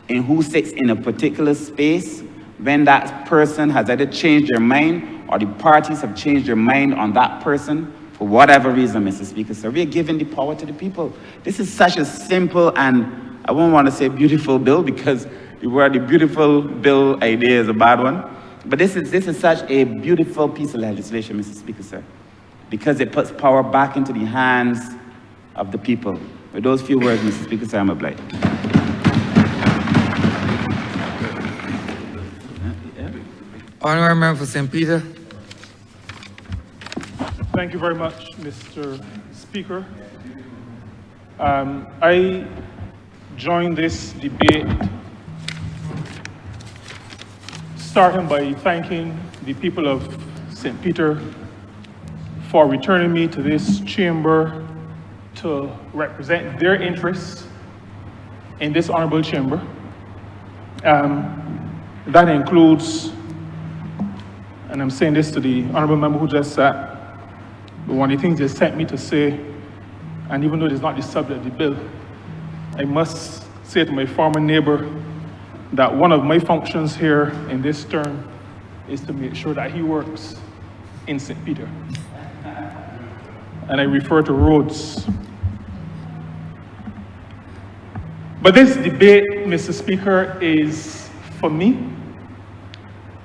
Speaker 8: in who sits in a particular space when that person has either changed their mind or the parties have changed their mind on that person for whatever reason, Mr. Speaker. So we are giving the power to the people. This is such a simple and I won't want to say beautiful bill because the word the beautiful bill idea is a bad one. But this is such a beautiful piece of legislation, Mr. Speaker, sir, because it puts power back into the hands of the people. With those few words, Mr. Speaker, sir, I'm obliged.
Speaker 1: Honourable Member for St. Peter.
Speaker 9: Thank you very much, Mr. Speaker. I joined this debate starting by thanking the people of St. Peter for returning me to this chamber to represent their interests in this honorable chamber. That includes, and I'm saying this to the honorable member who just sat, but one of the things they sent me to say, and even though it is not the subject of the bill, I must say to my former neighbor that one of my functions here in this term is to make sure that he works in St. Peter. And I refer to roads. But this debate, Mr. Speaker, is, for me,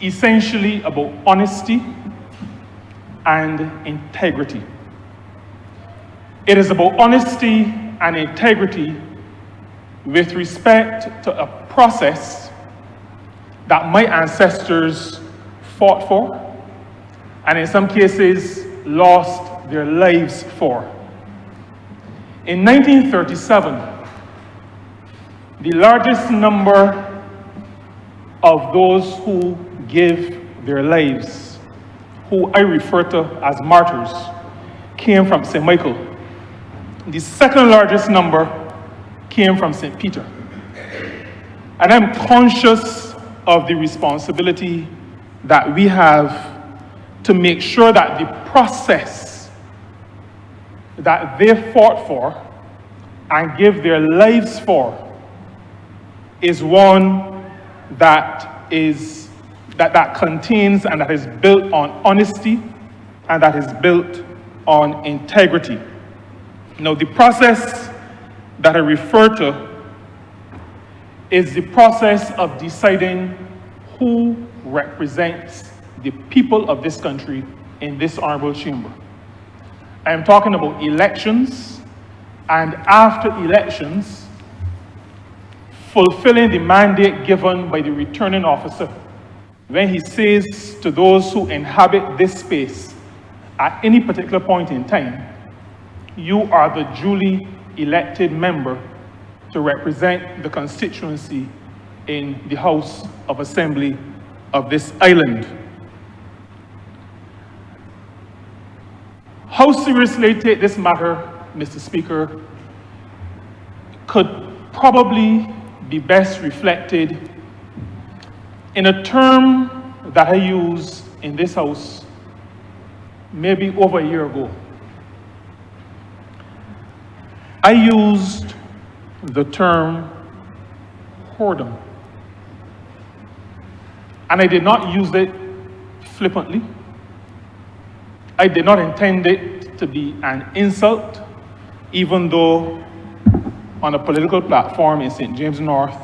Speaker 9: essentially about honesty and integrity. It is about honesty and integrity with respect to a process that my ancestors fought for, and in some cases lost their lives for. In 1937, the largest number of those who give their lives, who I refer to as martyrs, came from St. Michael. The second largest number came from St. Peter. And I'm conscious of the responsibility that we have to make sure that the process that they fought for and give their lives for is one that contains and that is built on honesty and that is built on integrity. Now, the process that I refer to is the process of deciding who represents the people of this country in this honorable chamber. I am talking about elections, and after elections, fulfilling the mandate given by the returning officer when he says to those who inhabit this space at any particular point in time, you are the duly elected member to represent the constituency in the House of Assembly of this island. How seriously I take this matter, Mr. Speaker, could probably be best reflected in a term that I used in this House maybe over a year ago. I used the term whoredom. And I did not use it flippantly. I did not intend it to be an insult, even though on a political platform in St. James North,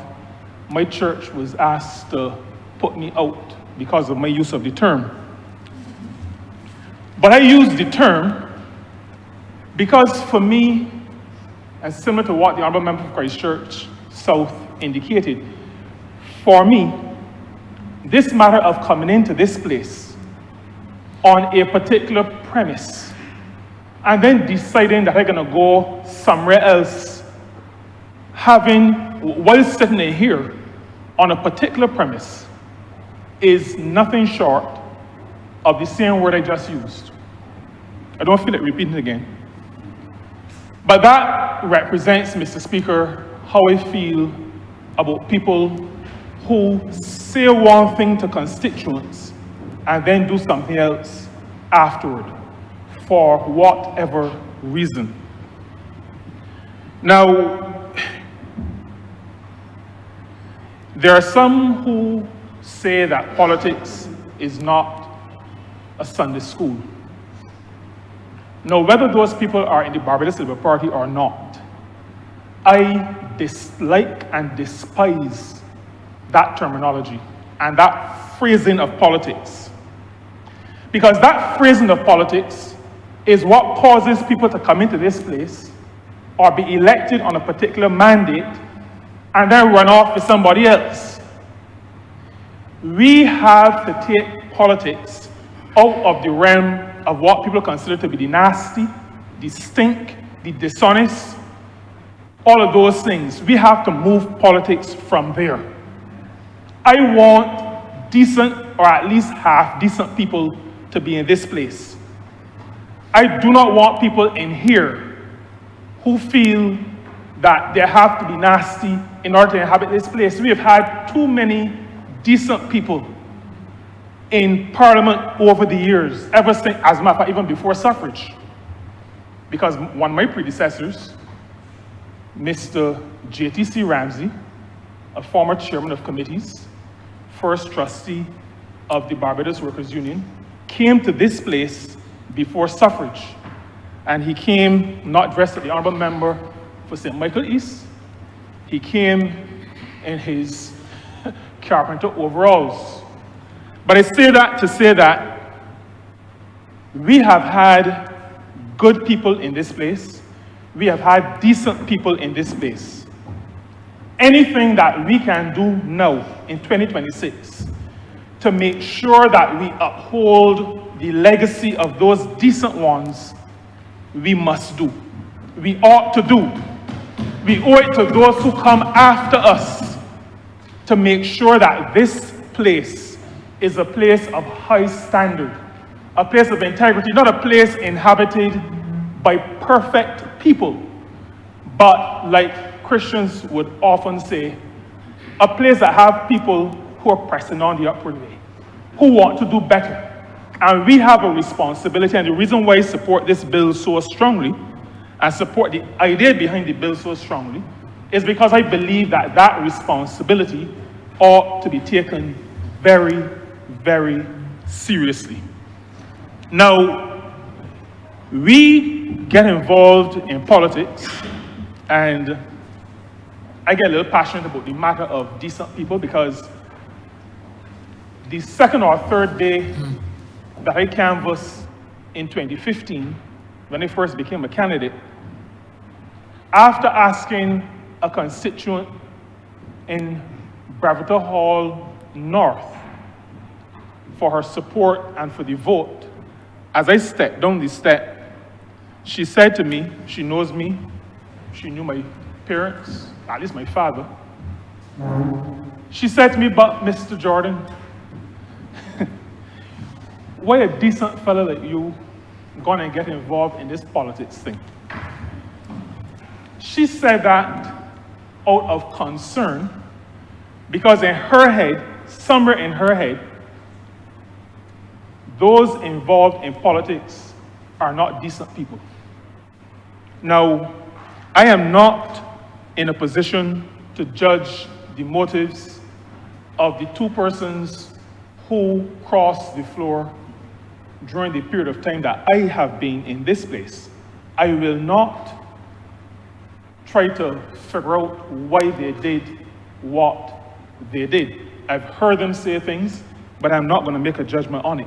Speaker 9: my church was asked to put me out because of my use of the term. But I used the term because for me, and similar to what the Honourable Member for Christchurch South indicated, for me, this matter of coming into this place on a particular premise and then deciding that I'm going to go somewhere else, while sitting in here on a particular premise, is nothing short of the same word I just used. I don't feel like repeating it again. But that represents, Mr. Speaker, how I feel about people who say one thing to constituents and then do something else afterward, for whatever reason. Now, there are some who say that politics is not a Sunday school. Now, whether those people are in the Barbados Labour Party or not, I dislike and despise that terminology and that phrasing of politics. Because that phrasing of politics is what causes people to come into this place or be elected on a particular mandate and then run off with somebody else. We have to take politics out of the realm of what people consider to be the nasty, the stink, the dishonest, all of those things. We have to move politics from there. I want decent, or at least half decent people to be in this place. I do not want people in here who feel that they have to be nasty in order to inhabit this place. We have had too many decent people in Parliament over the years, ever since, as a matter of fact, even before suffrage. Because one of my predecessors, Mr. J.T.C. Ramsey, a former chairman of committees, first trustee of the Barbados Workers Union, came to this place before suffrage. And he came not dressed as the honorable member for St. Michael East. He came in his carpenter overalls. But I say that to say that we have had good people in this place. We have had decent people in this place. Anything that we can do now in 2026 to make sure that we uphold the legacy of those decent ones, we must do. We ought to do. We owe it to those who come after us to make sure that this place is a place of high standard, a place of integrity, not a place inhabited by perfect people, but like Christians would often say, a place that have people who are pressing on the upward way, who want to do better. And we have a responsibility, and the reason why I support this bill so strongly, and support the idea behind the bill so strongly, is because I believe that that responsibility ought to be taken very, very seriously. Now, we get involved in politics, and I get a little passionate about the matter of decent people, because the second or third day that I canvassed in 2015, when I first became a candidate, after asking a constituent in Bravita Hall North for her support and for the vote, as I stepped down the step, she said to me, she knows me, she knew my parents, at least my father. She said to me, but Mr. Jordan, why a decent fellow like you gonna get involved in this politics thing? She said that out of concern, because in her head, somewhere in her head, those involved in politics are not decent people. Now, I am not in a position to judge the motives of the two persons who crossed the floor during the period of time that I have been in this place. I will not try to figure out why they did what they did. I've heard them say things, but I'm not going to make a judgment on it.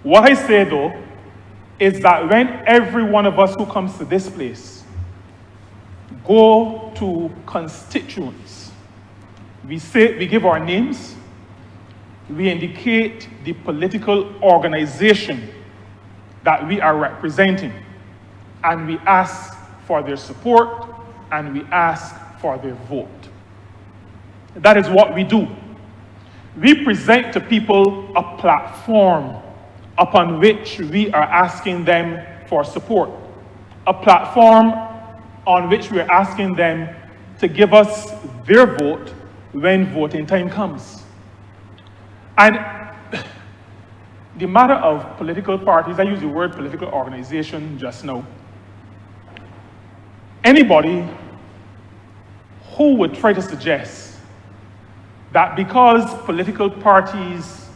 Speaker 9: What I say, though, is that when every one of us who comes to this place go to constituents, we give our names, we indicate the political organization that we are representing, and we ask for their support, and we ask for their vote. That is what we do. We present to people a platform upon which we are asking them for support, a platform on which we are asking them to give us their vote when voting time comes. And the matter of political parties, I use the word political organization just now. Anybody who would try to suggest that because political parties,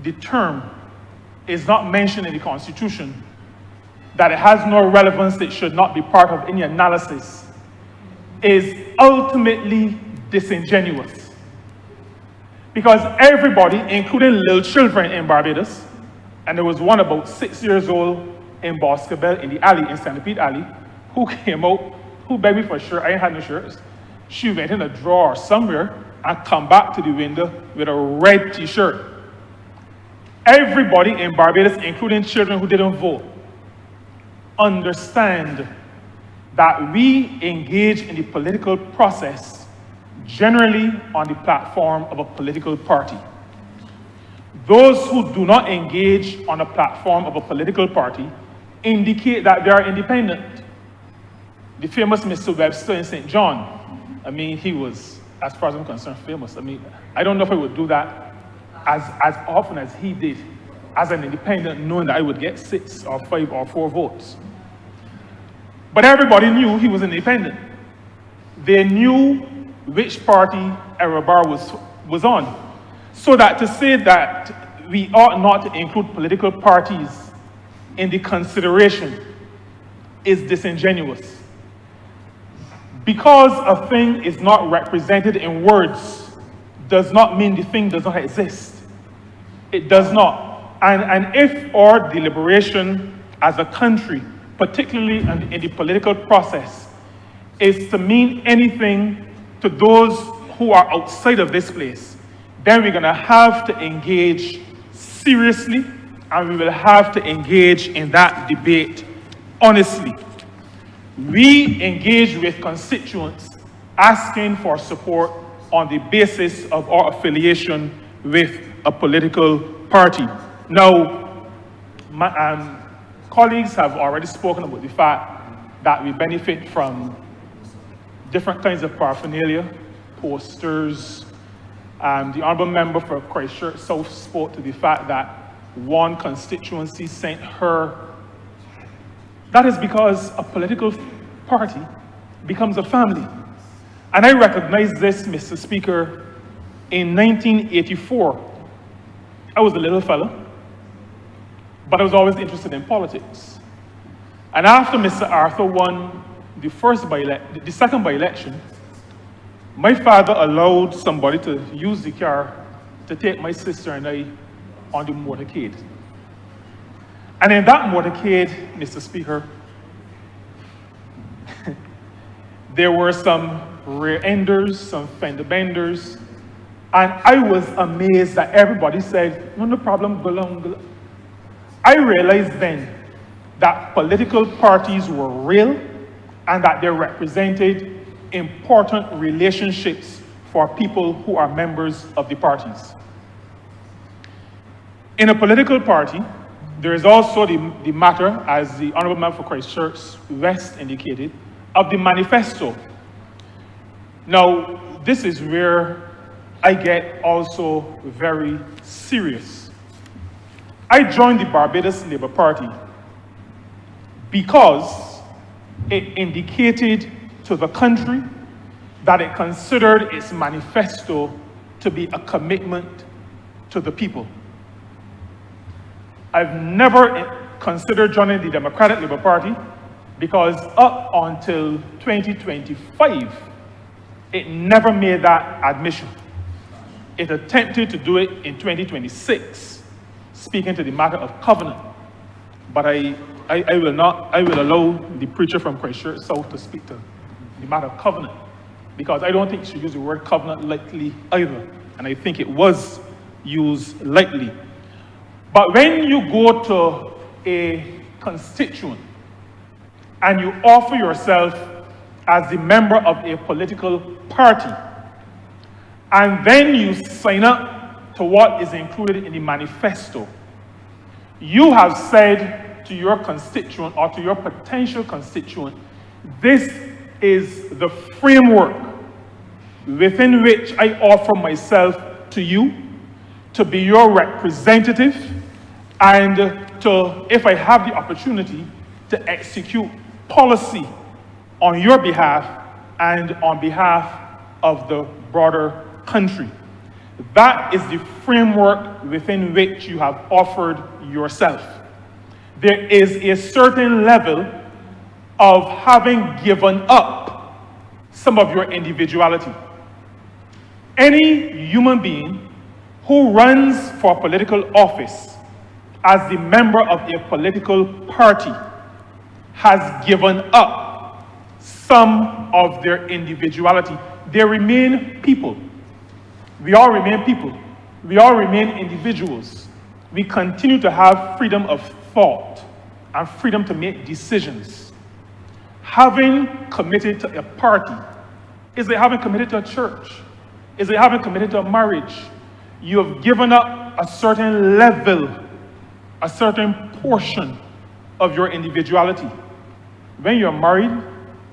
Speaker 9: the term is not mentioned in the Constitution, that it has no relevance, it should not be part of any analysis, is ultimately disingenuous. Because everybody, including little children in Barbados, and there was one about 6 years old in Boscobel in the alley, in Centipede Alley, who came out, who begged me for a shirt. I ain't had no shirts. She went in a drawer somewhere and come back to the window with a red t-shirt. Everybody in Barbados, including children who didn't vote, understand that we engage in the political process generally on the platform of a political party. Those who do not engage on a platform of a political party indicate that they are independent. The famous Mr. Webster in St. John, I mean, he was, as far as I'm concerned, famous. I mean, I don't know if I would do that as often as he did as an independent, knowing that I would get 6 or 5 or 4 votes. But everybody knew he was independent. They knew which party Arabar was on. So that to say that we ought not to include political parties in the consideration is disingenuous. Because a thing is not represented in words does not mean the thing does not exist. It does not. And if our deliberation as a country, particularly in the political process, is to mean anything to those who are outside of this place, then we're going to have to engage seriously, and we will have to engage in that debate honestly. We engage with constituents asking for support on the basis of our affiliation with a political party. Now, my colleagues have already spoken about the fact that we benefit from different kinds of paraphernalia, posters. The Honourable Member for Christchurch South spoke to the fact that one constituency sent her. That is because a political party becomes a family. And I recognize this, Mr. Speaker, in 1984. I was a little fellow, but I was always interested in politics. And after Mr. Arthur won the second by-election, my father allowed somebody to use the car to take my sister and I on the motorcade. And in that motorcade, Mr. Speaker, there were some rear enders, some fender benders, and I was amazed that everybody said, no problem, go along. I realized then that political parties were real and that they represented important relationships for people who are members of the parties. In a political party, there is also the matter, as the Honourable Member for Christchurch West indicated, of the manifesto. Now, this is where I get also very serious. I joined the Barbados Labour Party because it indicated to the country that it considered its manifesto to be a commitment to the people. I've never considered joining the Democratic Labour Party because up until 2025, it never made that admission. It attempted to do it in 2026, speaking to the matter of covenant. But I will allow the preacher from Christchurch South to speak to the matter of covenant, because I don't think you should use the word covenant lightly either. And I think it was used lightly. But when you go to a constituent and you offer yourself as the member of a political party, and then you sign up to what is included in the manifesto, you have said to your constituent or to your potential constituent, this is the framework within which I offer myself to you to be your representative and to, if I have the opportunity, to execute policy on your behalf and on behalf of the broader country. That is the framework within which you have offered yourself. There is a certain level of having given up some of your individuality. Any human being who runs for political office as the member of a political party has given up some of their individuality. They remain people. We all remain people. We all remain individuals. We continue to have freedom of thought and freedom to make decisions. Having committed to a party is like having committed to a church. Is like having committed to a marriage. You have given up a certain level, a certain portion of your individuality. When you're married,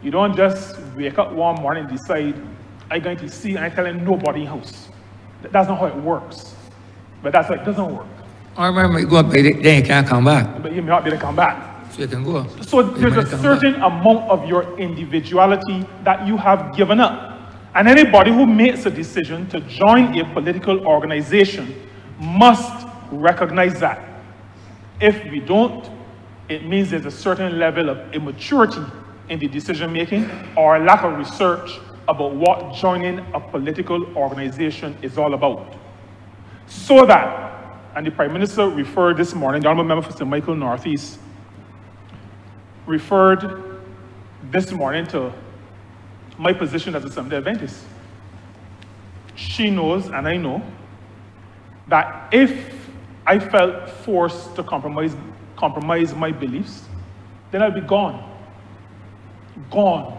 Speaker 9: you don't just wake up one morning and decide, I'm going to see and I'm telling nobody in the house. That's not how it works. But that's how it doesn't work.
Speaker 1: I remember you go up there, then you can't come back.
Speaker 9: But you may not be able to come back.
Speaker 1: So you can go.
Speaker 9: So there's a certain amount of your individuality that you have given up. And anybody who makes a decision to join a political organization must recognize that. If we don't, it means there's a certain level of immaturity in the decision making or lack of research about what joining a political organization is all about. So that, and the Prime Minister referred this morning, the Honourable Member for St. Michael Northeast referred this morning to my position as a Seventh-day Adventist. She knows, and I know, that if I felt forced to compromise my beliefs, then I'll be gone. Gone.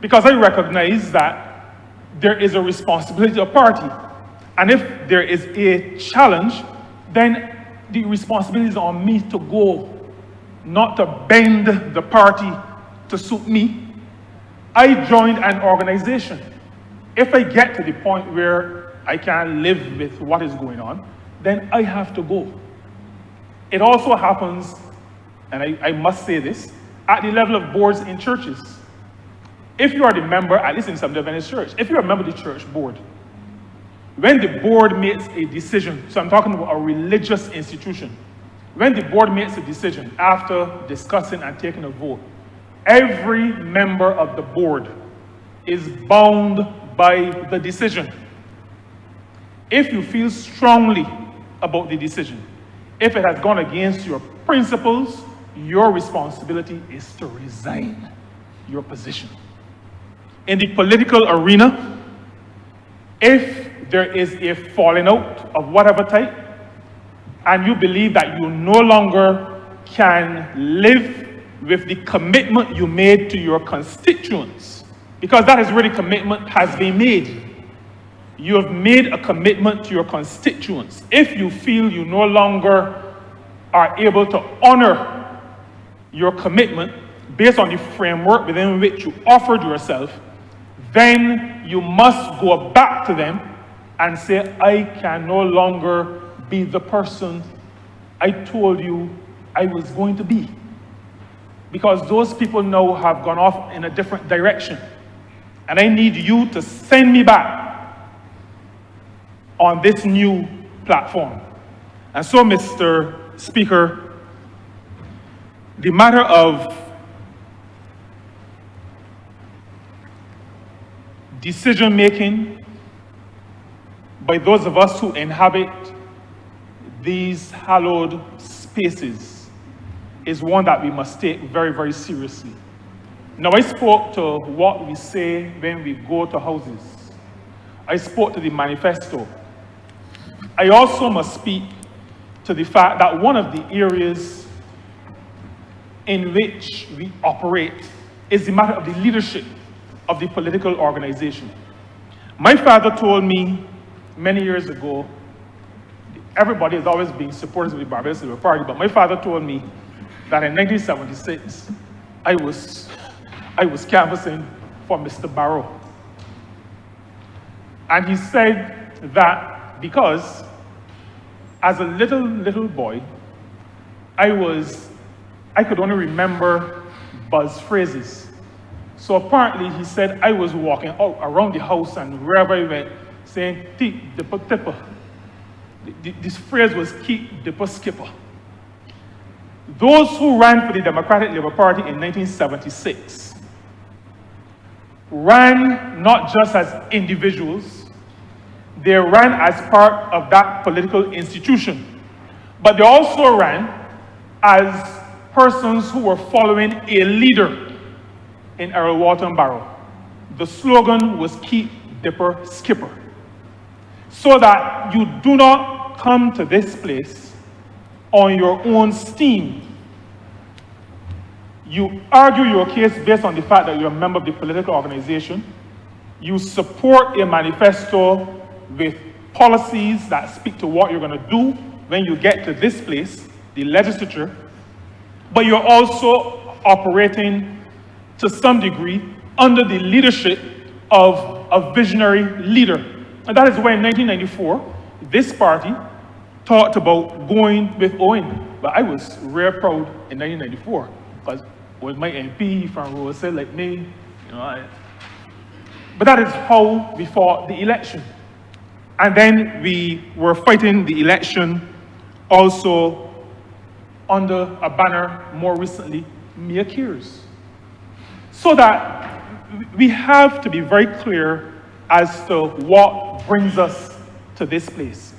Speaker 9: Because I recognize that there is a responsibility to a party. And if there is a challenge, then the responsibility is on me to go, not to bend the party to suit me. I joined an organization. If I get to the point where I can't live with what is going on, then I have to go. It also happens, and I must say this, at the level of boards in churches. If you are the member, at least in Seventh-day Adventist Church, if you're a member of the church board, when the board makes a decision, so I'm talking about a religious institution, when the board makes a decision after discussing and taking a vote, every member of the board is bound by the decision. If you feel strongly about the decision, if it has gone against your principles, your responsibility is to resign your position. In the political arena, if there is a falling out of whatever type, and you believe that you no longer can live with the commitment you made to your constituents, because that is where the commitment has been made. You have made a commitment to your constituents. If you feel you no longer are able to honor your commitment based on the framework within which you offered yourself, then you must go back to them and say, I can no longer be the person I told you I was going to be. Because those people now have gone off in a different direction. And I need you to send me back on this new platform. And so, Mr. Speaker, the matter of decision-making by those of us who inhabit these hallowed spaces is one that we must take very, very seriously. Now, I spoke to what we say when we go to houses. I spoke to the manifesto. I also must speak to the fact that one of the areas in which we operate is the matter of the leadership of the political organization. My father told me many years ago, everybody has always been supporters of the Barbados Labour Party, but my father told me that in 1976, I was canvassing for Mr. Barrow. And he said that because as a little boy, I could only remember buzz phrases. So apparently he said I was walking out around the house and wherever I went saying, "Keep dipper tipper." This phrase was "keep dipper skipper." Those who ran for the Democratic Labour Party in 1976 ran not just as individuals, they ran as part of that political institution, but they also ran as persons who were following a leader in Errol Walton Barrow. The slogan was "Keep Dipper Skipper," so that you do not come to this place on your own steam. You argue your case based on the fact that you're a member of the political organization. You support a manifesto with policies that speak to what you're going to do when you get to this place, the legislature, but you're also operating to some degree under the leadership of a visionary leader. And that is why in 1994, this party talked about going with Owen. But I was real proud in 1994 because with my MP from Rosa like me, but that is how we fought the election. And then we were fighting the election also under a banner more recently, Mia Cares. So that we have to be very clear as to what brings us to this place.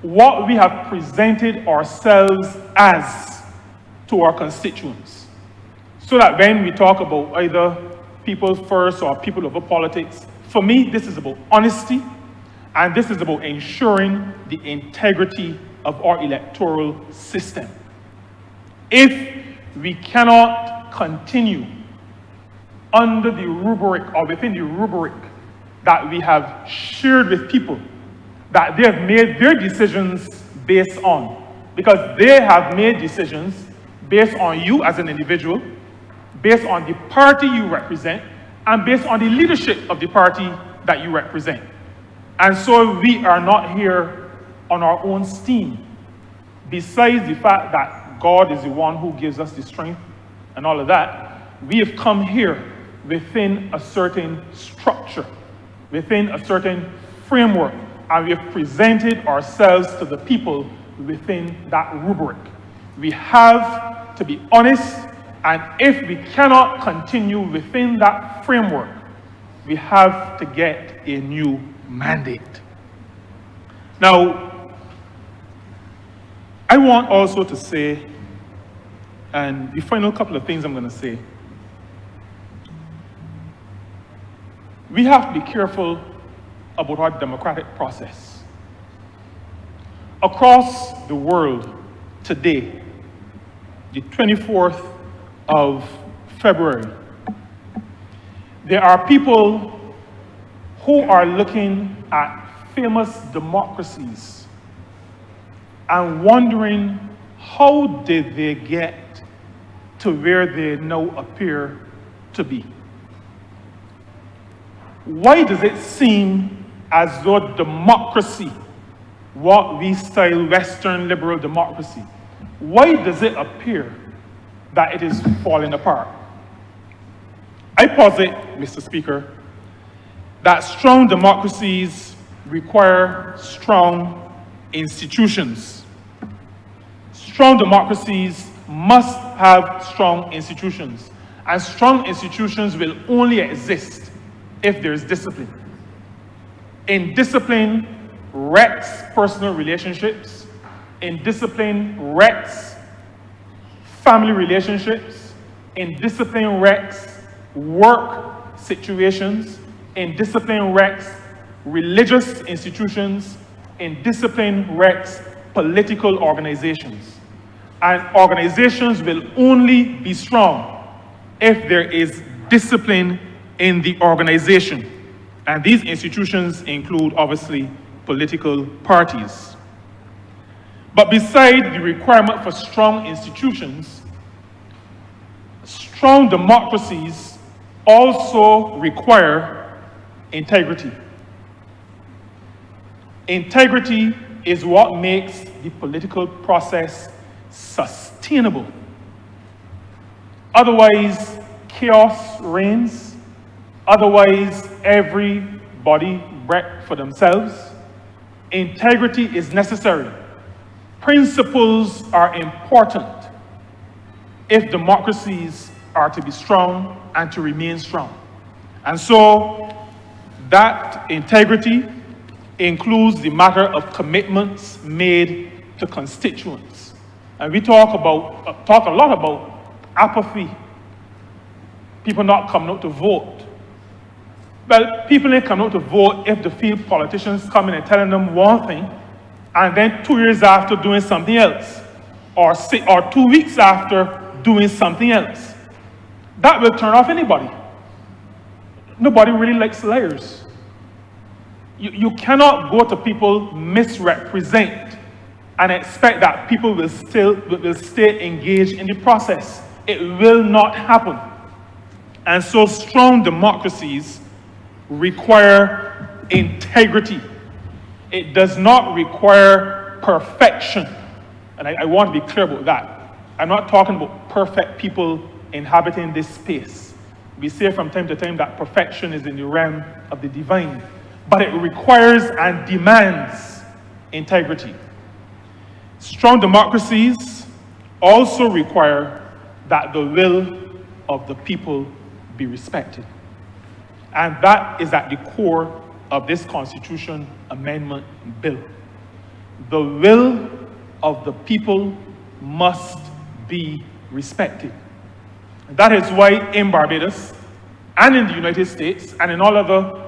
Speaker 9: What we have presented ourselves as to our constituents. So that when we talk about either people first or people over politics, for me, this is about honesty, and this is about ensuring the integrity of our electoral system. If we cannot continue under the rubric or within the rubric that we have shared with people, that they have made their decisions based on, because they have made decisions based on you as an individual, based on the party you represent, and based on the leadership of the party that you represent. And so we are not here on our own steam. Besides the fact that God is the one who gives us the strength and all of that, we have come here within a certain structure, within a certain framework, and we have presented ourselves to the people within that rubric. We have to be honest, and if we cannot continue within that framework, we have to get a new mandate. Now, I want also to say, and the final couple of things I'm going to say, we have to be careful about our democratic process. Across the world today, the 24th of February, there are people who are looking at famous democracies and wondering how did they get to where they now appear to be. Why does it seem as though democracy, what we style Western liberal democracy, why does it appear that it is falling apart? I posit, Mr. Speaker, that strong democracies require strong institutions. Strong democracies must have strong institutions, and strong institutions will only exist if there is discipline. Indiscipline wrecks personal relationships. Indiscipline wrecks family relationships. Indiscipline wrecks work situations. Indiscipline wrecks religious institutions. Indiscipline wrecks political organizations. And organizations will only be strong if there is discipline in the organization. And these institutions include, obviously, political parties. But beside the requirement for strong institutions, strong democracies also require integrity. Integrity is what makes the political process sustainable. Otherwise, chaos reigns, Otherwise, everybody wreck for themselves. Integrity is necessary. Principles are important if democracies are to be strong and to remain strong. And so that integrity includes the matter of commitments made to constituents. And we talk a lot about apathy, people not coming out to vote. Well, people ain't coming out to vote if the field politicians come in and telling them one thing, and then 2 years after doing something else, or 2 weeks after doing something else. That will turn off anybody. Nobody really likes liars. You cannot go to people, misrepresent, and expect that people will stay engaged in the process. It will not happen. And so strong democracies require integrity. It does not require perfection. And I want to be clear about that. I'm not talking about perfect people inhabiting this space. We say from time to time that perfection is in the realm of the divine, but it requires and demands integrity. Strong democracies also require that the will of the people be respected. And that is at the core of this Constitution Amendment Bill. The will of the people must be respected. That is why in Barbados and in the United States and in all other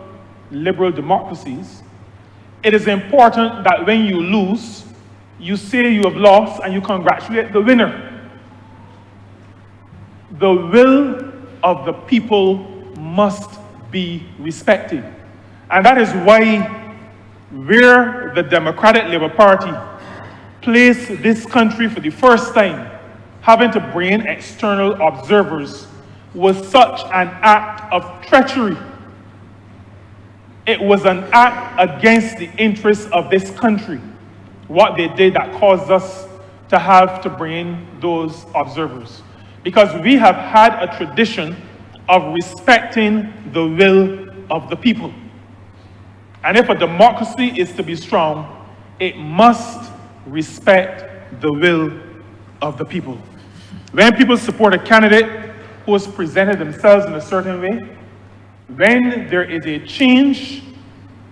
Speaker 9: liberal democracies, it is important that when you lose, you say you have lost and you congratulate the winner. The will of the people must be respected. And that is why where the Democratic Labour Party placed this country for the first time, having to bring in external observers, was such an act of treachery. It was an act against the interests of this country, what they did that caused us to have to bring in those observers. Because we have had a tradition of respecting the will of the people. And if a democracy is to be strong, it must respect the will of the people. When people support a candidate who has presented themselves in a certain way, when there is a change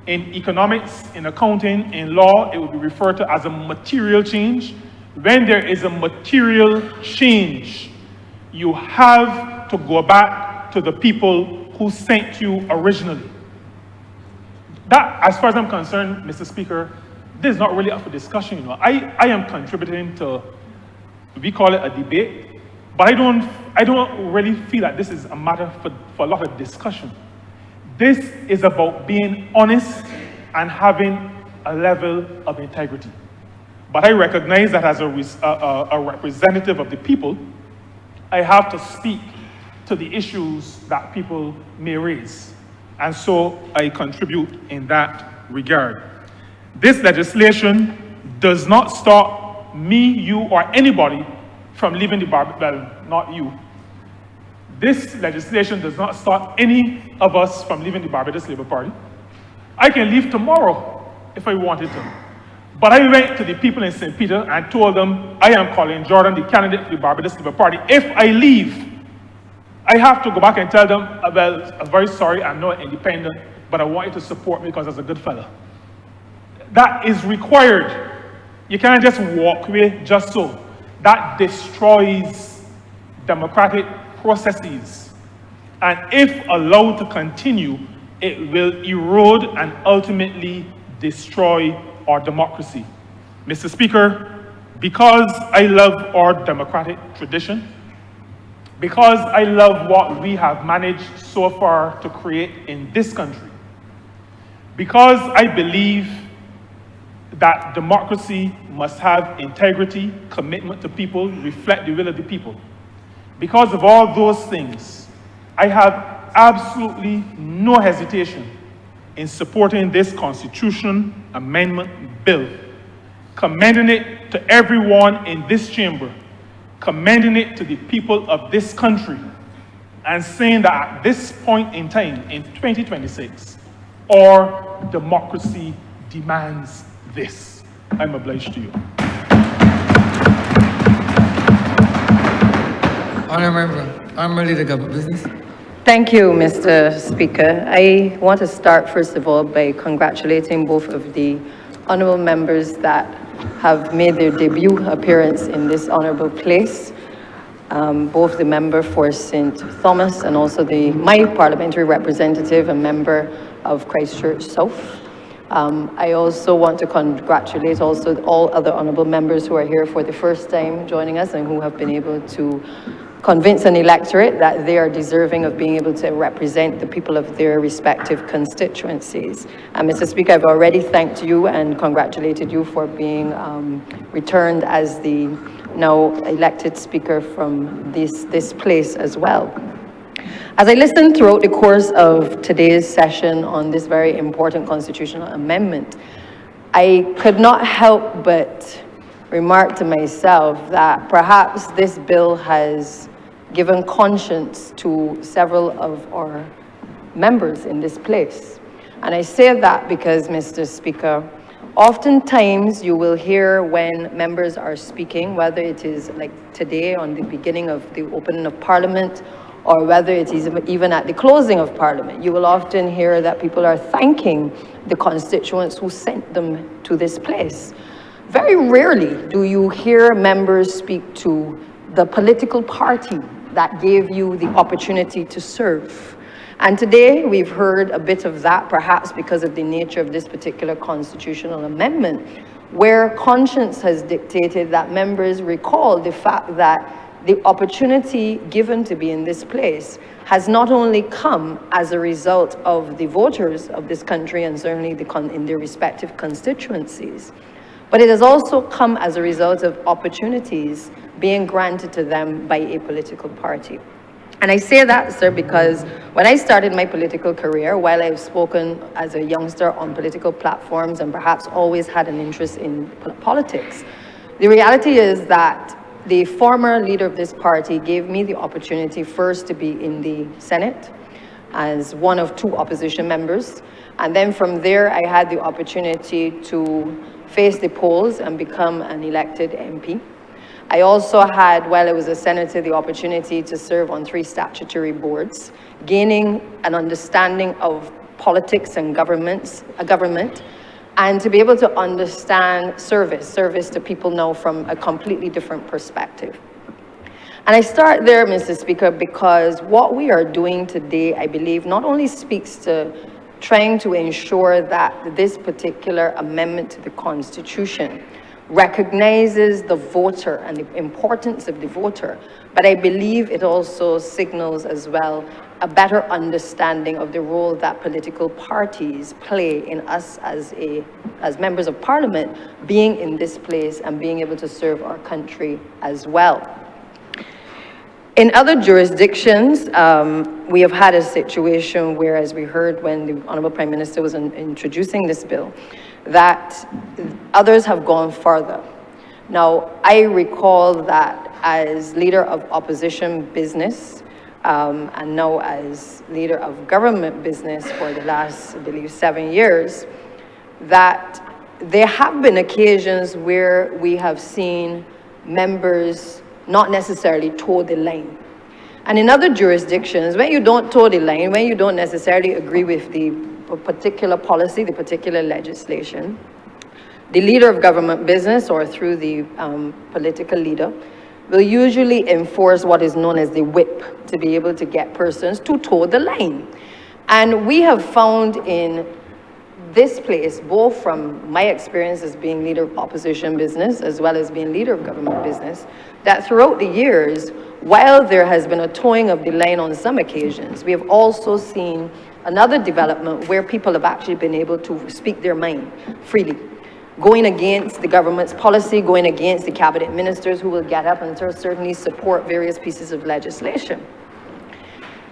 Speaker 9: in economics, in accounting, in law, it will be referred to as a material change. When there is a material change, you have to go back to the people who sent you originally. That, as far as I'm concerned, Mr. Speaker, this is not really up for discussion. You know, I am contributing to, we call it a debate, but I don't really feel that this is a matter for a lot of discussion. This is about being honest and having a level of integrity. But I recognize that as a representative of the people, I have to speak to the issues that people may raise. And so I contribute in that regard. This legislation does not stop me, you, or anybody from leaving the well, not you. This legislation does not stop any of us from leaving the Barbados Labour Party. I can leave tomorrow if I wanted to. But I went to the people in St. Peter and told them, I am Colin Jordan, the candidate for the Barbados Labour Party. If I leave, I have to go back and tell them, well, I'm very sorry, I'm not independent, but I want you to support me because I was a good fellow. That is required. You can't just walk away just so. That destroys democratic processes. And if allowed to continue, it will erode and ultimately destroy our democracy. Mr. Speaker, because I love our democratic tradition, because I love what we have managed so far to create in this country, because I believe that democracy must have integrity, commitment to people, reflect the will of the people. Because of all those things, I have absolutely no hesitation in supporting this Constitution Amendment Bill, commending it to everyone in this chamber, commending it to the people of this country and saying that at this point in time, in 2026, our democracy demands this. I'm obliged to you.
Speaker 1: Honourable Leader Government Business.
Speaker 10: Thank you, Mr. Speaker. I want to start, first of all, by congratulating both of the honourable members that have made their debut appearance in this honourable place, both the member for St. Thomas and also my parliamentary representative and member of Christchurch South. I also want to congratulate also all other honourable members who are here for the first time joining us and who have been able to convince an electorate that they are deserving of being able to represent the people of their respective constituencies. And Mr. Speaker, I've already thanked you and congratulated you for being returned as the now elected speaker from this place as well. As I listened throughout the course of today's session on this very important constitutional amendment, I could not help but remark to myself that perhaps this bill has given conscience to several of our members in this place. And I say that because, Mr. Speaker, oftentimes you will hear when members are speaking, whether it is like today on the beginning of the opening of Parliament, or whether it is even at the closing of Parliament, you will often hear that people are thanking the constituents who sent them to this place. Very rarely do you hear members speak to the political party that gave you the opportunity to serve. And today we've heard a bit of that, perhaps because of the nature of this particular constitutional amendment, where conscience has dictated that members recall the fact that the opportunity given to be in this place has not only come as a result of the voters of this country and certainly in their respective constituencies, but it has also come as a result of opportunities being granted to them by a political party. And I say that, sir, because when I started my political career, while I've spoken as a youngster on political platforms and perhaps always had an interest in politics, the reality is that the former leader of this party gave me the opportunity first to be in the Senate as one of two opposition members. And then from there, I had the opportunity to face the polls and become an elected MP. I also had, while I was a senator, the opportunity to serve on 3 statutory boards, gaining an understanding of politics and government, and to be able to understand service to people now from a completely different perspective. And I start there, Mr. Speaker, because what we are doing today, I believe, not only speaks to trying to ensure that this particular amendment to the Constitution recognizes the voter and the importance of the voter, but I believe it also signals as well a better understanding of the role that political parties play in us as members of Parliament being in this place and being able to serve our country as well. In other jurisdictions, we have had a situation where, as we heard when the Honourable Prime Minister was introducing this bill, that others have gone further. Now, I recall that as leader of opposition business, and now as leader of government business for the last, I believe, 7 years, that there have been occasions where we have seen members not necessarily toe the line. And in other jurisdictions, when you don't toe the line, when you don't necessarily agree with the particular policy, the particular legislation, the leader of government business or through the political leader will usually enforce what is known as the whip to be able to get persons to toe the line. And we have found in this place, both from my experience as being leader of opposition business as well as being leader of government business, that throughout the years, while there has been a toeing of the line on some occasions, we have also seen another development where people have actually been able to speak their mind freely, going against the government's policy, going against the cabinet ministers who will get up and certainly support various pieces of legislation.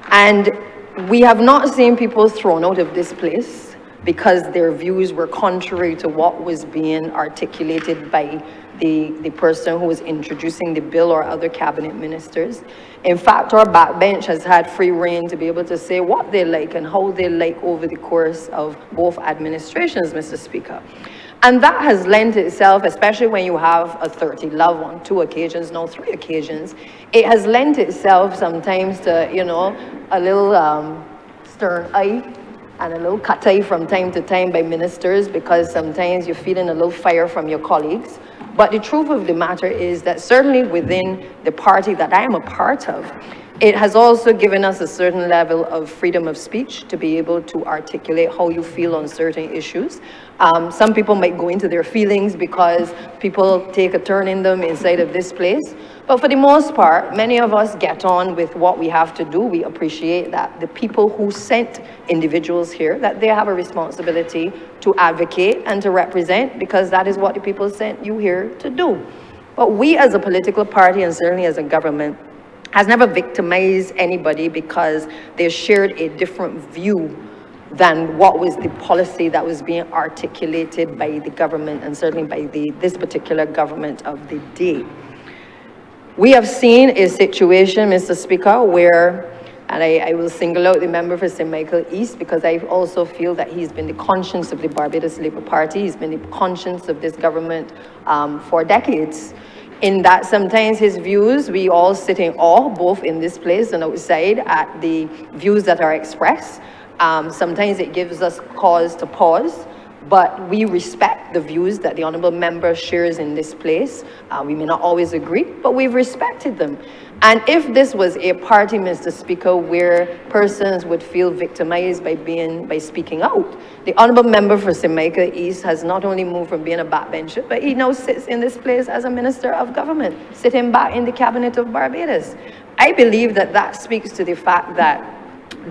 Speaker 10: And we have not seen people thrown out of this place. because their views were contrary to what was being articulated by the person who was introducing the bill or other cabinet ministers. In fact, our backbench has had free rein to be able to say what they like and how they like over the course of both administrations, Mr. Speaker. And that has lent itself, especially when you have a 30 love on 2 occasions, now 3 occasions, it has lent itself sometimes to, you know, a little stern eye and a little cut eye from time to time by ministers, because sometimes you're feeling a little fire from your colleagues. But the truth of the matter is that certainly within the party that I am a part of, it has also given us a certain level of freedom of speech to be able to articulate how you feel on certain issues. Some people might go into their feelings because people take a turn in them inside of this place. But for the most part, many of us get on with what we have to do. We appreciate that the people who sent individuals here, that they have a responsibility to advocate and to represent, because that is what the people sent you here to do. But we as a political party, and certainly as a government, has never victimized anybody because they shared a different view than what was the policy that was being articulated by the government, and certainly by this particular government of the day. We have seen a situation, Mr. Speaker, where, and I will single out the member for St. Michael East, because I also feel that he's been the conscience of the Barbados Labour Party. He's been the conscience of this government for decades. In that sometimes his views, we all sit in awe, both in this place and outside, at the views that are expressed. Sometimes it gives us cause to pause, but we respect the views that the honourable member shares in this place. We may not always agree, but we've respected them. And if this was a party, Mr. Speaker, where persons would feel victimized by speaking out, the honourable member for St. Michael East has not only moved from being a backbencher, but he now sits in this place as a minister of government, sitting back in the cabinet of Barbados. I believe that that speaks to the fact that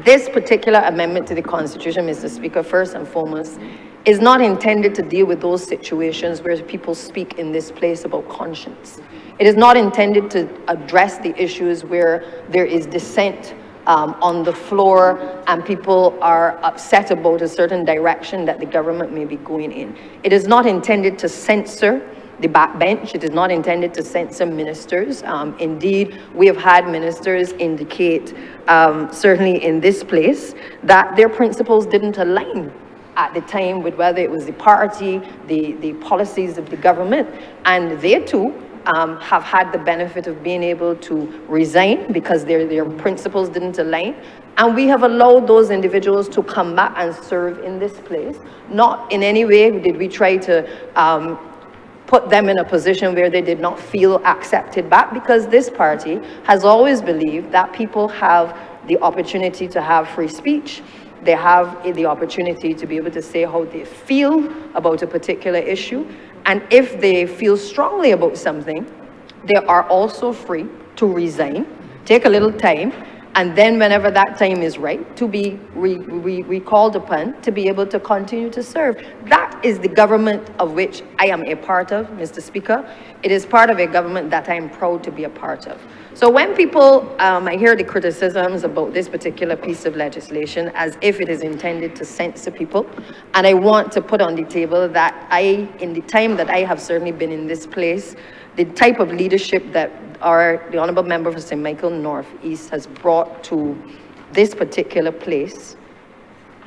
Speaker 10: this particular amendment to the Constitution, Mr. Speaker, first and foremost, is not intended to deal with those situations where people speak in this place about conscience. It is not intended to address the issues where there is dissent on the floor and people are upset about a certain direction that the government may be going in. It is not intended to censor the backbench. It is not intended to censor ministers. Indeed, we have had ministers indicate, certainly in this place, that their principles didn't align at the time with whether it was the party, the policies of the government, and they too have had the benefit of being able to resign because their principles didn't align. And we have allowed those individuals to come back and serve in this place. Not in any way did we try to put them in a position where they did not feel accepted back, because this party has always believed that people have the opportunity to have free speech. They have the opportunity to be able to say how they feel about a particular issue. And if they feel strongly about something, they are also free to resign, take a little time, and then whenever that time is right, to be recalled upon to be able to continue to serve. That is the government of which I am a part of, Mr. Speaker. It is part of a government that I am proud to be a part of. So when people, I hear the criticisms about this particular piece of legislation as if it is intended to censor people, and I want to put on the table that in the time that I have certainly been in this place, the type of leadership that the Honourable Member for St. Michael Northeast has brought to this particular place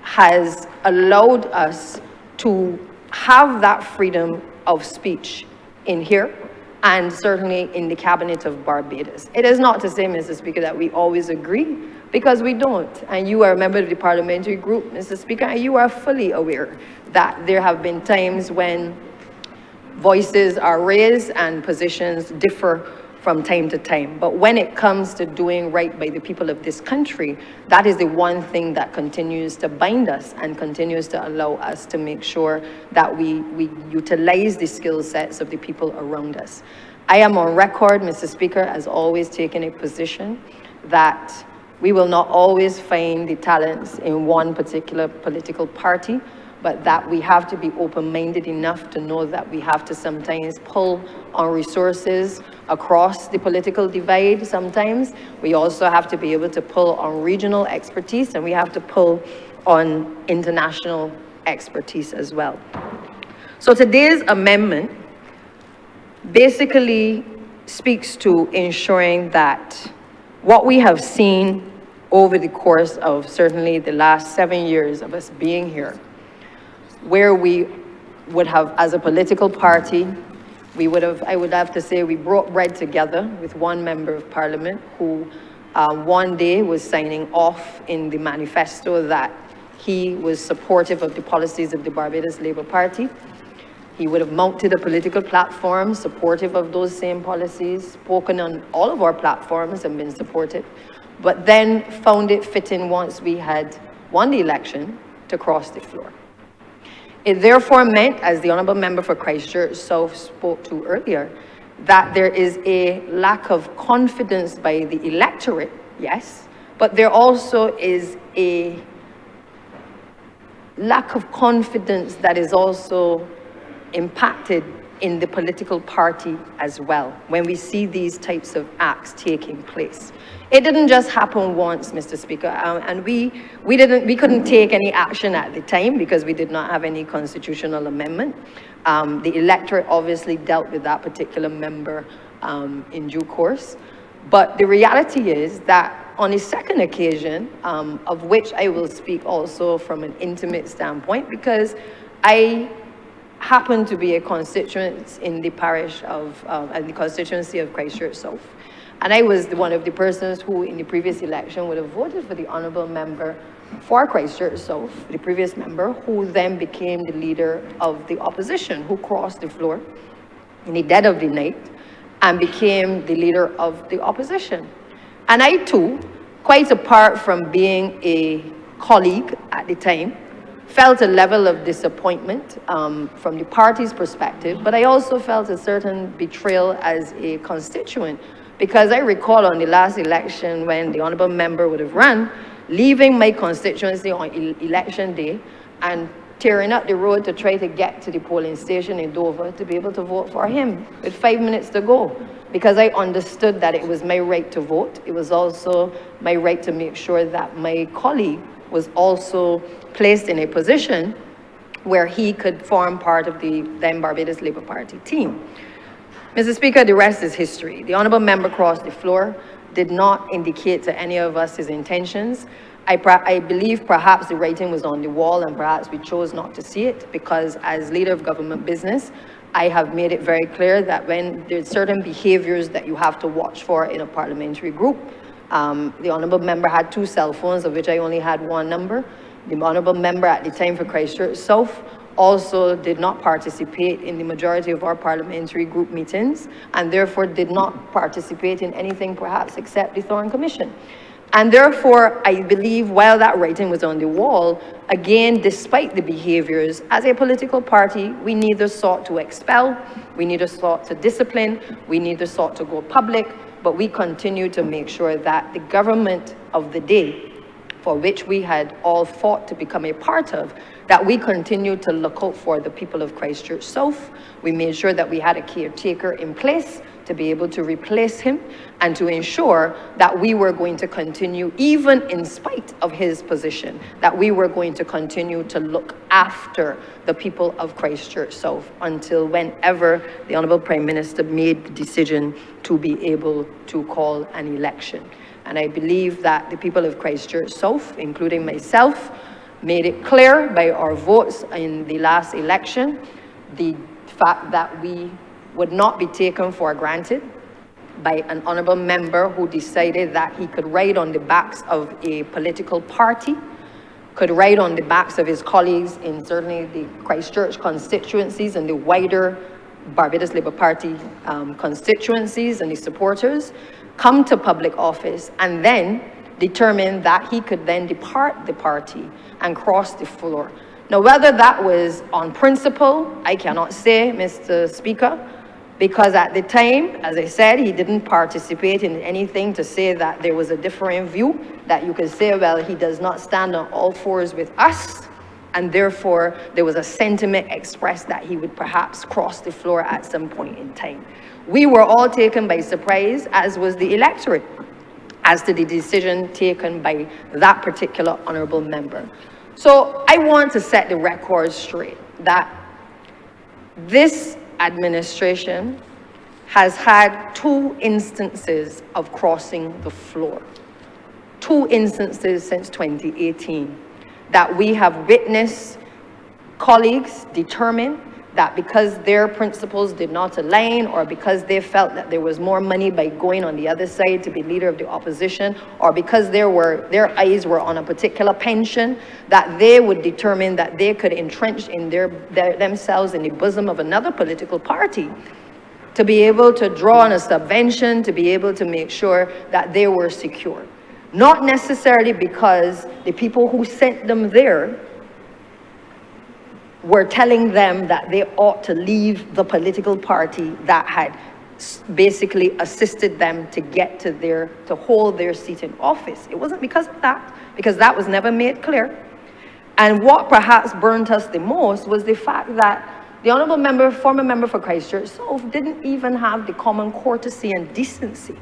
Speaker 10: has allowed us to have that freedom of speech in here, and certainly in the cabinet of Barbados. It is not to say, Mr. Speaker, that we always agree, because we don't. And you are a member of the parliamentary group, Mr. Speaker, and you are fully aware that there have been times when voices are raised and positions differ from time to time. But when it comes to doing right by the people of this country, that is the one thing that continues to bind us and continues to allow us to make sure that we utilize the skill sets of the people around us. I am on record, Mr. Speaker, as always taking a position that we will not always find the talents in one particular political party, but that we have to be open-minded enough to know that we have to sometimes pull on resources across the political divide sometimes. We also have to be able to pull on regional expertise, and we have to pull on international expertise as well. So today's amendment basically speaks to ensuring that what we have seen over the course of certainly the last 7 years of us being here, where we would have, as a political party, I would have to say, we broke bread together with one member of parliament who one day was signing off in the manifesto that he was supportive of the policies of the Barbados Labour Party. He would have mounted a political platform supportive of those same policies, spoken on all of our platforms and been supportive, but then found it fitting once we had won the election to cross the floor. It therefore meant, as the Honourable Member for Christchurch South spoke to earlier, that there is a lack of confidence by the electorate, yes, but there also is a lack of confidence that is also impacted in the political party as well, when we see these types of acts taking place. It didn't just happen once, Mr. Speaker, and we couldn't take any action at the time because we did not have any constitutional amendment. The electorate obviously dealt with that particular member in due course. But the reality is that on a second occasion, of which I will speak also from an intimate standpoint, because I happen to be a constituent in the parish of, and the constituency of Christchurch South. And I was one of the persons who in the previous election would have voted for the Honourable Member for Christchurch South, the previous member, who then became the leader of the opposition, who crossed the floor in the dead of the night and became the leader of the opposition. And I too, quite apart from being a colleague at the time, felt a level of disappointment from the party's perspective, but I also felt a certain betrayal as a constituent, because I recall on the last election when the Honourable Member would have run, leaving my constituency on election day and tearing up the road to try to get to the polling station in Dover to be able to vote for him with 5 minutes to go, because I understood that it was my right to vote. It was also my right to make sure that my colleague was also placed in a position where he could form part of the then Barbados Labour Party team. Mr. Speaker, the rest is history. The Honourable Member crossed the floor, did not indicate to any of us his intentions. I believe perhaps the writing was on the wall and perhaps we chose not to see it, because as leader of government business, I have made it very clear that when there's certain behaviours that you have to watch for in a parliamentary group, the Honourable Member had 2 cell phones, of which I only had 1 number. The Honourable Member at the time for Christchurch South also did not participate in the majority of our parliamentary group meetings, and therefore did not participate in anything perhaps except the Thorn Commission. And therefore, I believe while that writing was on the wall, again, despite the behaviors, as a political party, we neither sought to expel, we neither sought to discipline, we neither sought to go public, but we continue to make sure that the government of the day, for which we had all fought to become a part of, that we continued to look out for the people of Christchurch South. We made sure that we had a caretaker in place to be able to replace him and to ensure that we were going to continue, even in spite of his position, that we were going to continue to look after the people of Christchurch South until whenever the Honourable Prime Minister made the decision to be able to call an election. And I believe that the people of Christchurch South, including myself, made it clear by our votes in the last election, the fact that we would not be taken for granted by an Honourable Member who decided that he could ride on the backs of a political party, could ride on the backs of his colleagues in certainly the Christchurch constituencies and the wider Barbados Labour Party constituencies and the supporters, come to public office and then determine that he could then depart the party and cross the floor. Now, whether that was on principle, I cannot say, Mr. Speaker, because at the time, as I said, he didn't participate in anything to say that there was a differing view, that you could say, well, he does not stand on all fours with us, and therefore there was a sentiment expressed that he would perhaps cross the floor at some point in time. We were all taken by surprise, as was the electorate, as to the decision taken by that particular Honourable Member. So I want to set the record straight that this administration has had 2 instances of crossing the floor. 2 instances since 2018 that we have witnessed colleagues determine that because their principles did not align, or because they felt that there was more money by going on the other side to be leader of the opposition, or because their eyes were on a particular pension, that they would determine that they could entrench in themselves in the bosom of another political party to be able to draw on a subvention, to be able to make sure that they were secure. Not necessarily because the people who sent them there were telling them that they ought to leave the political party that had basically assisted them to get to hold their seat in office. It wasn't because of that, because that was never made clear. And what perhaps burnt us the most was the fact that the honourable member, former member for Christchurch South, didn't even have the common courtesy and decency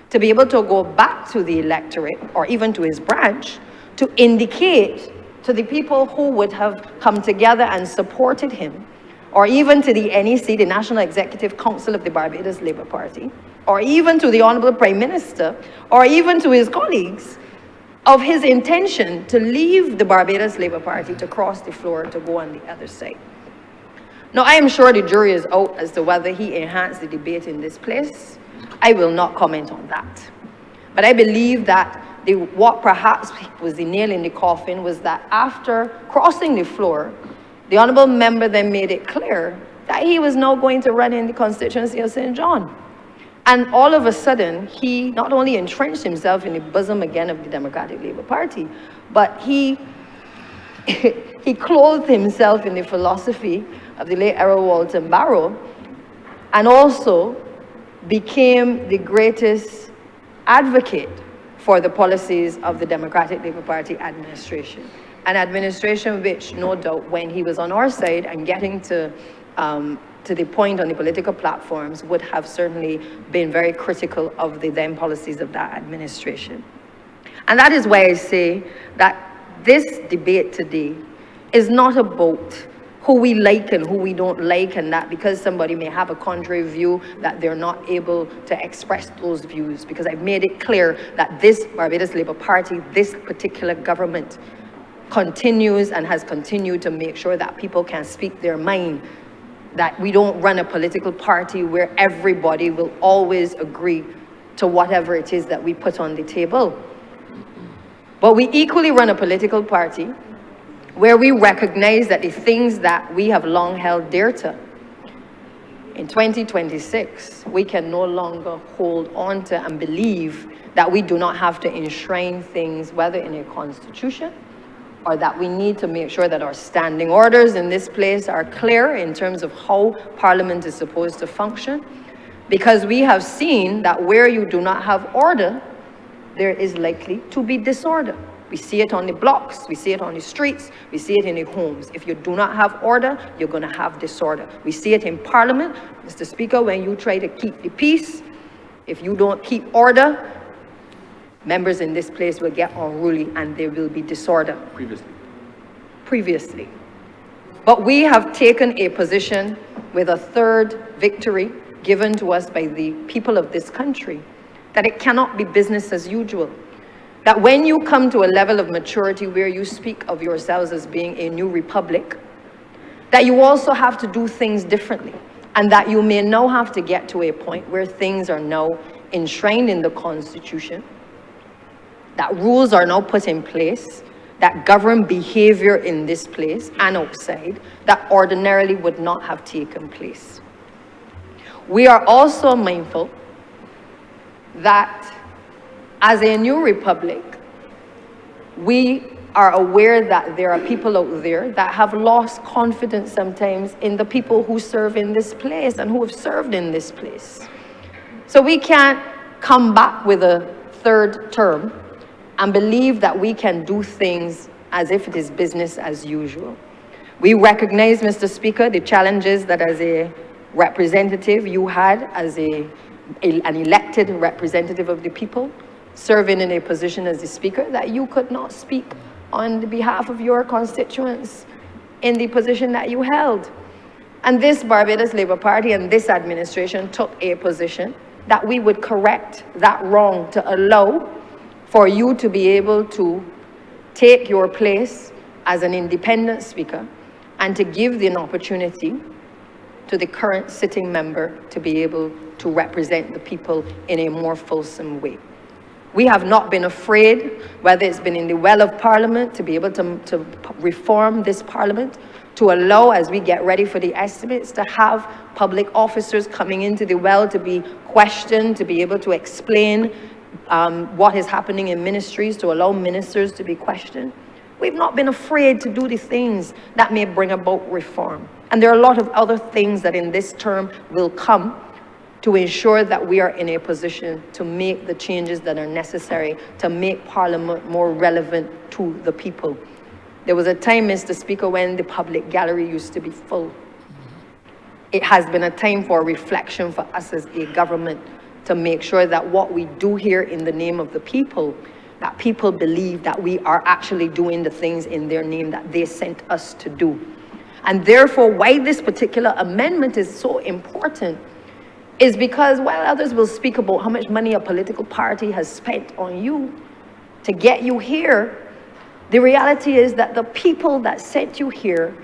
Speaker 10: to be able to go back to the electorate, or even to his branch, to indicate to the people who would have come together and supported him, or even to the NEC, the National Executive Council of the Barbados Labour Party, or even to the Honourable Prime Minister, or even to his colleagues, of his intention to leave the Barbados Labour Party, to cross the floor, to go on the other side. Now, I am sure the jury is out as to whether he enhanced the debate in this place. I will not comment on that. But I believe that what perhaps was the nail in the coffin was that after crossing the floor, the honourable member then made it clear that he was now going to run in the constituency of St. John. And all of a sudden, he not only entrenched himself in the bosom again of the Democratic Labour Party, but he clothed himself in the philosophy of the late Errol Walton Barrow, and also became the greatest advocate for the policies of the Democratic Labour Party administration. An administration which, no doubt, when he was on our side and getting to the point on the political platforms, would have certainly been very critical of the then policies of that administration. And that is why I say that this debate today is not about who we like and who we don't like, and that because somebody may have a contrary view that they're not able to express those views, because I've made it clear that this Barbados Labour Party, this particular government, continues and has continued to make sure that people can speak their mind, that we don't run a political party where everybody will always agree to whatever it is that we put on the table. But we equally run a political party where we recognize that the things that we have long held dear to, in 2026, we can no longer hold on to and believe that we do not have to enshrine things, whether in a constitution, or that we need to make sure that our standing orders in this place are clear in terms of how Parliament is supposed to function, because we have seen that where you do not have order, there is likely to be disorder. We see it on the blocks, we see it on the streets, we see it in the homes. If you do not have order, you're going to have disorder. We see it in Parliament, Mr. Speaker, when you try to keep the peace. If you don't keep order, members in this place will get unruly and there will be disorder. Previously. But we have taken a position with a third victory given to us by the people of this country, that it cannot be business as usual. That when you come to a level of maturity where you speak of yourselves as being a new republic, that you also have to do things differently, and that you may now have to get to a point where things are now enshrined in the Constitution, that rules are now put in place that govern behavior in this place and outside that ordinarily would not have taken place. We are also mindful that as a new republic, we are aware that there are people out there that have lost confidence sometimes in the people who serve in this place and who have served in this place. So we can't come back with a third term and believe that we can do things as if it is business as usual. We recognize, Mr. Speaker, the challenges that as a representative you had as an elected representative of the people, serving in a position as the Speaker, that you could not speak on the behalf of your constituents in the position that you held. And this Barbados Labour Party and this administration took a position that we would correct that wrong to allow for you to be able to take your place as an independent speaker and to give an opportunity to the current sitting member to be able to represent the people in a more fulsome way. We have not been afraid, whether it's been in the well of Parliament, to be able to reform this Parliament, to allow, as we get ready for the estimates, to have public officers coming into the well to be questioned, to be able to explain what is happening in ministries, to allow ministers to be questioned. We've not been afraid to do the things that may bring about reform. And there are a lot of other things that in this term will come to ensure that we are in a position to make the changes that are necessary to make Parliament more relevant to the people. There was a time, Mr. Speaker, when the public gallery used to be full. It has been a time for reflection for us as a government to make sure that what we do here in the name of the people, that people believe that we are actually doing the things in their name that they sent us to do. And therefore, why this particular amendment is so important is because while others will speak about how much money a political party has spent on you to get you here, the reality is that the people that sent you here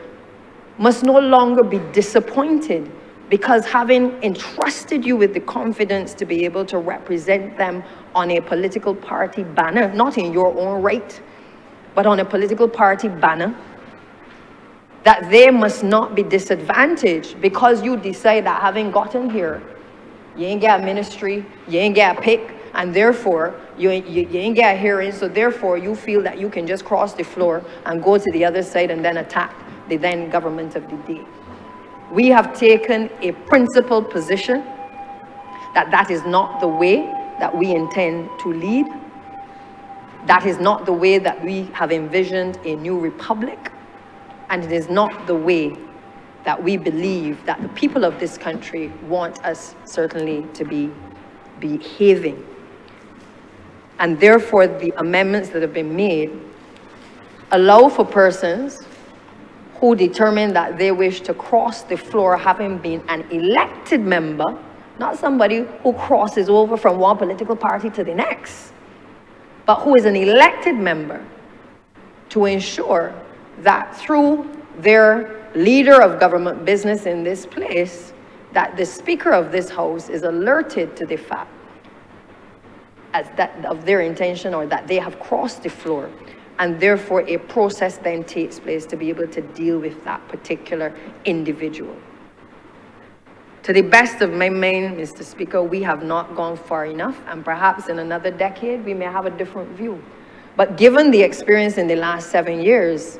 Speaker 10: must no longer be disappointed, because having entrusted you with the confidence to be able to represent them on a political party banner, not in your own right, but on a political party banner, that they must not be disadvantaged because you decide that having gotten here, you ain't get a ministry, you ain't get a pick, and therefore you ain't get a hearing, so therefore you feel that you can just cross the floor and go to the other side and then attack the then government of the day. We have taken a principled position that that is not the way that we intend to lead. That is not the way that we have envisioned a new republic, and it is not the way that we believe that the people of this country want us certainly to be behaving. And therefore, the amendments that have been made allow for persons who determine that they wish to cross the floor having been an elected member, not somebody who crosses over from one political party to the next, but who is an elected member, to ensure that through their leader of government business in this place, that the Speaker of this House is alerted to the fact as that of their intention, or that they have crossed the floor, and therefore a process then takes place to be able to deal with that particular individual. To the best of my mind, Mr. Speaker, we have not gone far enough, and perhaps in another decade we may have a different view. But given the experience in the last 7 years,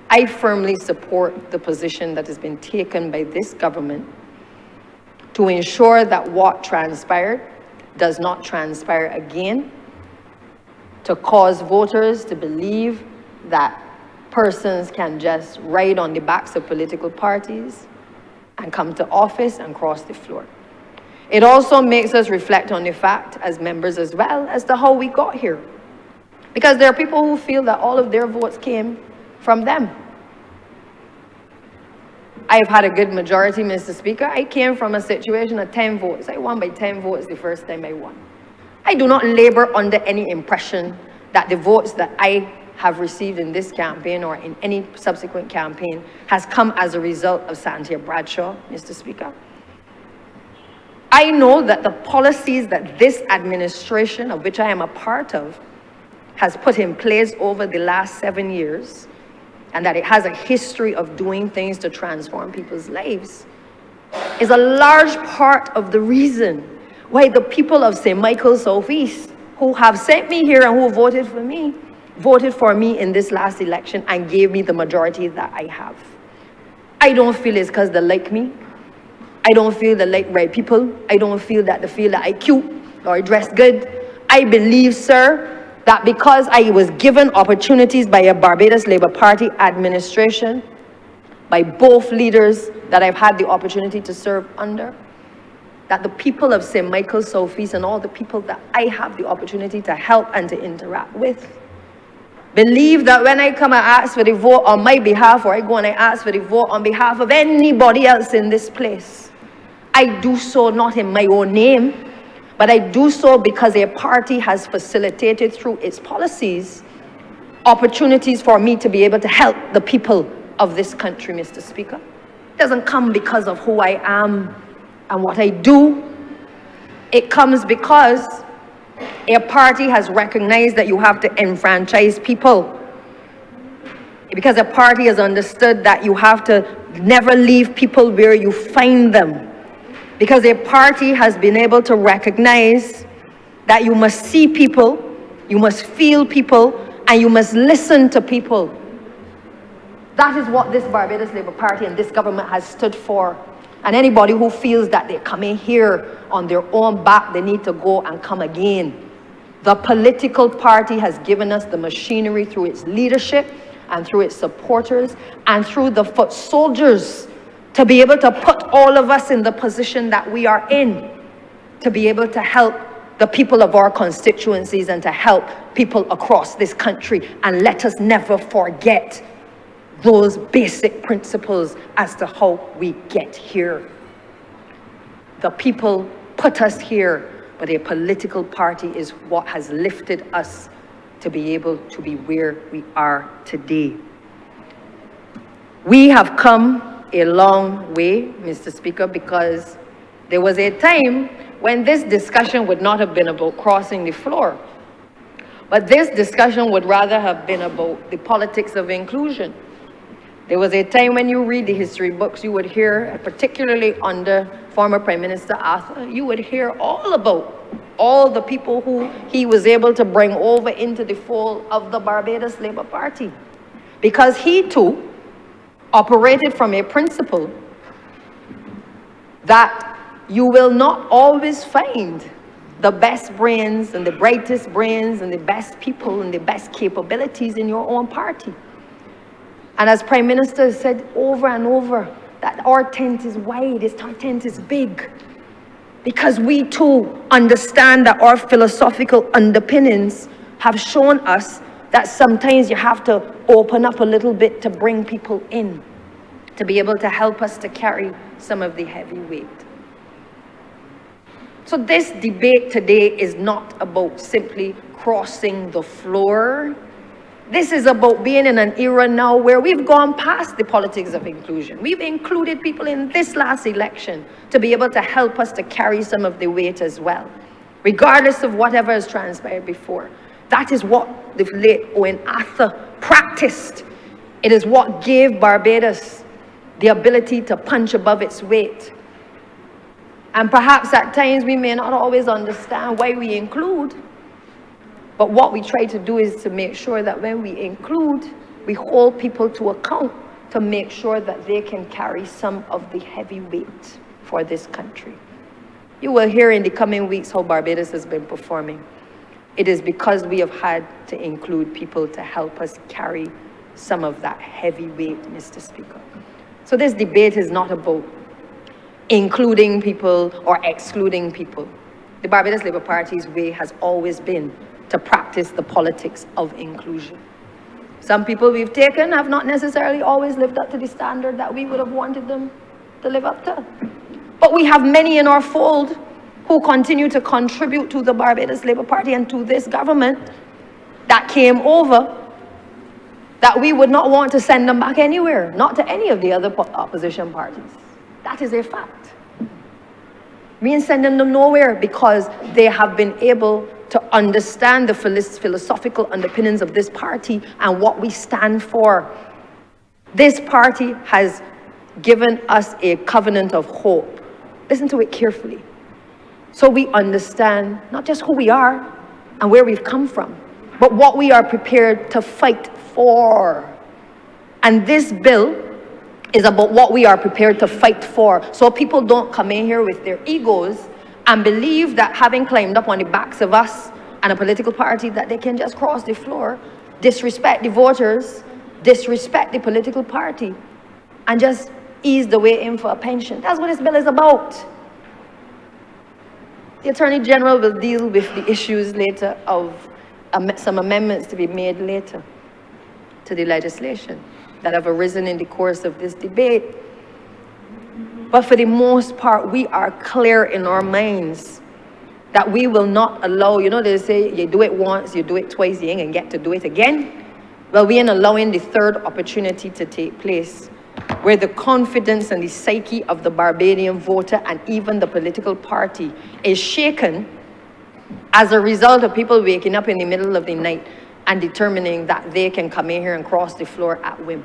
Speaker 10: I firmly support the position that has been taken by this government to ensure that what transpired does not transpire again, to cause voters to believe that persons can just ride on the backs of political parties and come to office and cross the floor. It also makes us reflect on the fact, as members as well, as to how we got here. Because there are people who feel that all of their votes came from them. I've had a good majority, Mr. Speaker. I came from a situation of 10 votes. I won by 10 votes the first time I won. I do not labor under any impression that the votes that I have received in this campaign or in any subsequent campaign has come as a result of Santia Bradshaw, Mr. Speaker. I know that the policies that this administration, of which I am a part of, has put in place over the last 7 years, and that it has a history of doing things to transform people's lives, is a large part of the reason why the people of St. Michael Southeast, who have sent me here and who voted for me in this last election and gave me the majority that I have. I don't feel it's because they like me. I don't feel they like right people. I don't feel that they feel that I cute or I dress good. I believe, sir, that because I was given opportunities by a Barbados Labour Party administration, by both leaders that I've had the opportunity to serve under, that the people of St. Michael Southeast and all the people that I have the opportunity to help and to interact with believe that when I come and ask for the vote on my behalf, or I go and I ask for the vote on behalf of anybody else in this place, I do so not in my own name, but I do so because a party has facilitated through its policies opportunities for me to be able to help the people of this country, Mr. Speaker. It doesn't come because of who I am and what I do. It comes because a party has recognized that you have to enfranchise people. Because a party has understood that you have to never leave people where you find them. Because a party has been able to recognize that you must see people, you must feel people, and you must listen to people. That is what this Barbados Labour Party and this government has stood for. And anybody who feels that they're coming here on their own back, they need to go and come again. The political party has given us the machinery through its leadership and through its supporters and through the foot soldiers to be able to put all of us in the position that we are in, to be able to help the people of our constituencies and to help people across this country. And let us never forget those basic principles as to how we get here. The people put us here, but a political party is what has lifted us to be able to be where we are today. We have come a long way, Mr. Speaker, because there was a time when this discussion would not have been about crossing the floor, but this discussion would rather have been about the politics of inclusion. There was a time when you read the history books, you would hear, particularly under former Prime Minister Arthur, you would hear all about all the people who he was able to bring over into the fold of the Barbados Labour Party. Because he too operated from a principle that you will not always find the best brains and the brightest brains and the best people and the best capabilities in your own party. And as Prime Minister said over and over, that our tent is wide, our tent is big. Because we too understand that our philosophical underpinnings have shown us that sometimes you have to open up a little bit to bring people in, to be able to help us to carry some of the heavy weight. So this debate today is not about simply crossing the floor. This is about being in an era now where we've gone past the politics of inclusion. We've included people in this last election to be able to help us to carry some of the weight as well, regardless of whatever has transpired before. That is what the late Owen Arthur practiced. It is what gave Barbados the ability to punch above its weight. And perhaps at times we may not always understand why we include, but what we try to do is to make sure that when we include, we hold people to account to make sure that they can carry some of the heavy weight for this country. You will hear in the coming weeks how Barbados has been performing. It is because we have had to include people to help us carry some of that heavy weight, Mr. Speaker. So this debate is not about including people or excluding people. The Barbados Labour Party's way has always been to practice the politics of inclusion. Some people we've taken have not necessarily always lived up to the standard that we would have wanted them to live up to. But we have many in our fold who continue to contribute to the Barbados Labour Party and to this government that came over, that we would not want to send them back anywhere, not to any of the other opposition parties. That is a fact. We ain't sending them nowhere because they have been able to understand the philosophical underpinnings of this party and what we stand for. This party has given us a covenant of hope. Listen to it carefully. So we understand not just who we are and where we've come from, but what we are prepared to fight for. And this bill is about what we are prepared to fight for. So people don't come in here with their egos and believe that having climbed up on the backs of us and a political party that they can just cross the floor, disrespect the voters, disrespect the political party, and just ease the way in for a pension. That's what this bill is about. The Attorney General will deal with the issues later of some amendments to be made later. to the legislation that have arisen in the course of this debate. But for the most part, we are clear in our minds that we will not allow, you know, they say you do it once, you do it twice, you ain't gonna get to do it again. Well, we ain't allowing the third opportunity to take place, where the confidence and the psyche of the Barbadian voter and even the political party is shaken as a result of people waking up in the middle of the night and determining that they can come in here and cross the floor at whim.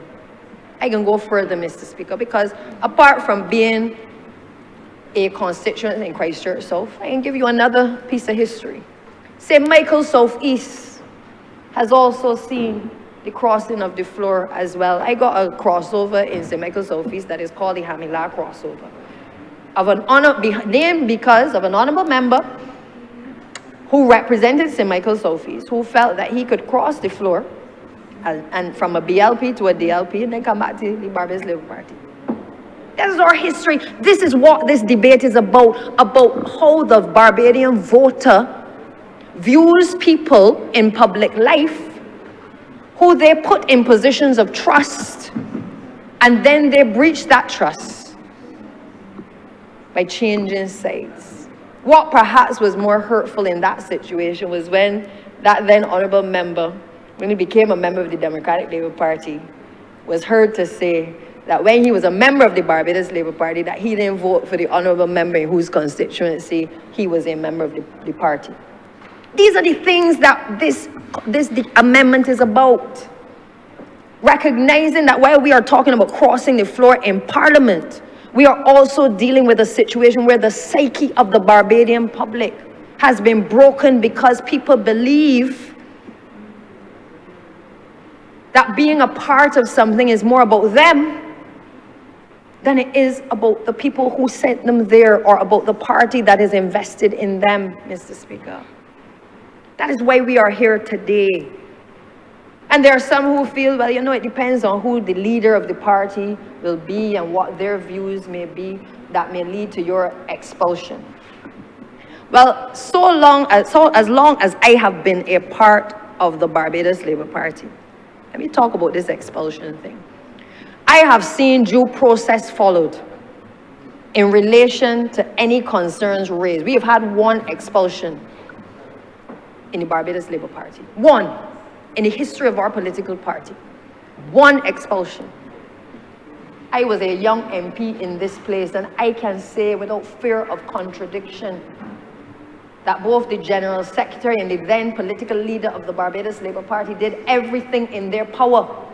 Speaker 10: I can go further, Mr. Speaker, because apart from being a constituent in Christchurch South, I can give you another piece of history. St. Michael Southeast has also seen the crossing of the floor as well. I got a crossover in St. Michael Southeast that is called the Hamila crossover, named because of an honourable member who represented St. Michael Southeast, who felt that he could cross the floor and from a BLP to a DLP and then come back to the Barbados Labour Party. This is our history. This is what this debate is about how the Barbadian voter views people in public life who they put in positions of trust, and then they breach that trust by changing sides. What perhaps was more hurtful in that situation was when that then honourable member, when he became a member of the Democratic Labour Party, was heard to say that when he was a member of the Barbados Labour Party, that he didn't vote for the honourable member in whose constituency he was a member of the party. These are the things that the amendment is about. Recognizing that while we are talking about crossing the floor in Parliament, we are also dealing with a situation where the psyche of the Barbadian public has been broken because people believe that being a part of something is more about them than it is about the people who sent them there or about the party that is invested in them, Mr. Speaker. That is why we are here today. And there are some who feel, well, you know, it depends on who the leader of the party will be and what their views may be that may lead to your expulsion. Well, as long as I have been a part of the Barbados Labour Party, let me talk about this expulsion thing. I have seen due process followed in relation to any concerns raised. We have had one expulsion in the Barbados Labour Party. One in the history of our political party. One expulsion. I was a young MP in this place, and I can say without fear of contradiction that both the General Secretary and the then political leader of the Barbados Labour Party did everything in their power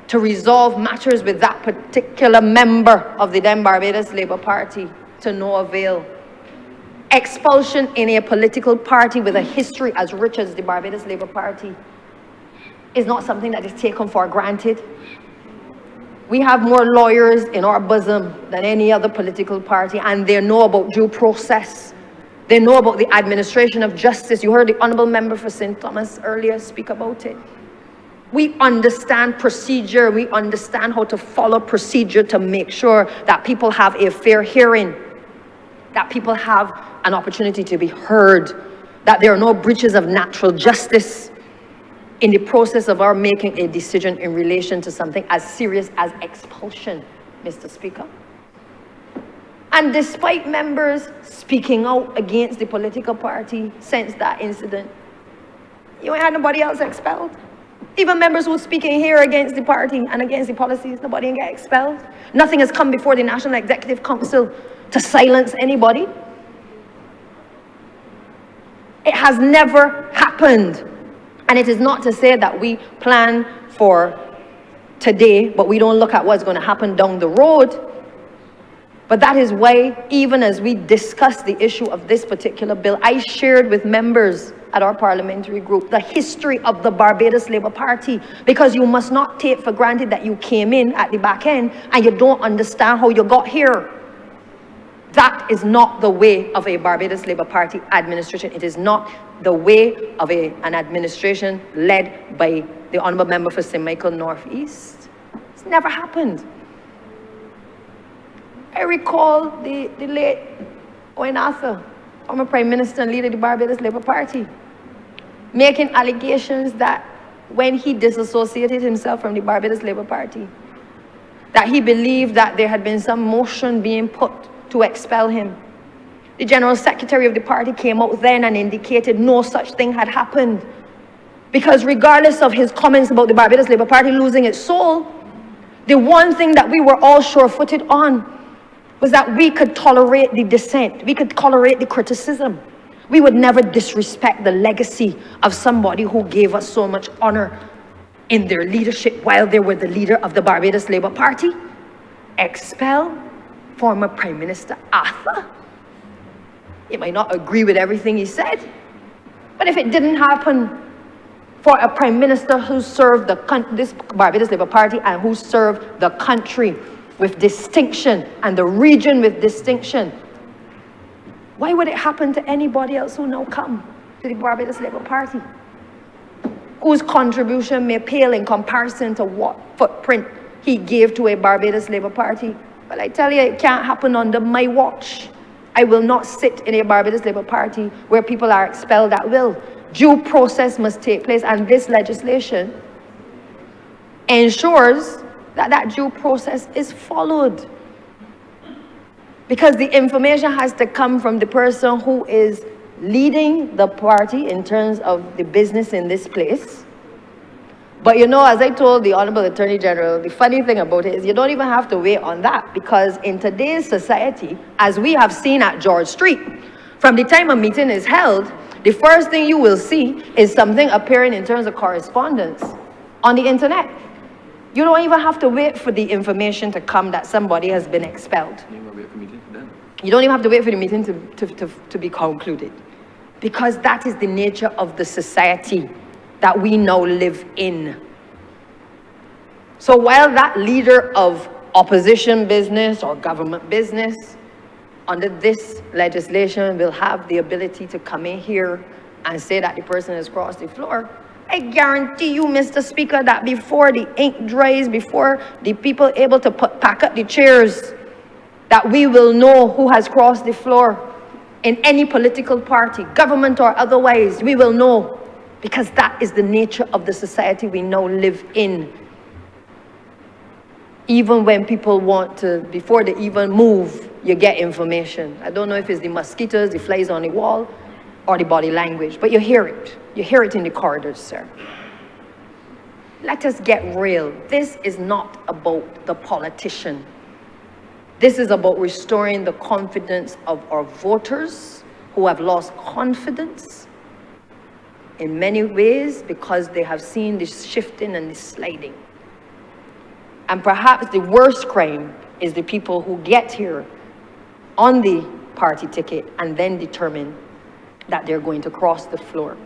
Speaker 10: to resolve matters with that particular member of the then Barbados Labour Party to no avail. Expulsion in a political party with a history as rich as the Barbados Labour Party is not something that is taken for granted. We have more lawyers in our bosom than any other political party, and they know about due process. They know about the administration of justice. You heard the honourable member for St. Thomas earlier speak about it. We understand procedure. We understand how to follow procedure to make sure that people have a fair hearing, that people have an opportunity to be heard, that there are no breaches of natural justice in the process of our making a decision in relation to something as serious as expulsion, Mr. Speaker. And despite members speaking out against the political party since that incident, you ain't had nobody else expelled. Even members who are speaking here against the party and against the policies, nobody ain't get expelled. Nothing has come before the National Executive Council to silence anybody. It has never happened. And it is not to say that we plan for today, but we don't look at what's going to happen down the road. But that is why, even as we discuss the issue of this particular bill, I shared with members at our parliamentary group the history of the Barbados Labour Party, because you must not take for granted that you came in at the back end and you don't understand how you got here. That is not the way of a Barbados Labour Party administration. It is not the way of an administration led by the honourable member for St. Michael Northeast. It's never happened. I recall the late Owen Arthur, former Prime Minister and leader of the Barbados Labour Party, making allegations that when he disassociated himself from the Barbados Labour Party, that he believed that there had been some motion being put to expel him. The General Secretary of the party came out then and indicated no such thing had happened. Because regardless of his comments about the Barbados Labour Party losing its soul, the one thing that we were all sure-footed on was that we could tolerate the dissent, we could tolerate the criticism. We would never disrespect the legacy of somebody who gave us so much honor in their leadership while they were the leader of the Barbados Labour Party. Expel former Prime Minister Arthur. You might not agree with everything he said, but if it didn't happen for a Prime Minister who served this Barbados Labour Party and who served the country with distinction and the region with distinction, why would it happen to anybody else who now come to the Barbados Labour Party, whose contribution may pale in comparison to what footprint he gave to a Barbados Labour Party? But I tell you, it can't happen under my watch. I will not sit in a Barbados Labour Party where people are expelled at will. Due process must take place, and this legislation ensures that that due process is followed. Because the information has to come from the person who is leading the party in terms of the business in this place. But you know, as I told the Honourable Attorney General, the funny thing about it is you don't even have to wait on that, because in today's society, as we have seen at George Street, from the time a meeting is held, the first thing you will see is something appearing in terms of correspondence on the internet. You don't even have to wait for the information to come that somebody has been expelled. You don't even have to wait for the meeting to be concluded, because that is the nature of the society that we now live in. So while that leader of opposition business or government business under this legislation will have the ability to come in here and say that the person has crossed the floor, I guarantee you, Mr. Speaker, that before the ink dries, before the people able to pack up the chairs, that we will know who has crossed the floor in any political party, government or otherwise. We will know, because that is the nature of the society we now live in. Even when people want to, before they even move, you get information. I don't know if it's the mosquitoes, the flies on the wall, or the body language, but you hear it. You hear it in the corridors, sir. Let us get real. This is not about the politician. This is about restoring the confidence of our voters who have lost confidence in many ways because they have seen this shifting and this sliding. And perhaps the worst crime is the people who get here on the party ticket and then determine that they're going to cross the floor.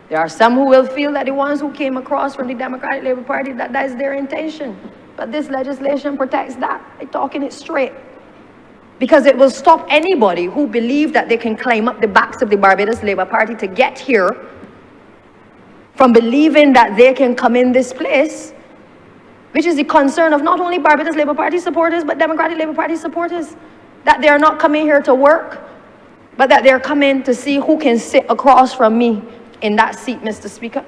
Speaker 10: There are some who will feel that the ones who came across from the Democratic Labour Party, that is their intention. But this legislation protects that. I'm talking it straight. Because it will stop anybody who believe that they can climb up the backs of the Barbados Labour Party to get here from believing that they can come in this place, which is the concern of not only Barbados Labour Party supporters, but Democratic Labour Party supporters, that they are not coming here to work, but that they're coming to see who can sit across from me in that seat, Mr. Speaker.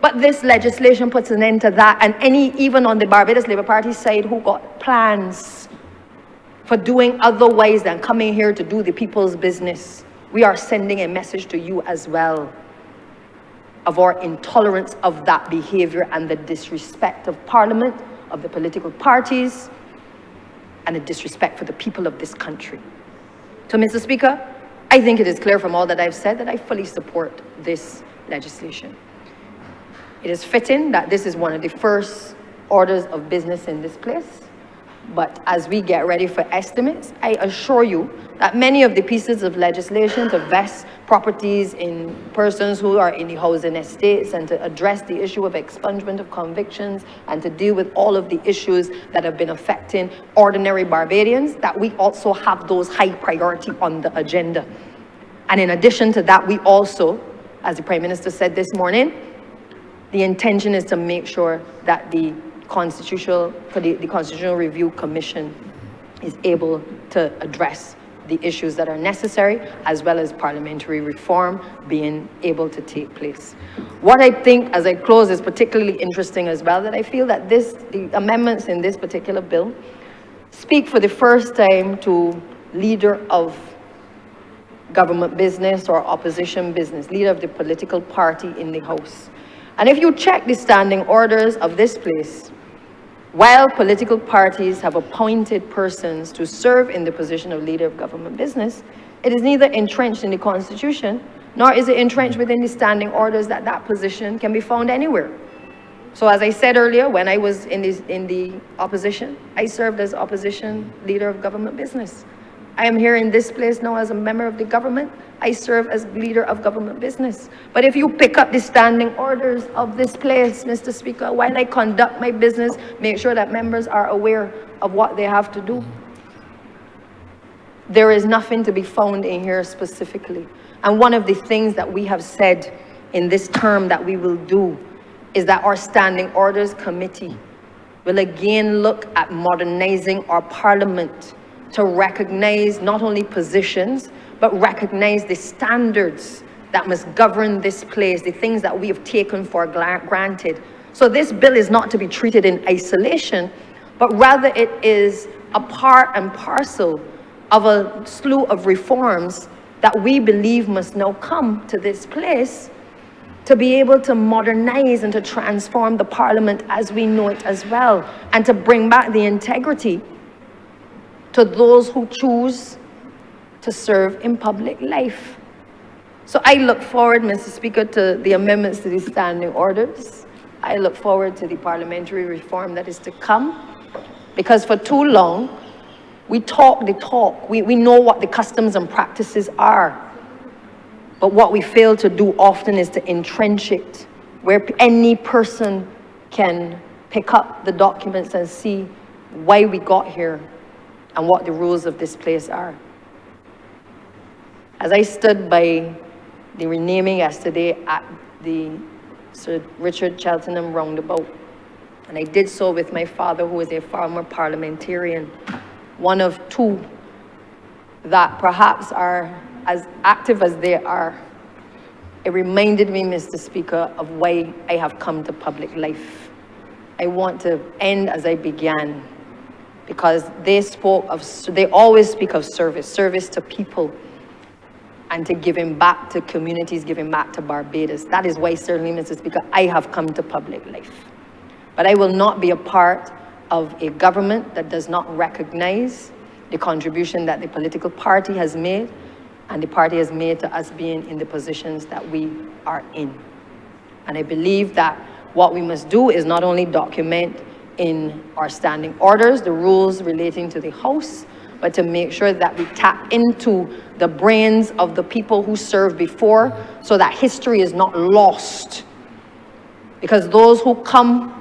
Speaker 10: But this legislation puts an end to that, and even on the Barbados Labour Party side who got plans for doing otherwise than coming here to do the people's business, we are sending a message to you as well of our intolerance of that behavior and the disrespect of Parliament, of the political parties, and the disrespect for the people of this country. So, Mr. Speaker, I think it is clear from all that I've said that I fully support this legislation. It is fitting that this is one of the first orders of business in this place. But as we get ready for estimates, I assure you that many of the pieces of legislation to vest properties in persons who are in the housing estates and to address the issue of expungement of convictions and to deal with all of the issues that have been affecting ordinary Barbadians, that we also have those high priority on the agenda. And in addition to that, we also, as the Prime Minister said this morning, the intention is to make sure that the Constitutional Review Commission is able to address the issues that are necessary, as well as parliamentary reform being able to take place. What I think, as I close, is particularly interesting as well, that I feel that the amendments in this particular bill speak for the first time to leader of government business or opposition business, leader of the political party in the House. And if you check the standing orders of this place, while political parties have appointed persons to serve in the position of leader of government business, it is neither entrenched in the Constitution, nor is it entrenched within the standing orders that that position can be found anywhere. So as I said earlier, when I was in the opposition, I served as opposition leader of government business. I am here in this place now as a member of the government. I serve as leader of government business. But if you pick up the standing orders of this place, Mr. Speaker, while I conduct my business, make sure that members are aware of what they have to do. There is nothing to be found in here specifically. And one of the things that we have said in this term that we will do is that our standing orders committee will again look at modernizing our parliament to recognize not only positions, but recognize the standards that must govern this place, the things that we have taken for granted. So this bill is not to be treated in isolation, but rather it is a part and parcel of a slew of reforms that we believe must now come to this place to be able to modernize and to transform the parliament as we know it as well, and to bring back the integrity to those who choose to serve in public life. So I look forward, Mr. Speaker, to the amendments to the standing orders. I look forward to the parliamentary reform that is to come, because for too long, we talk the talk. We know what the customs and practices are. But what we fail to do often is to entrench it, where any person can pick up the documents and see why we got here and what the rules of this place are. As I stood by the renaming yesterday at the Sir Richard Cheltenham roundabout, and I did so with my father, who is a former parliamentarian, one of two that perhaps are as active as they are, it reminded me, Mr. Speaker, of why I have come to public life. I want to end as I began, because they always speak of service to people, and to giving back to communities, giving back to Barbados. That is why, certainly, Mr. Speaker, I have come to public life. But I will not be a part of a government that does not recognize the contribution that the political party has made, and the party has made to us being in the positions that we are in. And I believe that what we must do is not only document in our standing orders the rules relating to the House, but to make sure that we tap into the brains of the people who served before, so that history is not lost. Because those who come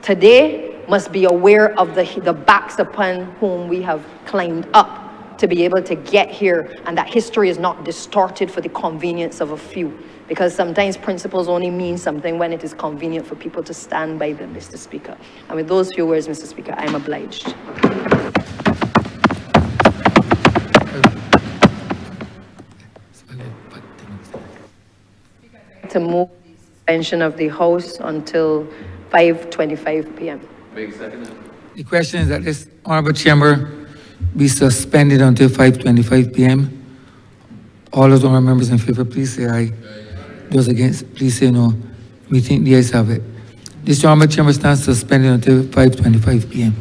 Speaker 10: today must be aware of the backs upon whom we have climbed up to be able to get here, and that history is not distorted for the convenience of a few. Because sometimes principles only mean something when it is convenient for people to stand by them, Mr. Speaker. And with those few words, Mr. Speaker, I am obliged. To move the suspension of the House until 5:25 p.m.
Speaker 1: The question is that this honorable chamber be suspended until 5:25 p.m. All those honorable members in favor, please say aye. Those against, please say no. We think the ayes have it. This honorable chamber stands suspended until 5:25 p.m.